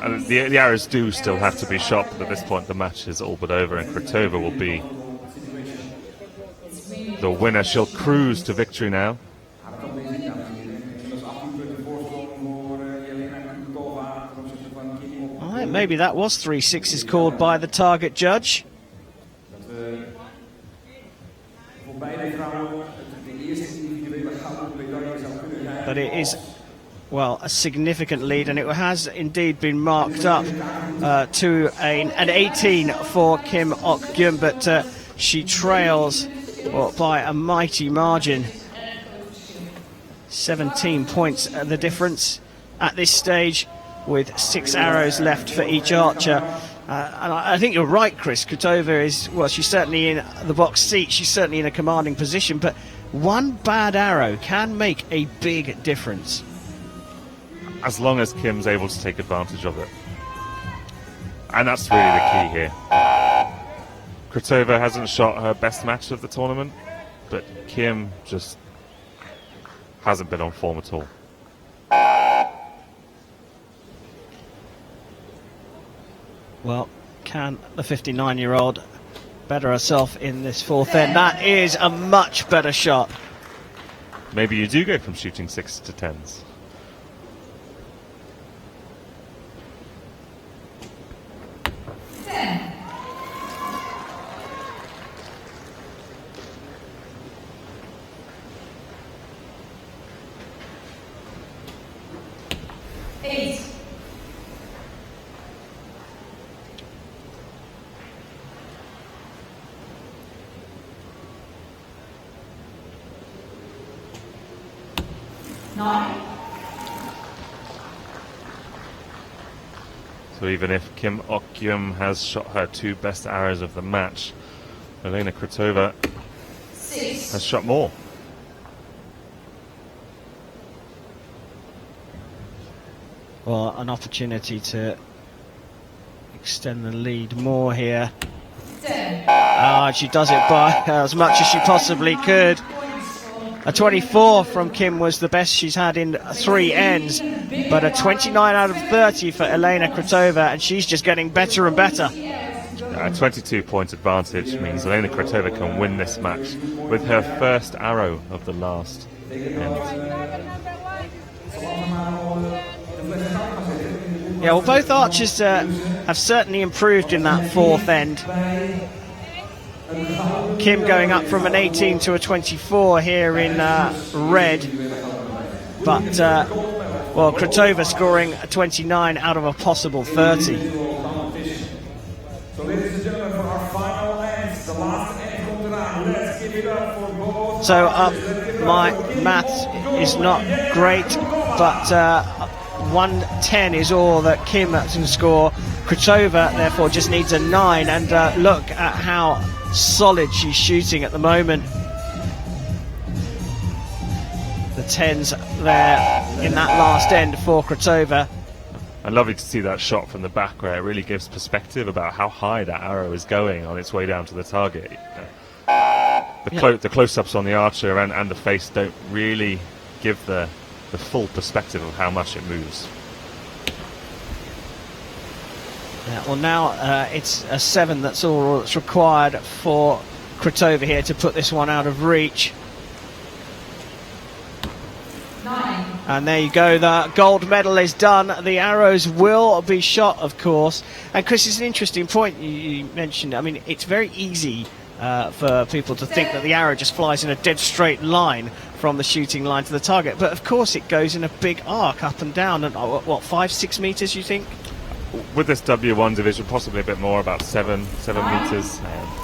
And the arrows do still have to be shot, but at this point the match is all but over, and Krotova will be the winner. She'll cruise to victory now. All right, maybe that was 3 sixes called by the target judge. But it is, well, a significant lead, and it has indeed been marked up to an 18 for Kim Ok-gyum, but she trails by a mighty margin. 17 points the difference at this stage, with 6 arrows left for each archer. And I think you're right, Chris. Krotova is, well, she's certainly in the box seat. She's certainly in a commanding position, but one bad arrow can make a big difference. As long as Kim's able to take advantage of it. And that's really the key here. Krotova hasn't shot her best match of the tournament, but Kim just hasn't been on form at all. Well, can the 59-year-old better herself in this fourth end? That is a much better shot. Maybe you do go from shooting 6 to 10s. So even if Kim Ok-gyum has shot her 2 best arrows of the match, Elena Krotova has shot more. Well, an opportunity to extend the lead more here. She does it by as much as she possibly could. A 24 from Kim was the best she's had in 3 ends, but a 29 out of 30 for Elena Krotova, and she's just getting better and better. A 22-point advantage means Elena Krotova can win this match with her first arrow of the last end. Yeah, well, both archers have certainly improved in that fourth end. Kim going up from an 18 to a 24 here in red, but well, Krotova scoring a 29 out of a possible 30. So ladies and gentlemen, for our final ends, the last end komt eraan. Let's give it up for both. So my maths is not great, but 110 is all that Kim can score. Krotova therefore just needs a 9, and look at how solid she's shooting at the moment. The 10s there in that last end for Krotova. And lovely to see that shot from the back, where it really gives perspective about how high that arrow is going on its way down to the target. The close-ups on the archer and the face don't really give the full perspective of how much it moves. Yeah, well, now it's a 7 that's all that's required for Krotova here to put this one out of reach. 9. And there you go, the gold medal is done. The arrows will be shot, of course. And Chris, it's an interesting point you mentioned. I mean, it's very easy for people to think that the arrow just flies in a dead straight line from the shooting line to the target. But of course it goes in a big arc up and down. And what, 5-6 meters, you think? With this W1 division, possibly a bit more, about 7 meters.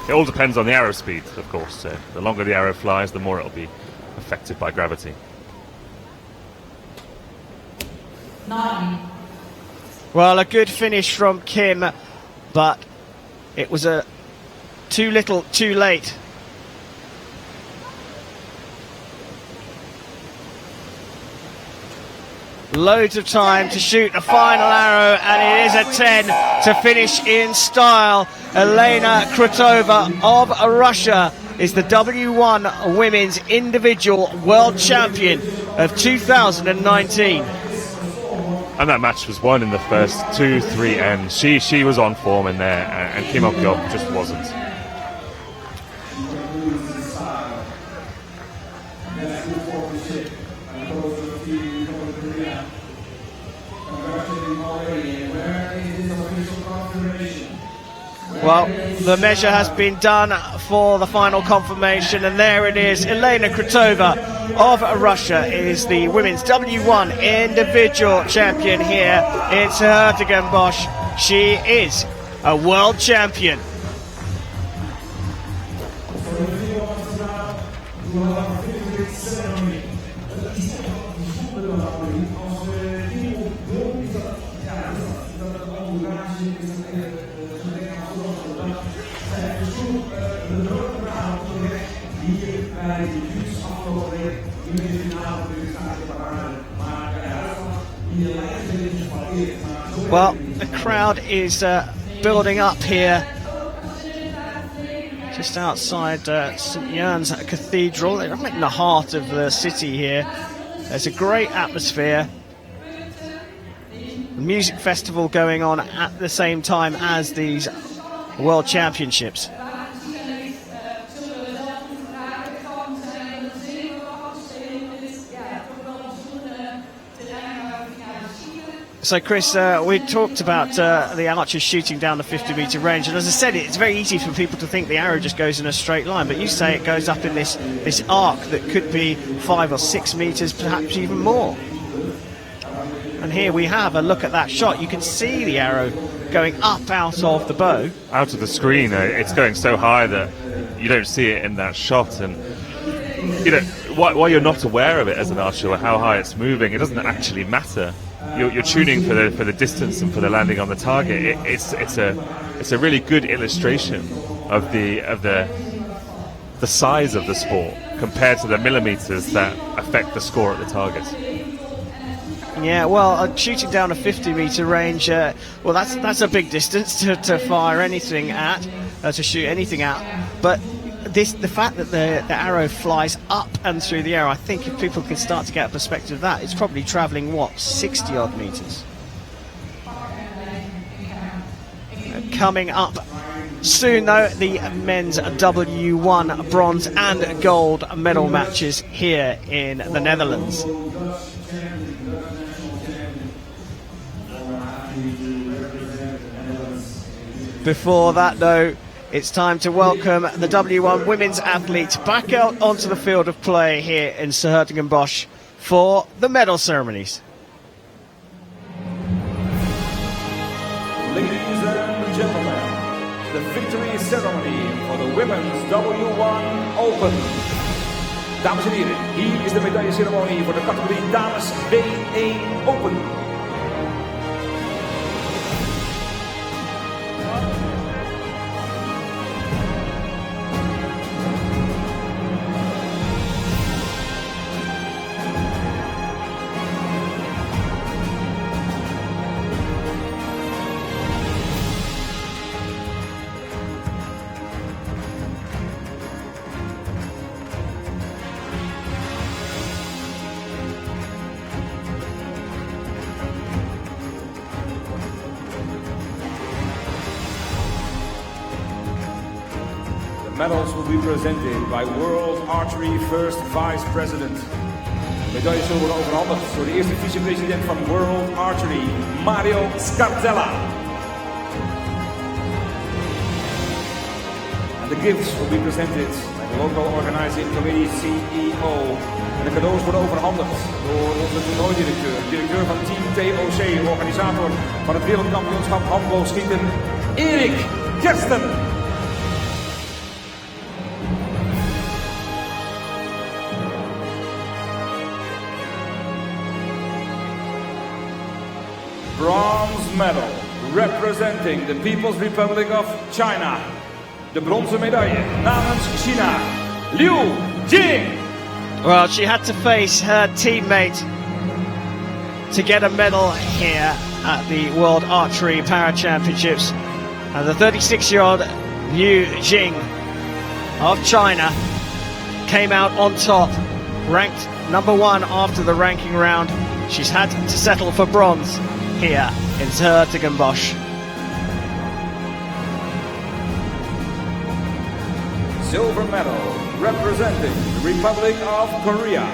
It all depends on the arrow speed, of course. The longer the arrow flies, the more it'll be affected by gravity. 9. Well, a good finish from Kim, but it was too little, too late. Loads of time to shoot the final arrow, and it is a 10 to finish in style. Elena Krutova of Russia is the W1 Women's Individual World Champion of 2019. And that match was won in the first 2-3 ends. She was on form in there, and Kim Ok-yeok just wasn't. Well, the measure has been done for the final confirmation, and there it is. Elena Krutova of Russia is the women's W1 individual champion here in Den Bosch. She is a world champion. Well, the crowd is building up here just outside St. Jan's Cathedral. They're right in the heart of the city here. There's a great atmosphere. The music festival going on at the same time as these World Championships. So Chris, we talked about the archers shooting down the 50-metre range, and as I said, it's very easy for people to think the arrow just goes in a straight line, but you say it goes up in this arc that could be 5 or 6 metres, perhaps even more. And here we have a look at that shot. You can see the arrow going up out of the bow. Out of the screen, it's going so high that you don't see it in that shot, and you know, while you're not aware of it as an archer, how high it's moving, it doesn't actually matter. You're tuning for the distance and for the landing on the target. It's a really good illustration of the size of the sport compared to the millimeters that affect the score at the target. Yeah, well, shooting down a 50-metre range, well, that's a big distance to fire anything at, to shoot anything at. But the fact that the arrow flies up and through the air, I think if people can start to get a perspective of that, it's probably travelling, what, 60-odd metres? Coming up soon, though, the men's W1 bronze and gold medal matches here in the Netherlands. Before that, though, it's time to welcome the W1 women's athlete back out onto the field of play here in Den Bosch for the medal ceremonies. Ladies and gentlemen, the victory ceremony for the women's W1 Open. Dames en heren, hier is de medailleceremonie voor de categorie dames W1 Open. Medals will be presented by World Archery First Vice President. De medailles zullen worden overhandigd door de eerste vicepresident van World Archery, Mario Scartella. And the gifts will be presented by the local organizing committee CEO. En de cadeaus worden overhandigd door onze toernooidirecteur, directeur van Team TOC, organisator van het wereldkampioenschap handboogschieten, Erik Kersten. Bronze medal representing the People's Republic of China. De bronzen medaille namens China, Liu Jing. Well, she had to face her teammate to get a medal here at the World Archery Para Championships. And the 36-year-old Liu Jing of China came out on top, ranked number 1 after the ranking round. She's had to settle for bronze here in Den Bosch. Silver medal representing the Republic of Korea.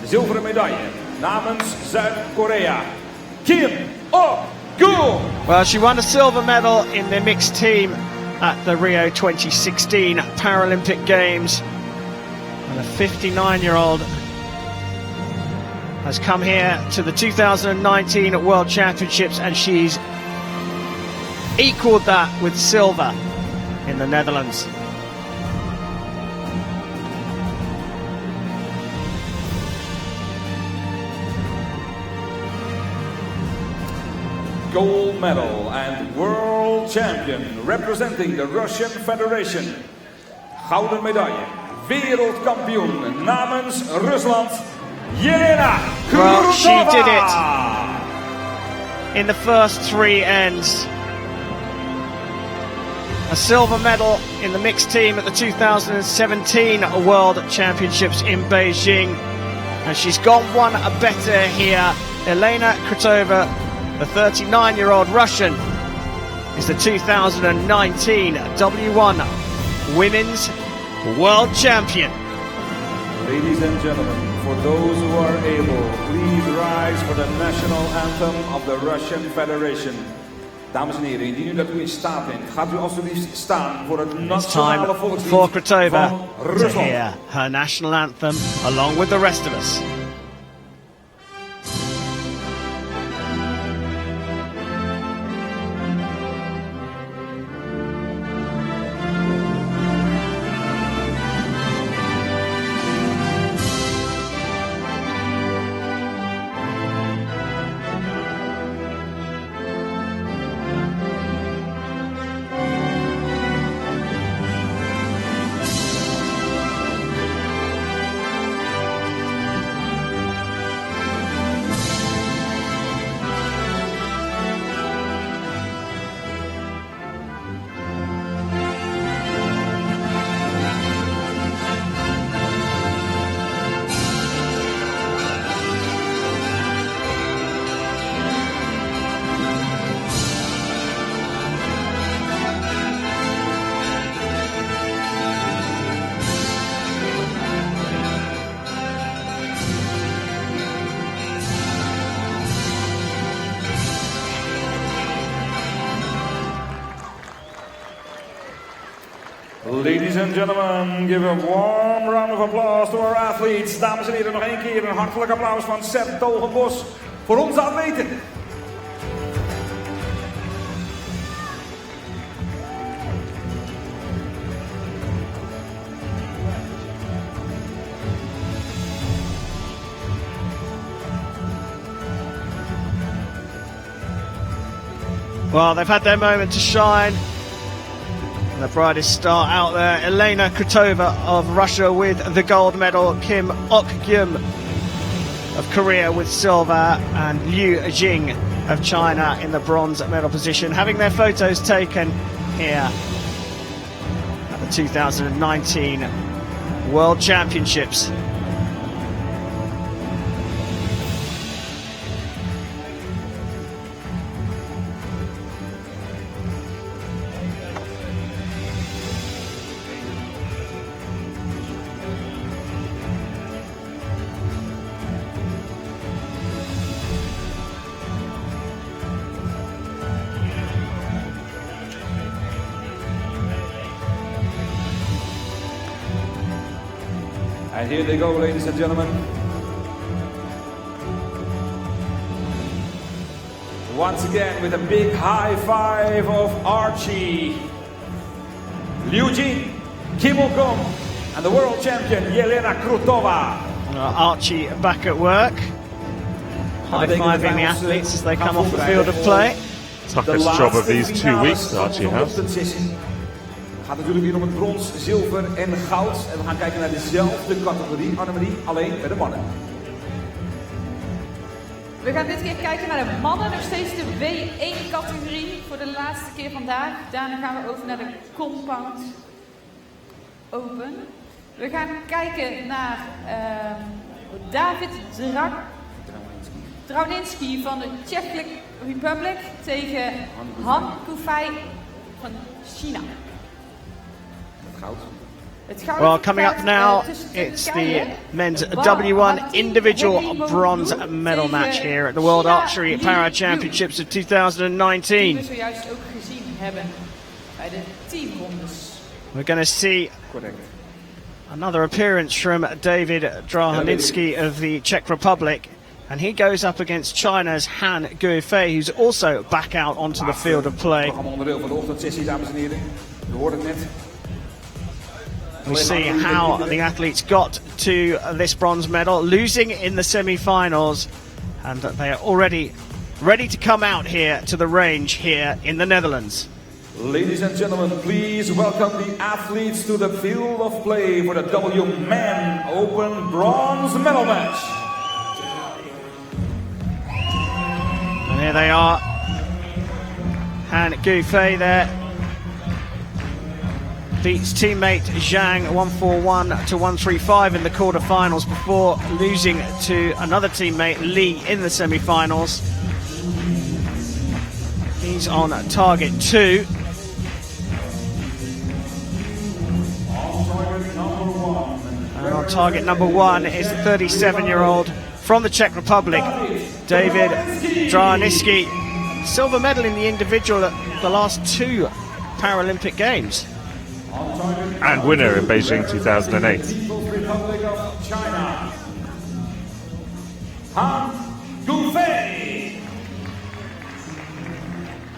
De zilveren medaille namens Zuid-Korea. Kim Ok-gun. Well, she won a silver medal in the mixed team at the Rio 2016 Paralympic Games. And the 59-year-old has come here to the 2019 World Championships, and she's equaled that with silver in the Netherlands. Gold medal and world champion representing the Russian Federation. Gouden medaille, wereldkampioen namens Rusland, Jelena Well, she Krutova. did it in the first 3 ends. A silver medal in the mixed team at the 2017 World Championships in Beijing. And she's gone one better here. Jelena Krutova, the 39-year-old Russian, is the 2019 W1 Women's World Champion. Ladies and gentlemen, for those who are able, please rise for the national anthem of the Russian Federation. Dames en heren, indien u dat u in staat bent, gaat u alsjeblieft staan voor het It's time nationale for volkslied Krutova van to Rusland. hear her national anthem along with the rest of us. Ladies and gentlemen, give a warm round of applause to our athletes. Dames en heren, nog één keer een hartelijk applaus van Den Bosch voor onze atleten. Well, they've had their moment to shine. And the brightest star out there, Jelena Krutova of Russia with the gold medal, Kim Ok-gun of Korea with silver, and Liu Jing of China in the bronze medal position, having their photos taken here at the 2019 World Championships. And here they go, ladies and gentlemen. Once again with a big high five of Archie. Liu Jing, Kim Ok-gun, and the world champion Jelena Krutova. Archie back at work, high-fiving the athletes as they come off the field of play. Toughest job of these 2 weeks Archie has. Het gaat natuurlijk weer om het brons, zilver en goud. En we gaan kijken naar dezelfde categorie, Annemarie, alleen bij de mannen. We gaan dit keer kijken naar de mannen, nog steeds de W1-categorie voor de laatste keer vandaag. Daarna gaan we over naar de Compound Open. We gaan kijken naar David Drauninski van de Czech Republic tegen Han Gufei van China. Well, coming up now, it's the men's W1 individual bronze medal match here at the World Archery Para Championships of 2019. Die we zojuist ook gezien hebben bij de teamrondes. We're going to see another appearance from David Drauninski of the Czech Republic. And he goes up against China's Han Guifei, who's also back out onto the field of play. Onderdeel van de ochtendsessie, dames en heren. U hoort het net. We see how the athletes got to this bronze medal, losing in the semi-finals, and they are already ready to come out here to the range here in the Netherlands. Ladies and gentlemen, please welcome the athletes to the field of play for the W-Man Open Bronze Medal Match. And here they are. Han Guifei there beats teammate Zhang 141 to 135 in the quarterfinals before losing to another teammate Li in the semi-finals. He's on target 2. And on target number 1 is the 37-year-old from the Czech Republic, David Drauninski. Silver medal in the individual at the last 2 Paralympic Games. And winner in Beijing 2008. Republic of China. Han Gufei.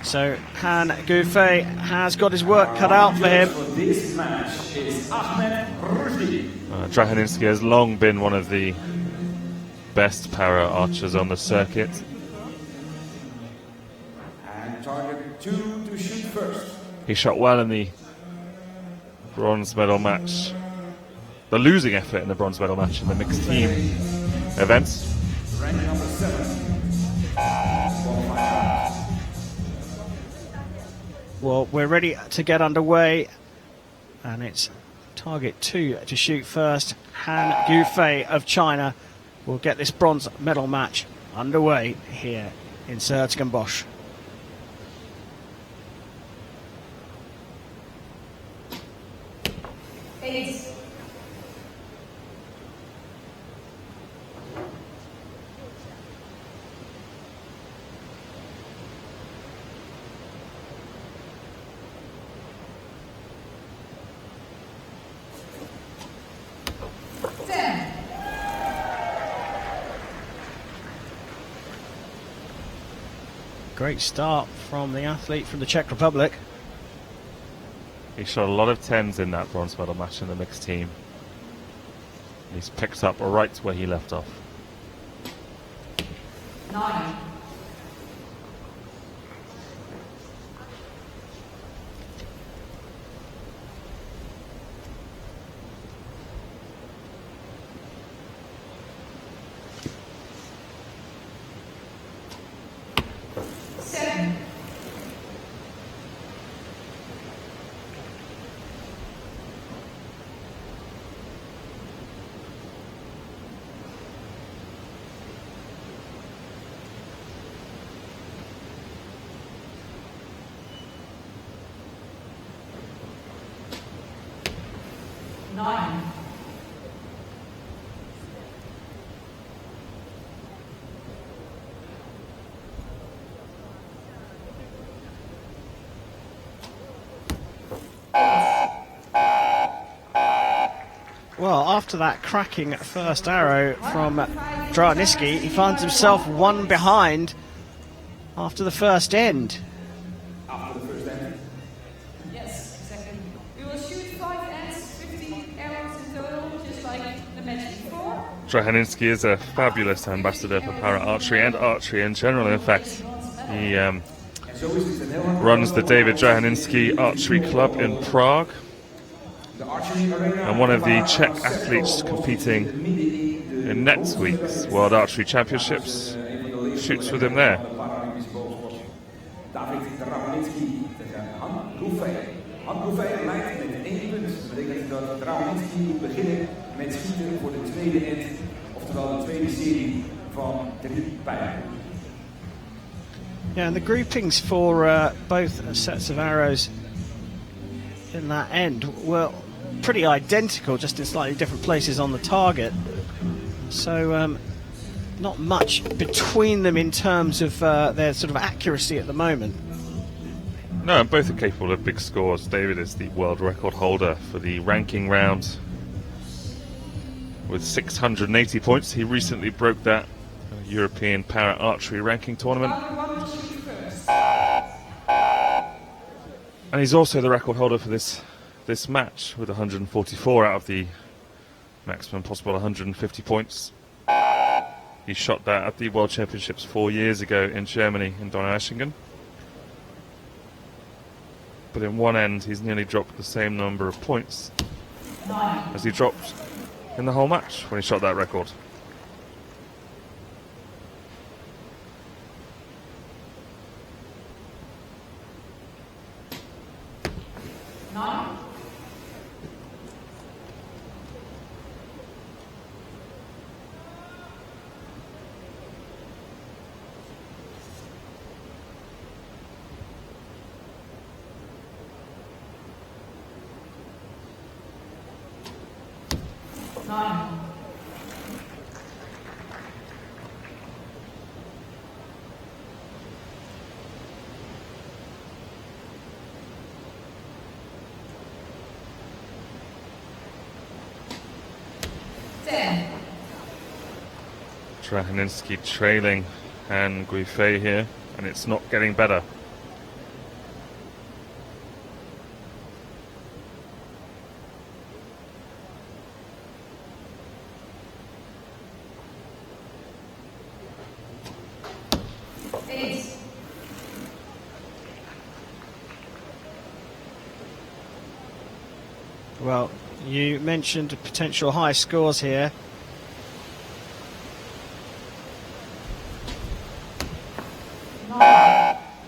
So Han Gufei has got his work cut out for him. This match is Ahmed Rushdie. Drauninski has long been one of the best para archers on the circuit. And target 2 to shoot first. He shot well in the bronze medal match, the losing effort in the bronze medal match in the mixed team events. Rank number 7. Well, we're ready to get underway, and it's target 2 to shoot first. Han Gufei of China will get this bronze medal match underway here in Den Bosch. Great start from the athlete from the Czech Republic. He shot a lot of 10s in that bronze medal match in the mixed team. He's picked up right where he left off. 9. Well, after that cracking first arrow from Drauninski, he finds himself one behind after the first end. Yes, exactly. We will shoot 5 ends, 50 arrows in total, just like the match before. Drauninski is a fabulous ambassador for para archery and archery in general. In fact, he runs the David Drauninski Archery Club in Prague, and one of the Czech athletes competing in next week's World Archery Championships shoots with him there. David Dramolinski tegen Han Gouffet. Han Gouffet leidt met 1 punt. Dat betekent dat Dramolinski moet beginnen met schieten voor de tweede end. Oftewel de tweede serie van 3 pijlen. Yeah, and the groupings for both sets of arrows in that end were pretty identical, just in slightly different places on the target. So not much between them in terms of their sort of accuracy at the moment. No, and both are capable of big scores. David is the world record holder for the ranking round with 680 points. He recently broke that European Para Archery ranking tournament. And he's also the record holder for this match with 144 out of the maximum possible 150 points. He shot that at the World Championships 4 years ago in Germany, in Donaueschingen. But in one end, he's nearly dropped the same number of points as he dropped in the whole match when he shot that record. Drahoninski trailing Han Gouffet here, and it's not getting better. Well, you mentioned potential high scores here.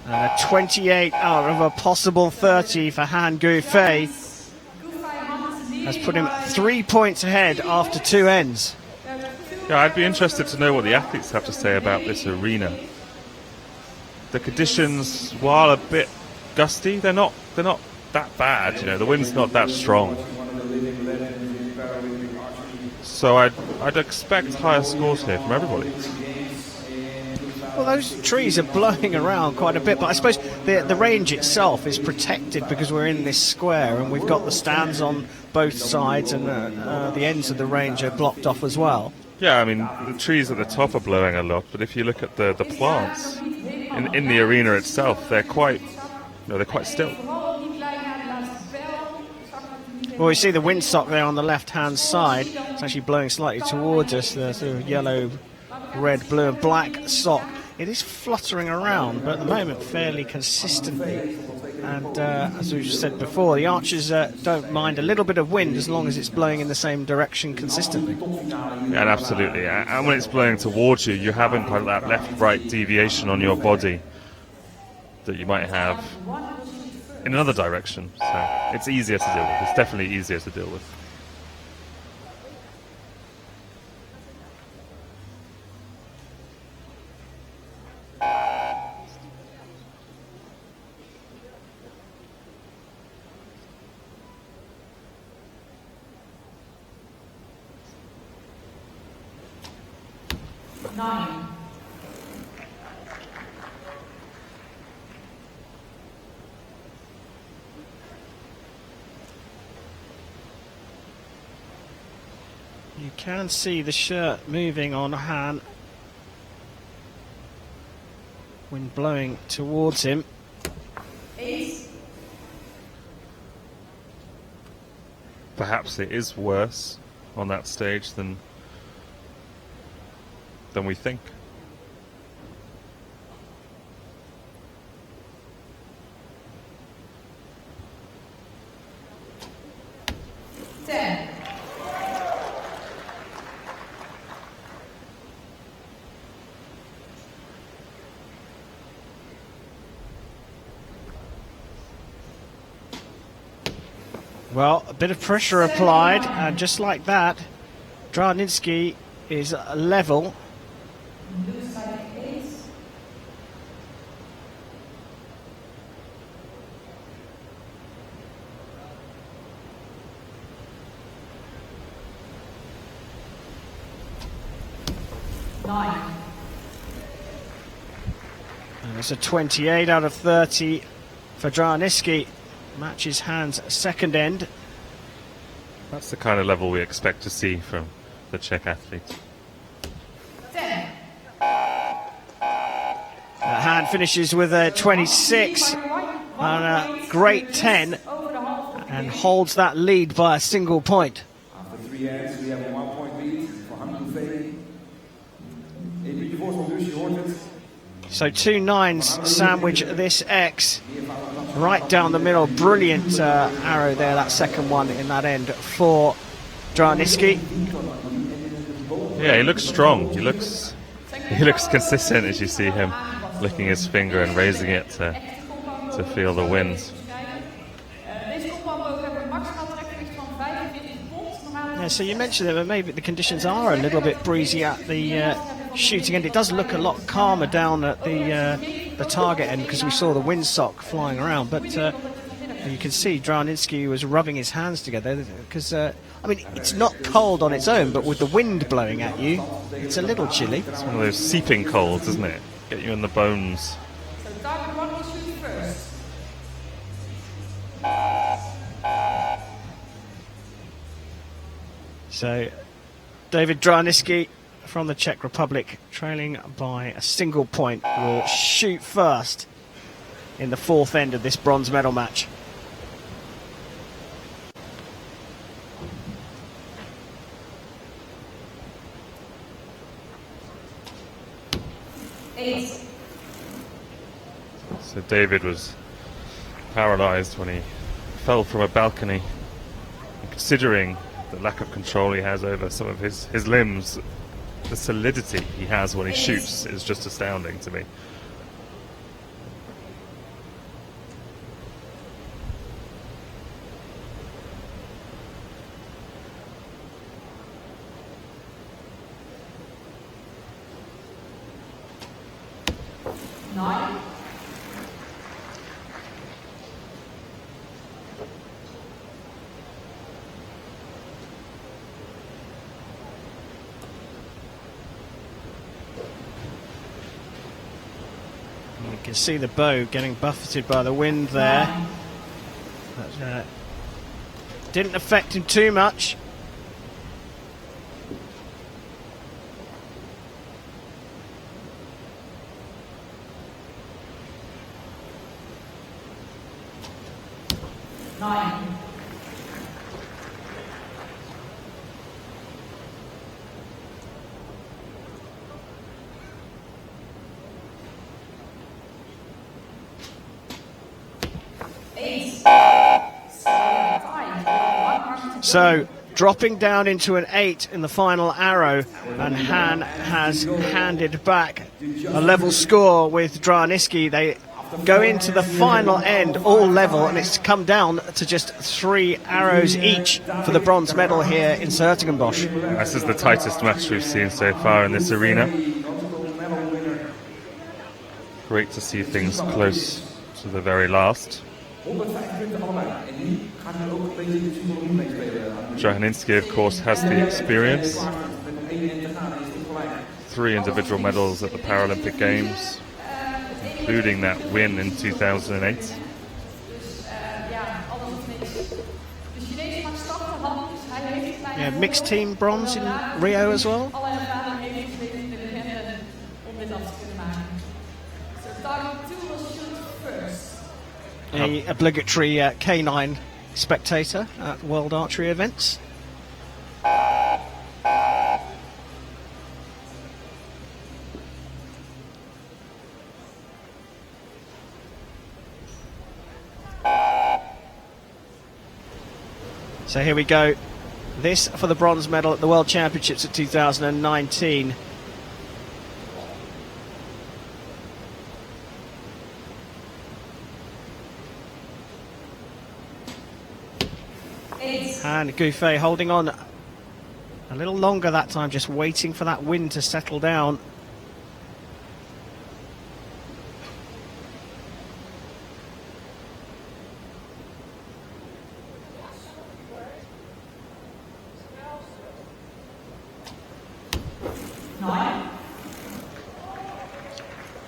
And a 28 out of a possible 30 for Han Gouffet has put him 3 points ahead after 2 ends. Yeah, I'd be interested to know what the athletes have to say about this arena. The conditions, while a bit gusty, they're not that bad. You know, the wind's not that strong. So I'd expect higher scores here from everybody. Well, those trees are blowing around quite a bit, but I suppose the range itself is protected because we're in this square and we've got the stands on both sides, and the ends of the range are blocked off as well. Yeah, I mean, the trees at the top are blowing a lot, but if you look at the plants in the arena itself, they're quite still. Well, we see the windsock there on the left-hand side. It's actually blowing slightly towards us, the sort of yellow, red, blue and black sock. It is fluttering around, but at the moment fairly consistently. And as we've said before, the archers don't mind a little bit of wind as long as it's blowing in the same direction consistently. Yeah, absolutely. And when it's blowing towards you, you haven't got that left-right deviation on your body that you might have in another direction. So it's easier to deal with. It's definitely easier to deal with. You can see the shirt moving on Han. Wind blowing towards him. Perhaps it is worse on that stage than we think. Well, a bit of pressure applied, and just like that, Draninski is level. And it's a 28 out of 30 for Draninski. Matches hands second end. That's the kind of level we expect to see from the Czech athletes. The hand finishes with a 26 and a great 10 and holds that lead by a single point. After 3 hands, we have a 1 point lead for Hamdu Veli. Even before so dus, je hoort het. So 2 9s sandwich this X right down the middle. Brilliant arrow there, that second one in that end for Draninski. Yeah, he looks strong. He looks consistent as you see him licking his finger and raising it to feel the winds. Yeah, so you mentioned that maybe the conditions are a little bit breezy at the shooting end. It does look a lot calmer down at the target end because we saw the windsock flying around. But you can see Draninski was rubbing his hands together because, I mean, it's not cold on its own, but with the wind blowing at you, it's a little chilly. It's one of those seeping colds, isn't it? Get you in the bones. So target 1 will shoot first. So David Draninski from the Czech Republic, trailing by a single point, will shoot first in the fourth end of this bronze medal match. So David was paralyzed when he fell from a balcony. And considering the lack of control he has over some of his limbs, the solidity he has when he shoots is just astounding to me. You can see the bow getting buffeted by the wind there. But, didn't affect him too much. So dropping down into an 8 in the final arrow, and Han has handed back a level score with Draninski. They go into the final end all level, and it's come down to just 3 arrows each for the bronze medal here in Bosch. This is the tightest match we've seen so far in this arena. Great to see things close to the very last. Draninski, of course, has the experience. 3 individual medals at the Paralympic Games, including that win in 2008. Yeah, mixed team bronze in Rio as well. The obligatory K9 spectator at World Archery events. So here we go. This for the bronze medal at the World Championships of 2019. Han Gufei holding on a little longer that time, just waiting for that wind to settle down.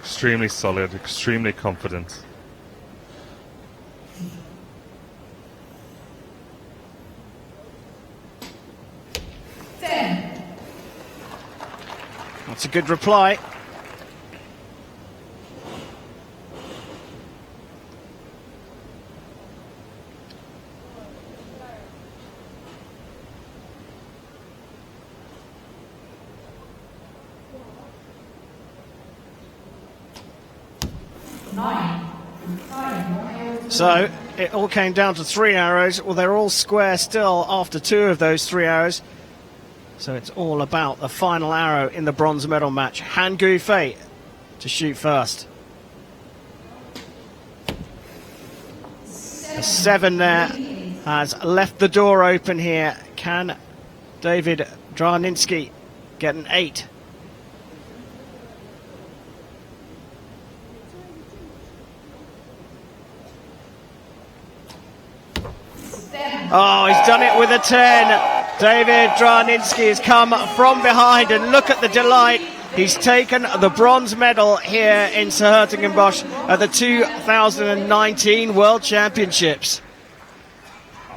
Extremely solid, extremely confident. That's a good reply. So it all came down to 3 arrows. Well, they're all square still after 2 of those 3 arrows. So it's all about the final arrow in the bronze medal match. Han Gufei to shoot first. A 7 there has left the door open here. Can David Draninsky get an 8? Oh, he's done it with a 10. David Draninsky has come from behind, and look at the delight. He's taken the bronze medal here in Den Bosch at the 2019 World Championships.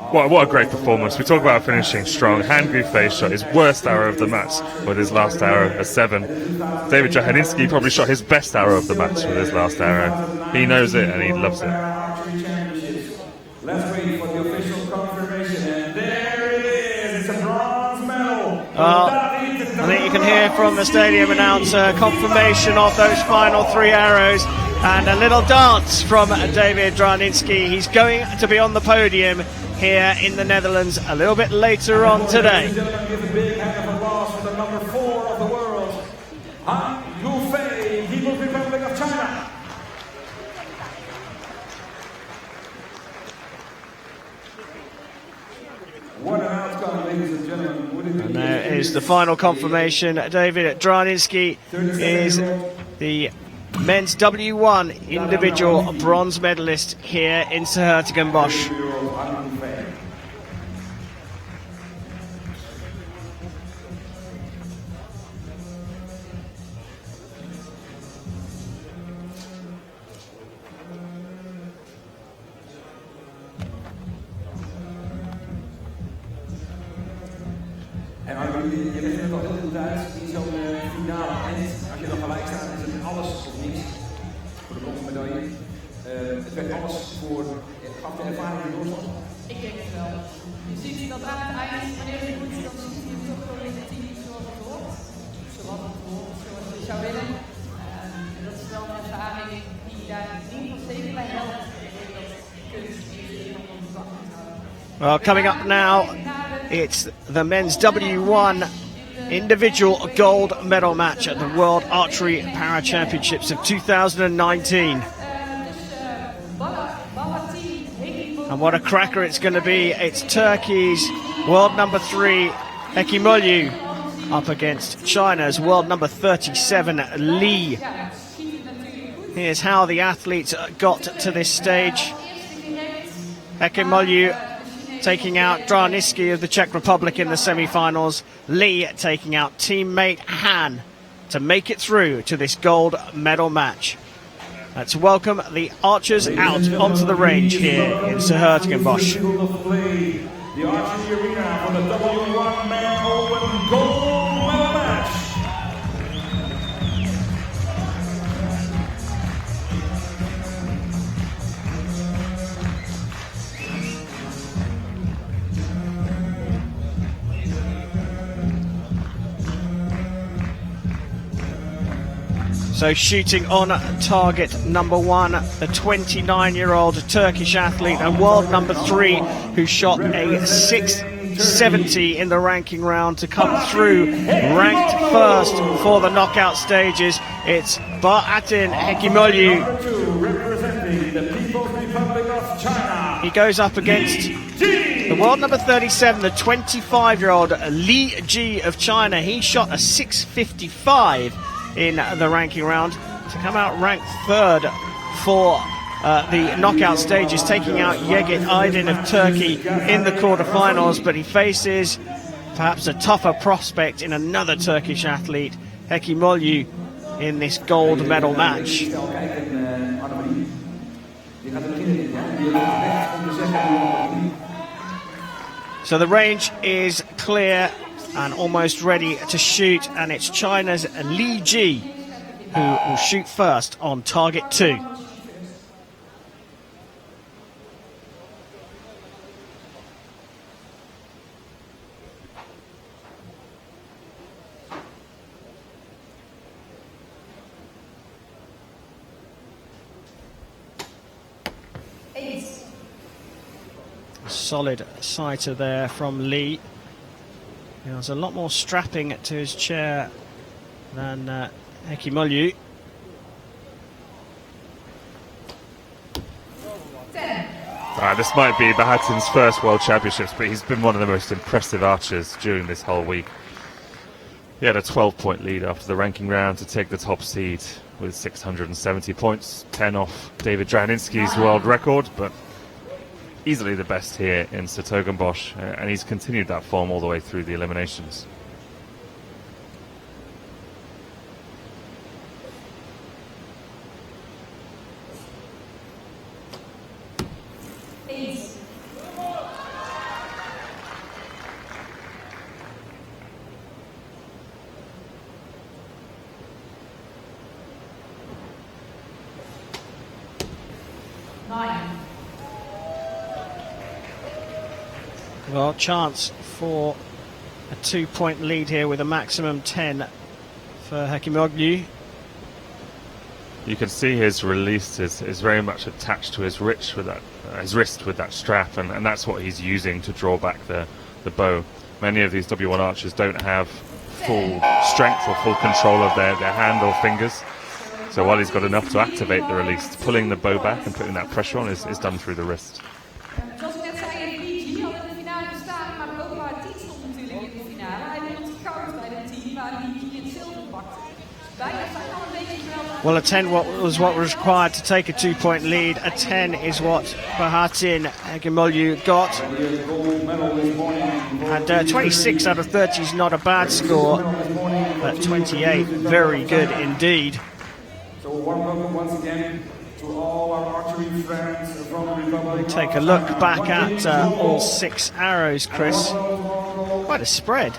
What a great performance. We talk about finishing strong. Han Gufei shot his worst arrow of the match with his last arrow, a 7. David Draninsky probably shot his best arrow of the match with his last arrow. He knows it and he loves it. Let's wait for the official confirmation, and there it is. It's a bronze medal. I think you can hear from the stadium announcer confirmation of those final 3 arrows, and a little dance from David Draninsky. He's going to be on the podium here in the Netherlands a little bit later on today. Give a big hand of applause for the number 4 of the world, Han Gufei, People's Republic of China. What an outcome, ladies and gentlemen. Would it be And there is the final confirmation. David Draninsky is the men's W1 individual bronze medalist here in Den Bosch. En je legt het al heel goed uit, in zo'n finale eind, als je dan gelijk staat, is het alles of niets voor de bronzen medaille. Het werd alles voor, gaf de ervaring de doorslag? Ik denk het wel. Je ziet dat aan het eind, wanneer je moet, dan ziet hij toch wel in het team zoals het hoort. Zoals je zou willen. Dat is wel een ervaring die daar in ieder geval zeker bij helpt. Dat kunst in om de bak te houden. Well, coming up now, it's the men's W1 individual gold medal match at the World Archery Para Championships of 2019. And what a cracker it's going to be. It's Turkey's world number 3, Ekimolu, up against China's world number 37, Li. Here's how the athletes got to this stage. Ekimolu taking out Draninsky of the Czech Republic in the semi-finals. Li taking out teammate Han to make it through to this gold medal match. Let's welcome the archers out onto the range here in Den Bosch. The archery arena for the W1 Man Open Gold Medal Match. So shooting on target number 1, the 29-year-old Turkish athlete and world number 3 who shot a 670 in the ranking round to come through ranked first for the knockout stages. It's Bahattin Ekimolu. Representing the People's Republic of China. He goes up against the The world number 37, the 25-year-old Li Ji of China, he shot a 6.55 in the ranking round to come out ranked third for the knockout stages, taking out Yegit Aydin of Turkey in the quarterfinals, but he faces perhaps a tougher prospect in another Turkish athlete, Heki Molyu, in this gold medal match. So the range is clear and almost ready to shoot, and it's China's Li Ji who will shoot first on target 2. Solid sighter there from Lee. He has a lot more strapping to his chair than Heki Molyu. This might be Bahatin's first World Championships, but he's been one of the most impressive archers during this whole week. He had a 12-point lead after the ranking round to take the top seed with 670 points, 10 off David Draninski's world record, but easily the best here in Den Bosch, and he's continued that form all the way through the eliminations. Well, chance for a 2-point lead here with a maximum 10 for Heki Molyu. You can see his release is very much attached to his wrist with that strap, and that's what he's using to draw back the bow. Many of these W1 archers don't have full strength or full control of their hand or fingers. So while he's got enough to activate the release, pulling the bow back and putting that pressure on is done through the wrist. Zoals ik net zei, heeft Li Ji al in de finale gestaan, maar ook waar het team stond natuurlijk in de finale. Hij won het goud bij het team, waar Li Ji het zilver pakte. Bijna zijn al een beetje wel. Well, a 10 was what was required to take a 2-point lead. A 10 is what Bahatin Heki Molyu got. And 26 out of 30 is not a bad score, but 28, very good indeed. So warm welcome once again to all our archery fans from the Republic. Take a look back at all 6 arrows, Chris. Quite a spread.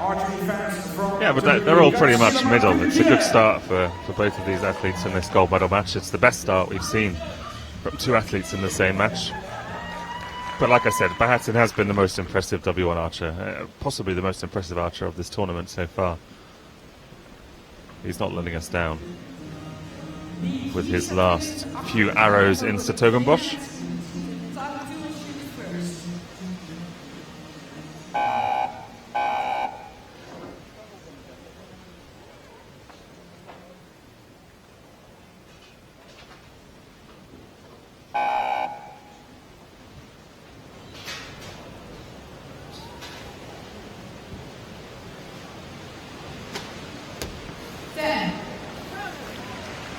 Yeah, but they're all pretty much middle. It's a good start for both of these athletes in this gold medal match. It's the best start we've seen from 2 athletes in the same match. But like I said, Bahatin has been the most impressive W1 archer, possibly the most impressive archer of this tournament so far. He's not letting us down with his last few arrows in Den Bosch.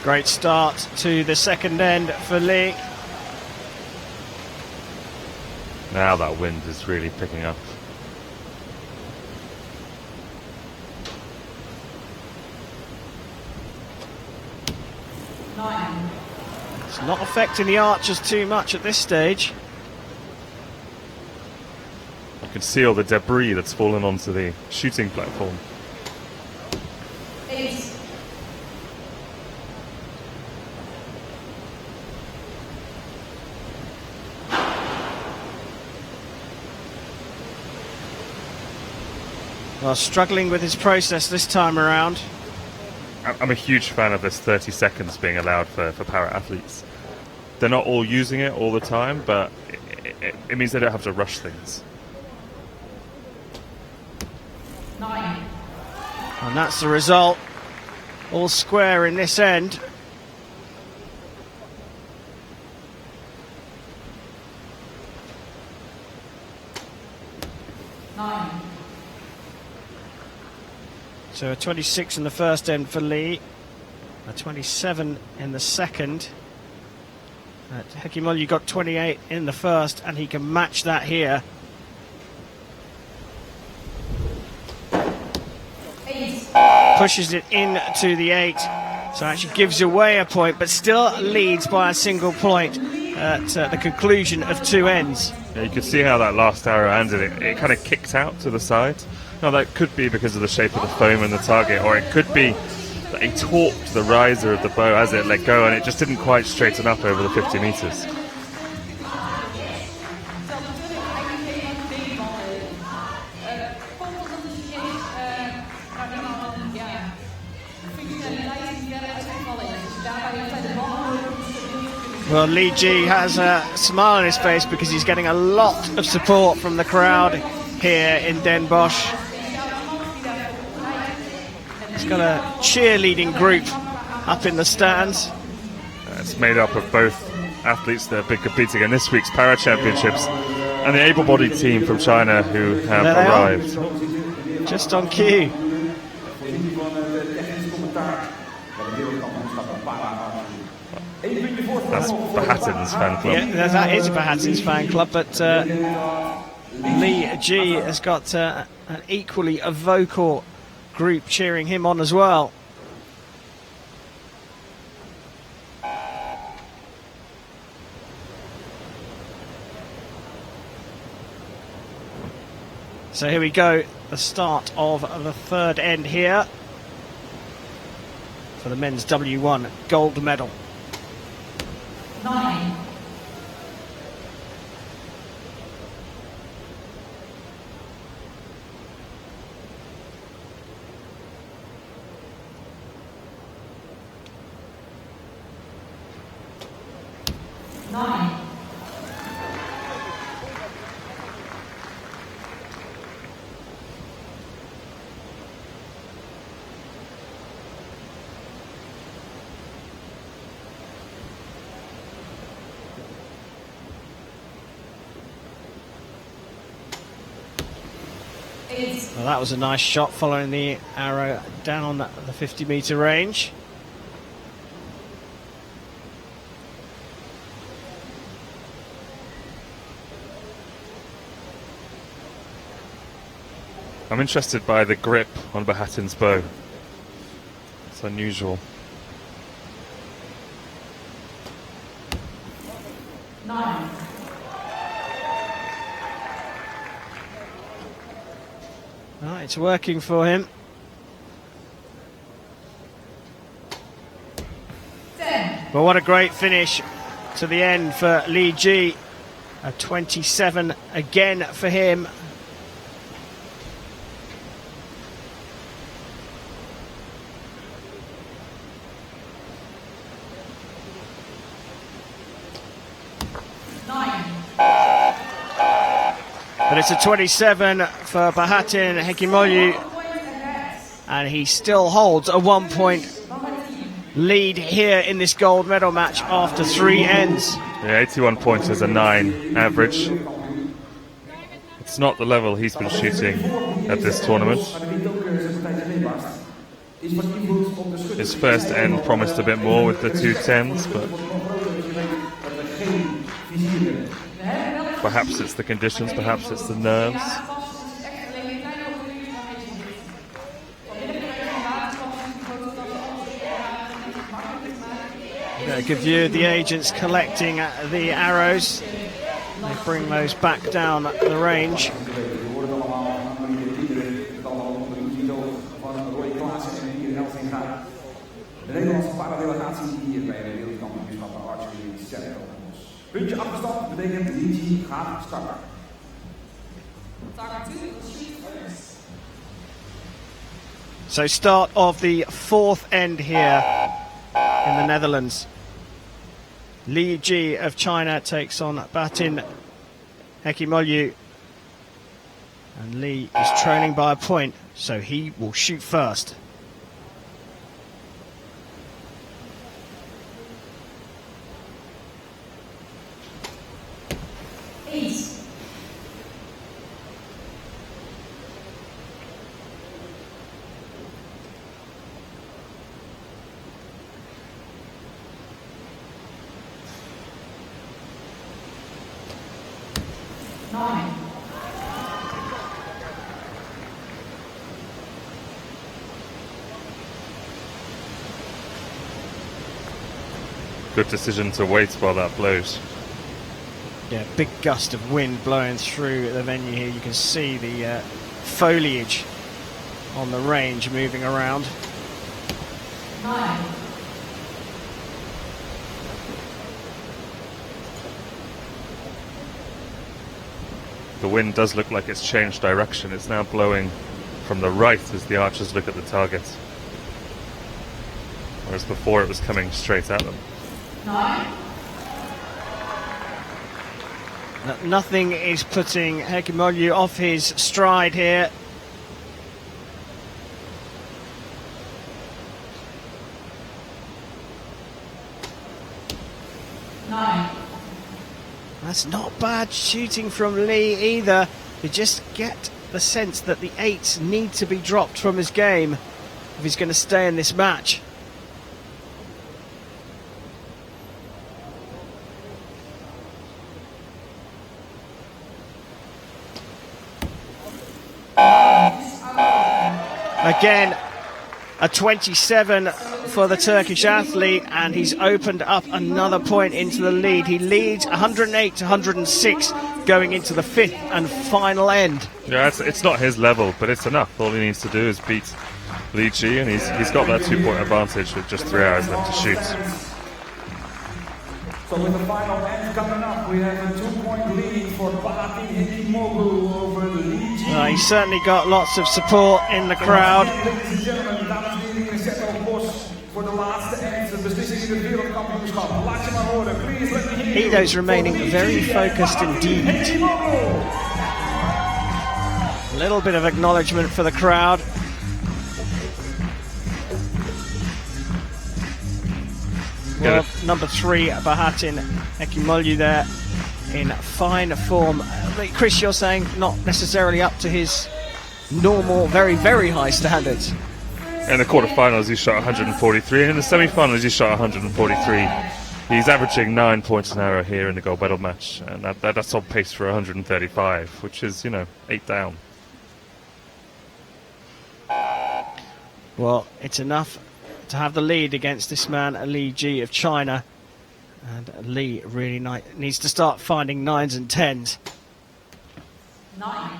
Great start to the second end for Lee. Now that wind is really picking up. It's not affecting the archers too much at this stage. You can see all the debris that's fallen onto the shooting platform. Well, struggling with his process this time around. I'm a huge fan of this 30 seconds being allowed for para athletes. They're not all using it all the time, but it means they don't have to rush things. 9. And that's the result. All square in this end. So a 26 in the first end for Lee, a 27 in the second. Hekimolu got 28 in the first, and he can match that here. Pushes it into the 8, so actually gives away a point, but still leads by a single point at the conclusion of 2 ends. Yeah, you could see how that last arrow ended. It kind of kicked out to the side. Now that could be because of the shape of the foam and the target, or it could be that he torqued the riser of the bow as it let go and it just didn't quite straighten up over the 50 meters. Well, Li Ji has a smile on his face because he's getting a lot of support from the crowd here in Den Bosch. He's got a cheerleading group up in the stands. It's made up of both athletes that have been competing in this week's Para Championships and the able-bodied team from China who have arrived. Just on cue. That's Bahattin's fan club. Yeah, that is Bahattin's fan club, but Li Ji has got an equally a vocal group cheering him on as well. So here we go, the start of the third end here for the men's W1 gold medal. 9. Well, that was a nice shot following the arrow down the 50-meter range. I'm interested by the grip on Bahattin's bow. It's unusual. 9. Right, it's working for him. 10. But what a great finish to the end for Li Ji. A 27 again for him. But it's a 27 for Bahattin Hekimolu, and he still holds a 1-point lead here in this gold medal match after 3 ends. Yeah, 81 points is a 9 average. It's not the level he's been shooting at this tournament. His first end promised a bit more with the 2 10s, but perhaps it's the conditions, perhaps it's the nerves. A good view of the agents collecting the arrows. They bring those back down the range. De Nederlandse paradelegatie hier bij de wereldkampioenschappen Archery Puntje afgestapt betekent Li gaat starten. So start of the 4th end here in the Netherlands. Li Ji of China takes on Bahattin Hekimolu. And Li is trailing by a point, so he will shoot first. good decision to wait while that blows. Yeah, big gust of wind blowing through the venue here. You can see the foliage on the range moving around. 9. The wind does look like it's changed direction. It's now blowing from the right as the archers look at the target. Whereas before it was coming straight at them. 9. Nothing is putting Hekimolu off his stride here. That's not bad shooting from Lee either. You just get the sense that the 8s need to be dropped from his game if he's going to stay in this match. Again, a 27 for the Turkish athlete, and he's opened up another point into the lead. He leads 108 to 106 going into the 5th and final end. Yeah, it's not his level, but it's enough. All he needs to do is beat Li Ji, and he's got that 2-point advantage with just 3 hours left to shoot. So with the final end coming up, we have a 2-point lead for Bahatin Hekimolu over Li Ji. He's certainly got lots of support in the crowd. Ladies and gentlemen, dames en heren, Den Bosch voor de laatste end, de beslissing in het wereldkampioenschap. Laat je maar horen, please let me hear you. Edo's remaining very focused indeed. A little bit of acknowledgement for the crowd. Well, number 3, Bahatin Hekimolu there in fine form. Chris, you're saying not necessarily up to his normal, very, very high standards. In the quarterfinals, he shot 143, and in the semi-finals, he shot 143. He's averaging 9 points an hour here in the gold medal match, and that's on pace for 135, which is, 8 down. Well, it's enough to have the lead against this man, Li Ji of China. And Li really needs to start finding 9s and 10s. 9.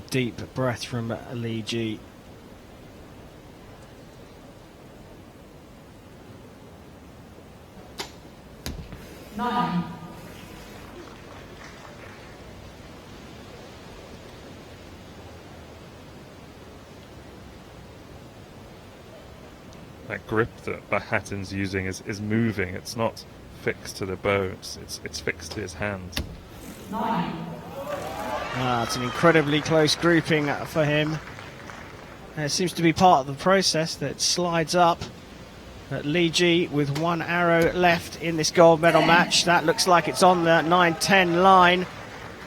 Deep breath from Li Ji. Nine. That grip that Bahatin's using is moving. It's not fixed to the bow. It's fixed to his hand. 9. It's an incredibly close grouping for him. It seems to be part of the process that slides up. But Li Ji with 1 arrow left in this gold medal match. That looks like it's on the 9-10 line.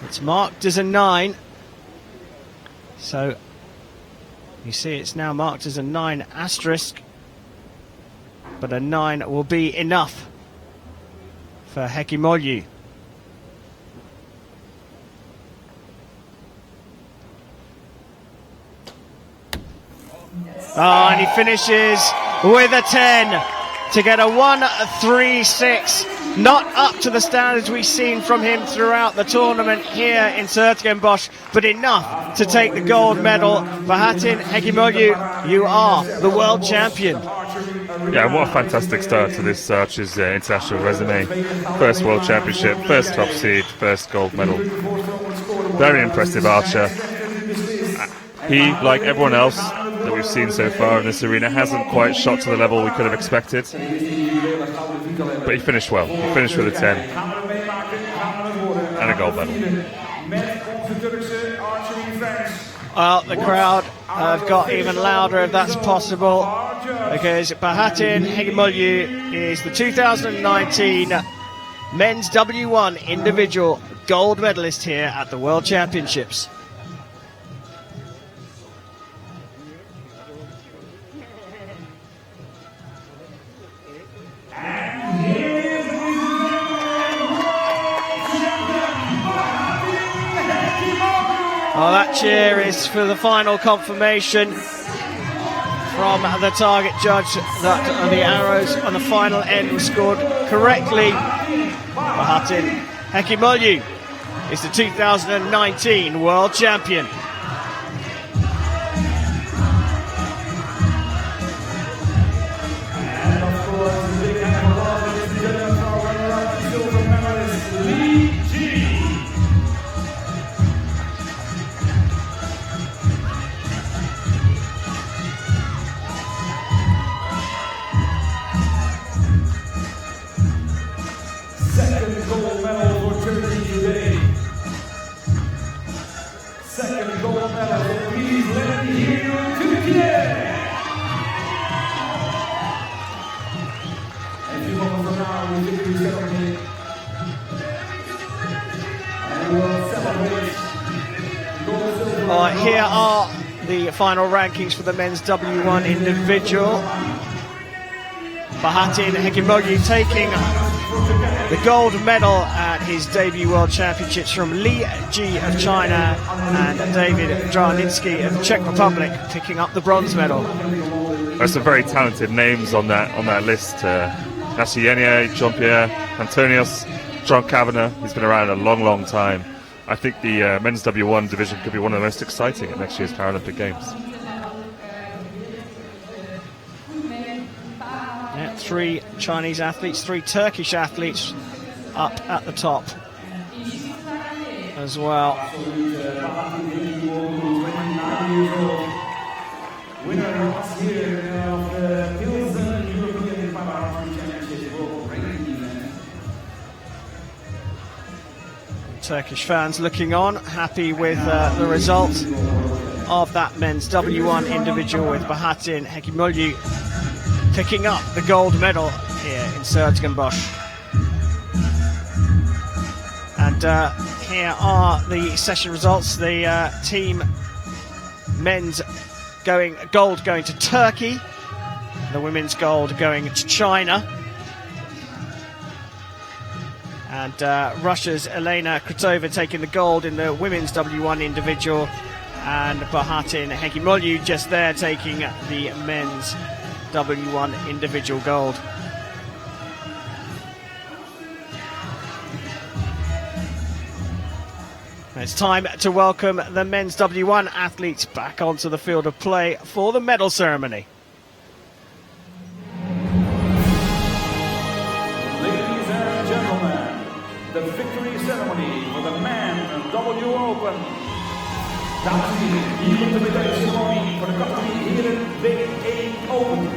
It's marked as a 9. So you see it's now marked as a 9 asterisk. But a 9 will be enough for Hekimolu. And he finishes with a 10 to get a 1-3-6. Not up to the standards we've seen from him throughout the tournament here in Den Bosch, but enough to take the gold medal. Bahatin Hekimolu, you are the world champion. Yeah, what a fantastic start to this Archer's international resume. First world championship, first top seed, first gold medal. Very impressive archer. He, like everyone else that we've seen so far in this arena, hasn't quite shot to the level we could have expected. But he finished well. He finished with a 10 and a gold medal. Well, the crowd have got even louder if that's possible, because Bahatin Hekimolu is the 2019 men's W1 individual gold medalist here at the World Championships. Well, that cheer is for the final confirmation from the target judge that the arrows on the final end were scored correctly. Bahattin Hekimoglu is the 2019 world champion. And of course, the big hand of love, ladies and gentlemen, for our runner-up and silver medalist, Lee Ji. Second gold medal for Turkey today. Second gold medal, so please let me hear you, Turkey! And a few moments from now, we'll victory ceremony. And we will celebrate gold, silver, Here are the final rankings for the men's W1 individual. Bahattin Hekimoglu taking the gold medal at his debut World Championships from Li Ji of China, and David Draninsky of the Czech Republic picking up the bronze medal. There's some very talented names on that list. Nasienia, Jean-Pierre, Antonius, John Kavanagh. He's been around a long time. I think the men's W1 division could be one of the most exciting at next year's Paralympic Games. Yeah, 3 Chinese athletes, 3 Turkish athletes up at the top as well. winner last year of the Pilsen European Para Championships World Ranking event. Turkish fans looking on, happy with the result of that men's W1 individual, with Bahattin Hekimoglu picking up the gold medal here in Den Bosch. And here are the session results. The team men's gold going to Turkey, the women's gold going to China. And Russia's Elena Krutova taking the gold in the women's W1 individual, and Bahattin Hekimoglu just there taking the men's W1 individual gold. It's time to welcome the men's W1 athletes back onto the field of play for the medal ceremony. Ladies and gentlemen, the victory ceremony for the men W Open. Dames en heren, hier komt de medailleceremonie voor de categorie heren W1 Open.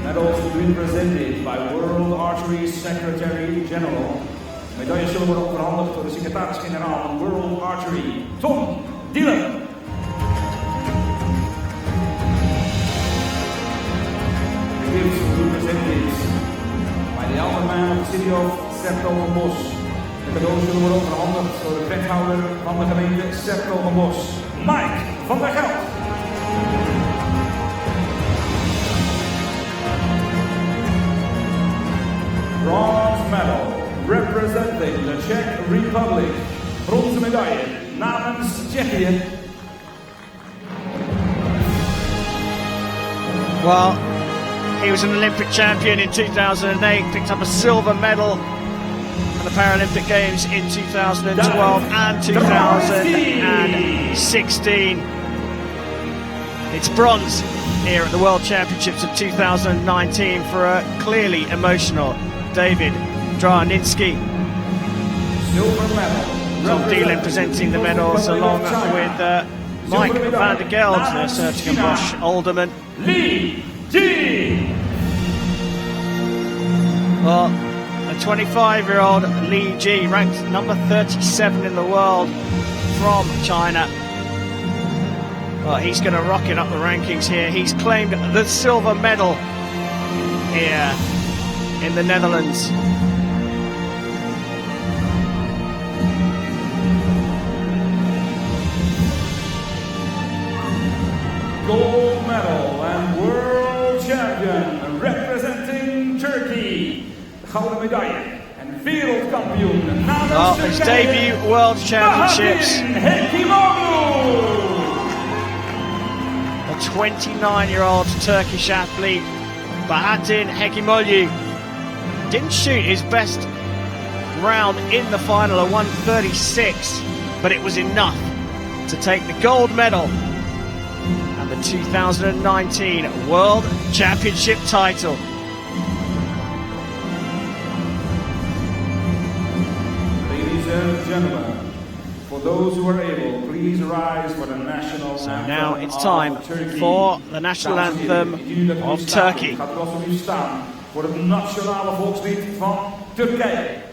Medals will be presented by World Archery Secretary General. Medailles zullen worden overhandigd door de secretaris-generaal van World Archery, Tom Dillon. The gifts will be presented by the alderman of the city of Sertogenbosch. De cadeaus zullen worden overhandigd door de wethouder van de gemeente Sertogenbosch, Mike van der Geld. Bronze medal representing the Czech Republic. Bronzen medaille namens Tsjechië. Well, he was an Olympic champion in 2008, picked up a silver medal at the Paralympic Games in 2012 and 2016. It's bronze here at the World Championships of 2019 for a clearly emotional David Draninsky. Silver medal. Tom Dillon presenting the medals along with Mike van der Geld, the Den Bosch alderman. Li Ji. Well, a 25-year-old Li Ji, ranked number 37 in the world from China. Well, he's going to rocket up the rankings here. He's claimed the silver medal here in the Netherlands. Gold medal and world champion representing Turkey. De gouden medaille en wereldkampioen namens Well, his Turkije, debut World Championships. The 29-year-old Turkish athlete Bahattin Hekimoglu didn't shoot his best round in the final of 136, but it was enough to take the gold medal and the 2019 World Championship title. Ladies and gentlemen, for those who are able, please rise for the national So anthem now it's time of Turkey. for the national anthem of Turkey. Gaat er alsjeblieft nu staan voor het nationale volkslied van Turkije.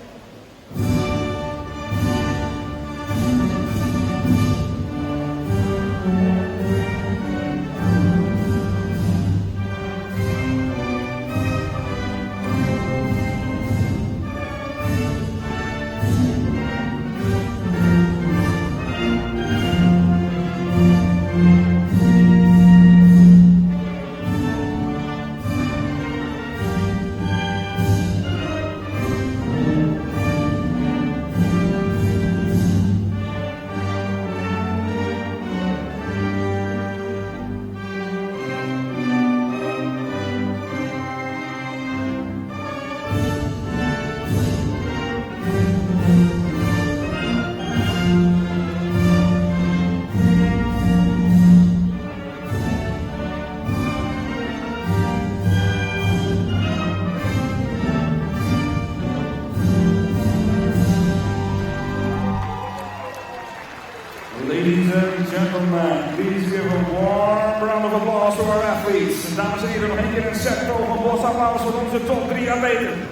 Ladies and gentlemen, please give a warm round of applause to our athletes. En dames en heren, nog een keer een set van applaus voor onze top 3 atleten.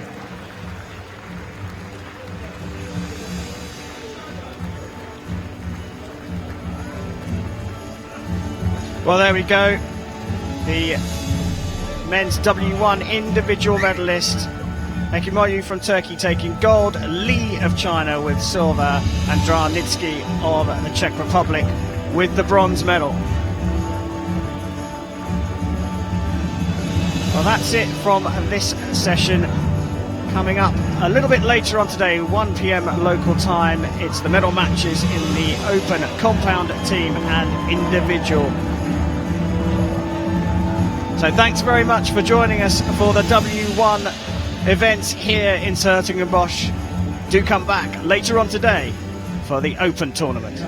Well, there we go. The men's W1 individual medalist Hekimoglu from Turkey taking gold, Lee of China with silver, and Dranitsky of the Czech Republic with the bronze medal. Well, that's it from this session. Coming up a little bit later on today, 1 p.m. local time, it's the medal matches in the open compound team and individual. So thanks very much for joining us for the W1 events here in Den Bosch. Do come back later on today for the Open tournament.